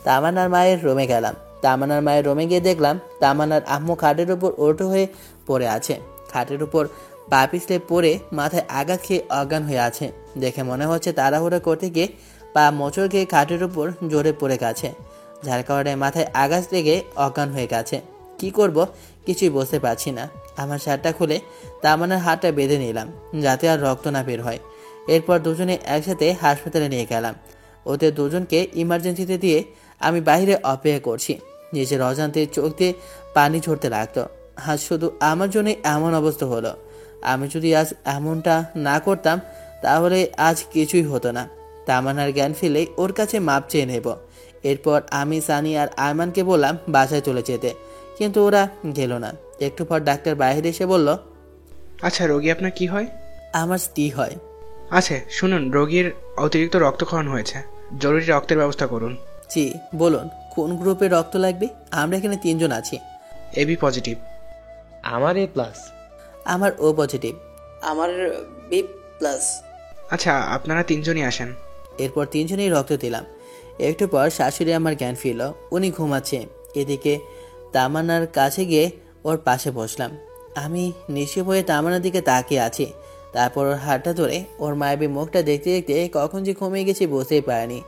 তামান্নার মায়ের রুমে গেলাম। তামান্নার মায়ের রুমে গিয়ে দেখলাম তামান্নার আম্মু খাটের উপর উল্টো হয়ে পড়ে আছে। খাটের উপর পা পিছলে পড়ে মাথায় আঘাত খেয়ে অজ্ঞান হয়ে আছে। দেখে মনে হচ্ছে তাড়াহুড়ো করতে গিয়ে পা মোচড় খেয়ে খাটের উপর জোরে পড়ে গেছে, যার কারণে মাথায় আঘাত লেগে অজ্ঞান হয়ে গেছে। কি করব কিছুই বুঝতে পারছি না। আমার শার্টটা খুলে তামান্নার হাতটা বেঁধে নিলাম, যাতে আর রক্ত না বের হয়। এরপর দুজনে একসাথে হাসপাতালে নিয়ে গেলাম। ওদের দুজনকে ইমার্জেন্সিতে দিয়ে আমি বাইরে অপেক্ষা করছি। নিজের অজান্তে চোখ দিয়ে পানি ঝরতে লাগতো। আজ শুধু আমার জন্যই এমন অবস্থা হলো। আমি যদি আজ এমনটা না করতাম তাহলে আজ কিছুই হতো না। তামান্নার জ্ঞান ফিরলেই ওর কাছে মাপ চেয়ে নেব। এরপর আমি সানি আর আয়মানকে বললাম বাসায় চলে যেতে, কিন্তু ওরা গেল না। একটু পর ডাক্তার বাইরে এসে বলল, আচ্ছা রোগী আপনার কি হয়? আমার স্ত্রী হয়। আচ্ছা শুনুন, রোগীর অতিরিক্ত রক্তক্ষরণ হয়েছে, জরুরি রক্তের ব্যবস্থা করুন। জি বলুন, কোন গ্রুপের রক্ত লাগবে? আমরা এখানে 3 জন আছি। AB positive. আমার A+। আমার ও পজিটিভ। আমার বি প্লাস। আচ্ছা আপনারা 3 জনই আসেন। এরপর 3 জনেই রক্ত দিলাম। একটু পর শাশুড়ি আমার জ্ঞান ফিরল। উনি ঘুমাচ্ছে। এদিকে তামান্নার কাছে গিয়ে ওর পাশে বসলাম। আমি নিশ্চয় হয়ে তামান্নার দিকে তাকিয়ে আছি। তারপর ওর হাতটা ধরে ওর মায়াবী মুখটা দেখতে দেখতে কখন যে ঘুমিয়ে গেছি বুঝতেই পারিনি।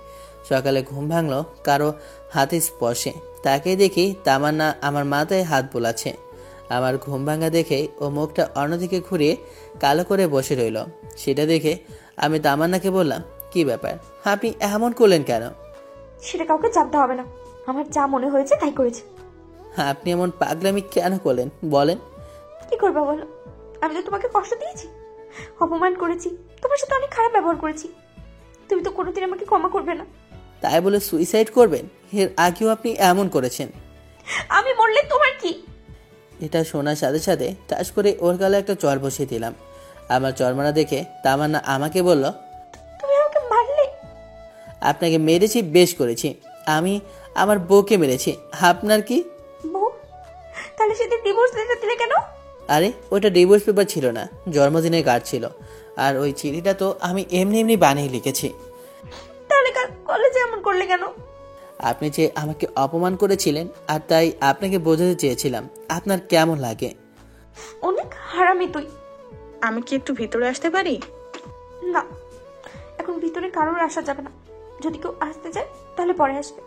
সকালে ঘুম ভাঙলো কারো হাতে স্পর্শে। তাকে দেখি তামান্না আমার মাথায় হাত বোলাচ্ছে। আমার ঘুম ভাঙা দেখে ও মুখটা অন্যদিকে ঘুরিয়ে কালো করে বসে রইল। সেটা দেখে আমি তামান্নাকে বললাম, কি ব্যাপার, আপনি এমন করলেন কেন? সেটা কাউকে জানতে হবে না, আমার যা মনে হয়েছে তাই করেছে। আপনি এমন পাগলামি কেন করলেন বলেন? কি করবা বলো? আমি তো তোমাকে কষ্ট দিয়েছি, অপমান করেছি, তোমার সাথে অনেক খারাপ ব্যবহার করেছি। তুমি তো কোনোদিন আমাকে ক্ষমা করবে না। তাই বলে সুইসাইড করবেন? এর আগেও আপনি এমন করেছেন। আমি মরলে তোমার কি? এটা শোনার সাথে সাথে টাস করে ওর গালে একটা চড় বসিয়ে দিলাম। আমার চড়মানা দেখে তামান্না আমাকে বলল, তুমি আমাকে মারলে? আপনাকে মেরেছি, বেশ করেছি। আমি আমার বউকে মেরেছি, আপনার কি? বউ? তাহলে সেদিন ডিভোর্স লেটার দিলে কেন? আরে ওটা ডিভোর্স পেপার ছিল না, জন্মদিনের কার্ড ছিল। আর ওই চিঠিটা তো আমি এমনি এমনি বানিয়ে লিখেছি। তাহলে কলেজে এমন করলে কেন? আপনি যে আমাকে অপমান করেছিলেন, আর তাই আপনাকে বোঝাতে চেয়েছিলাম আপনার কেমন লাগে। অনেক হারামি তুই। আমি কি একটু ভিতরে আসতে পারি? না, এখন ভিতরে কারোর আসা যাবে না। যদি কেউ আসতে চায় তাহলে পরে আসবে।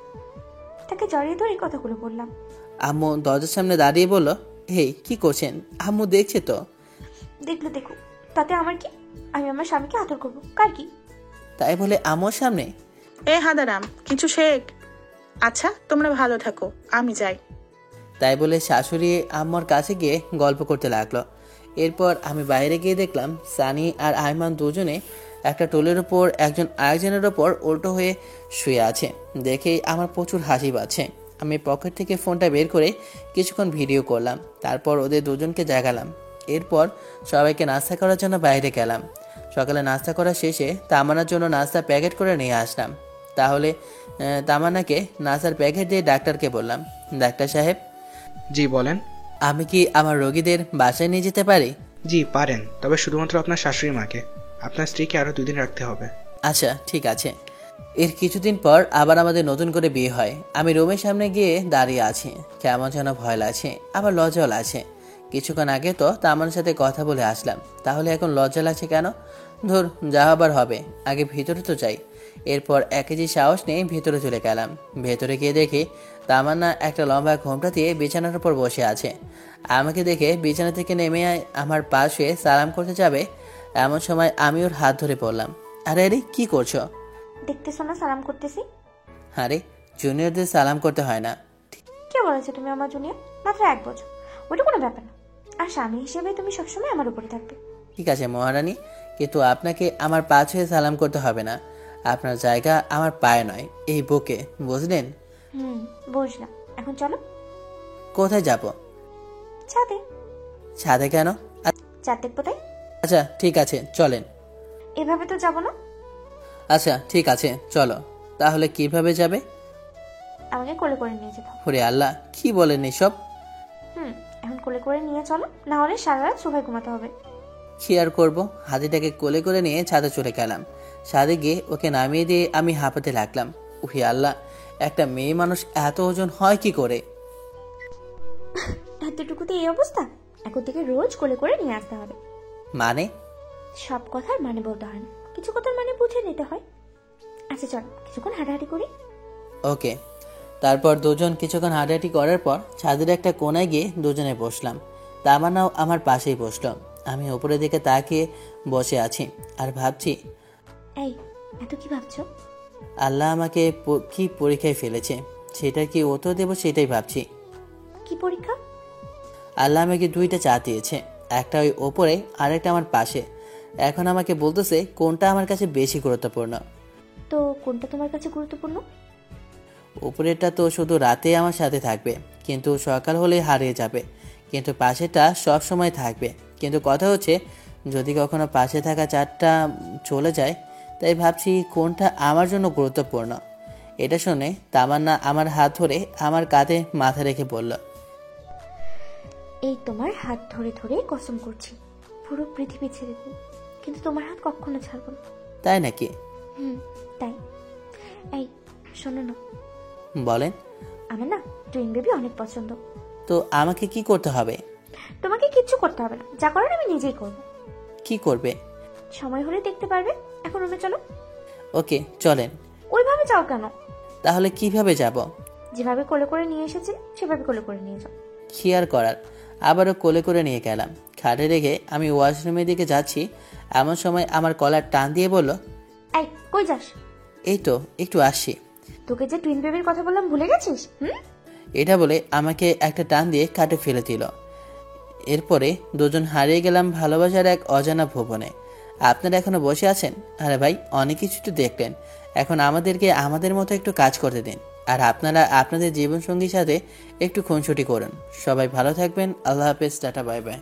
তাকে জড়িয়ে ধরে এই কথাগুলো বললাম। আম্মু দরজার সামনে দাঁড়িয়ে বলল, হেই কি করছেন? আম্মু দেখছে তো। দেখলে দেখো, তাতে আমার কি? আমি আমার স্বামীকে আদর করবো, কার কি? তাই বলে আম্মুর সামনে? এ হাদারাম, কিছু শেখ। আচ্ছা তোমরা ভালো থাকো, আমি যাই। তাই বলে শাশুড়ি আম্মুর কাছে গিয়ে গল্প করতে লাগলো। এরপর আমি বাইরে গিয়ে দেখলাম সানি আর আয়মান দুজনে একটা টোলের ওপর একজন আরেকজনের ওপর উল্টো হয়ে শুয়ে আছে। দেখেই আমার প্রচুর হাসি পাচ্ছে। আমি পকেট থেকে ফোনটা বের করে কিছুক্ষণ ভিডিও করলাম। তারপর ওদের দুজনকে জাগালাম। এরপর সবাইকে নাস্তা করার জন্য বাইরে গেলাম। সকালে নাস্তা করা শেষে তামান্নার জন্য নাস্তা প্যাকেট করে নিয়ে আসলাম। তাহলে তামান্নাকে নাস্তার প্যাকেট দিয়ে ডাক্তারকে বললাম, ডাক্তার সাহেব, জি বলেন। আমি কি আমার রোগীদের বাসায় নিয়ে যেতে পারি? জি পারেন, তবে শুধুমাত্র আপনার শাশুড়ি মাকে। আপনার স্ত্রীকে আরো 2 দিন রাখতে হবে। আচ্ছা ঠিক আছে। এর কিছুদিন পর আবার আমাদের নতুন করে বিয়ে হয়। আমি রুমের সামনে গিয়ে দাঁড়িয়ে আছি। কেমন যেন ভয় লাগছে, আবার লজ্জাও লাগছে। কিছুক্ষণ আগে তো তামান্নার সাথে কথা বলে আসলাম, তাহলে এখন লজ্জা লাগছে কেন? ধুর, যা আবার হবে, আগে ভিতরে তো যাই। এরপর 1 কেজি সাহস নিয়ে ভিতরে চলে গেলাম। ভেতরে গিয়ে দেখি তামান্না একটা লম্বা ঘোমটা দিয়ে বিছানার উপর বসে আছে। আমাকে দেখে বিছানা থেকে নেমে আমার পাশে সালাম করতে যাবে, এমন সময় আমি ওর হাত ধরে পড়লাম। আরে আরে কি করছো? দেখতেছো না সালাম করতেছি? আরে জুনিয়রদের সালাম করতে হয় না। কে বলেছে তুমি আমার জুনিয়র? মাত্র 1 বছর, ওটা কোনো ব্যাপার না। আর স্বামী হিসেবে তুমি সবসময় আমার উপরে থাকবে। ঠিক আছে মহারানী, কিন্তু আপনাকে আমার পা ছুঁয়ে সালাম করতে হবে না। আপনার জায়গা আমার পায়ে নয়, এই বুকে, বুঝলেন? বুঝলাম। এখন চলো। কোথায় যাব? ছাদে। ছাদে কেন? চাঁদ দেখবো তাই। আচ্ছা ঠিক আছে চলেন। এভাবে তো যাবো না। আচ্ছা ঠিক আছে চলো। তাহলে কিভাবে যাবে? আমাকে কোলে করে নিয়ে যেতে হবে। ওরে আল্লাহ, কি বলেন এসব? এখন কোলে করে নিয়ে চলো, না হলে সারা রাত সোফায় ঘুমাতে হবে। কি আর করবো, হাতিটাকে কোলে করে নিয়ে ছাদে চলে গেলাম। ছাদে গিয়ে ওকে নামিয়ে দিয়ে আমি হাঁপাতে লাগলাম। ওহে আল্লাহ, একটা মেয়ে মানুষ এত ওজন হয় কি করে? এতটুকুতে এই অবস্থা, এখন থেকে রোজ কোলে করে নিয়ে আসতে হবে। মানে? সব কথার মানে বলতে হয় না, কিছু কথার মানে বুঝে নিতে হয়। আচ্ছা চল কিছুক্ষণ হাঁটাহাঁটি করি। ওকে। তারপর দুজন কিছুক্ষণ হাঁটাহাঁটি করার পর ছাদের একটা কোনায় গিয়ে দুজনে বসলাম। তামান্নাও আমার পাশেই বসলো। আমি উপরের দিকে তাকিয়ে বসে আছি আর ভাবছি, এই এত কি ভাবছো? আল্লাহ আমাকে কি পরীক্ষায় ফেলেছে, সেটা কি উত্তর দেবো সেটাই ভাবছি। কি পরীক্ষা? আল্লাহ আমাকে 2টা চা দিয়েছে, একটা ওই ওপরে আর একটা আমার পাশে। এখন আমাকে বলতেছে কোনটা আমার কাছে বেশি গুরুত্বপূর্ণ। তো কোনটা তোমার কাছে গুরুত্বপূর্ণ? উপরেরটা তো শুধু রাতে আমার সাথে থাকবে, কিন্তু সকাল হলে হারিয়ে যাবে। কিন্তু পাশেরটা সব সময় থাকবে। কিন্তু কথা হচ্ছে, যদি কখনো পাশে থাকা চারটা চলে যায়, তাই ভাবছি কোনটা আমার জন্য গুরুত্বপূর্ণ। এটা শুনে তামান্না আমার হাত ধরে আমার কাঁধে মাথা রেখে বলল, এই তোমার হাত ধরে ধরে কসম করছি পুরো পৃথিবী ছেড়ে দেব, কিন্তু তোমার হাত কখনো ছাড়বো না। তাই নাকি? তাই। এই শোনো না। বলেন। আমার না টুইন বেবি অনেক পছন্দ। তো আমাকে কি করতে হবে? তোমাকে কিচ্ছু করতে হবে না, যা করার আমি নিজেই করবো। কি করবে? সময় হলে দেখতে পারবে। এখন রুমে চলো। ওকে চলেন। ওইভাবে যাও কেন? তাহলে কিভাবে যাব? যেভাবে কোলে করে নিয়ে এসেছি সেভাবে কোলে করে নিয়ে যাও। কি আর করার, আবারও কোলে করে নিয়ে গেলাম। খাটে রেখে আমি ওয়াশরুমের দিকে যাচ্ছি, এমন সময় আমার কলার টান দিয়ে বলল, এই কই যাস? এই তো একটু আসছি। তোকে যে টুইন বেবির কথা বললাম ভুলে গেছিস? এটা বলে আমাকে একটা টান দিয়ে কাটে ফেলে দিল। এরপরে দুজন হারিয়ে গেলাম ভালোবাসার এক অজানা ভুবনে। আপনারা এখনো বসে আছেন? আরে ভাই, অনেক কিছু তো দেখলেন, এখন আমাদেরকে আমাদের মতো একটু কাজ করতে দিন। আর আপনারা আপনাদের জীবনসঙ্গীর সাথে একটু খুনসুটি করুন। সবাই ভালো থাকবেন। আল্লাহ হাফেজ, টাটা, বাই বাই।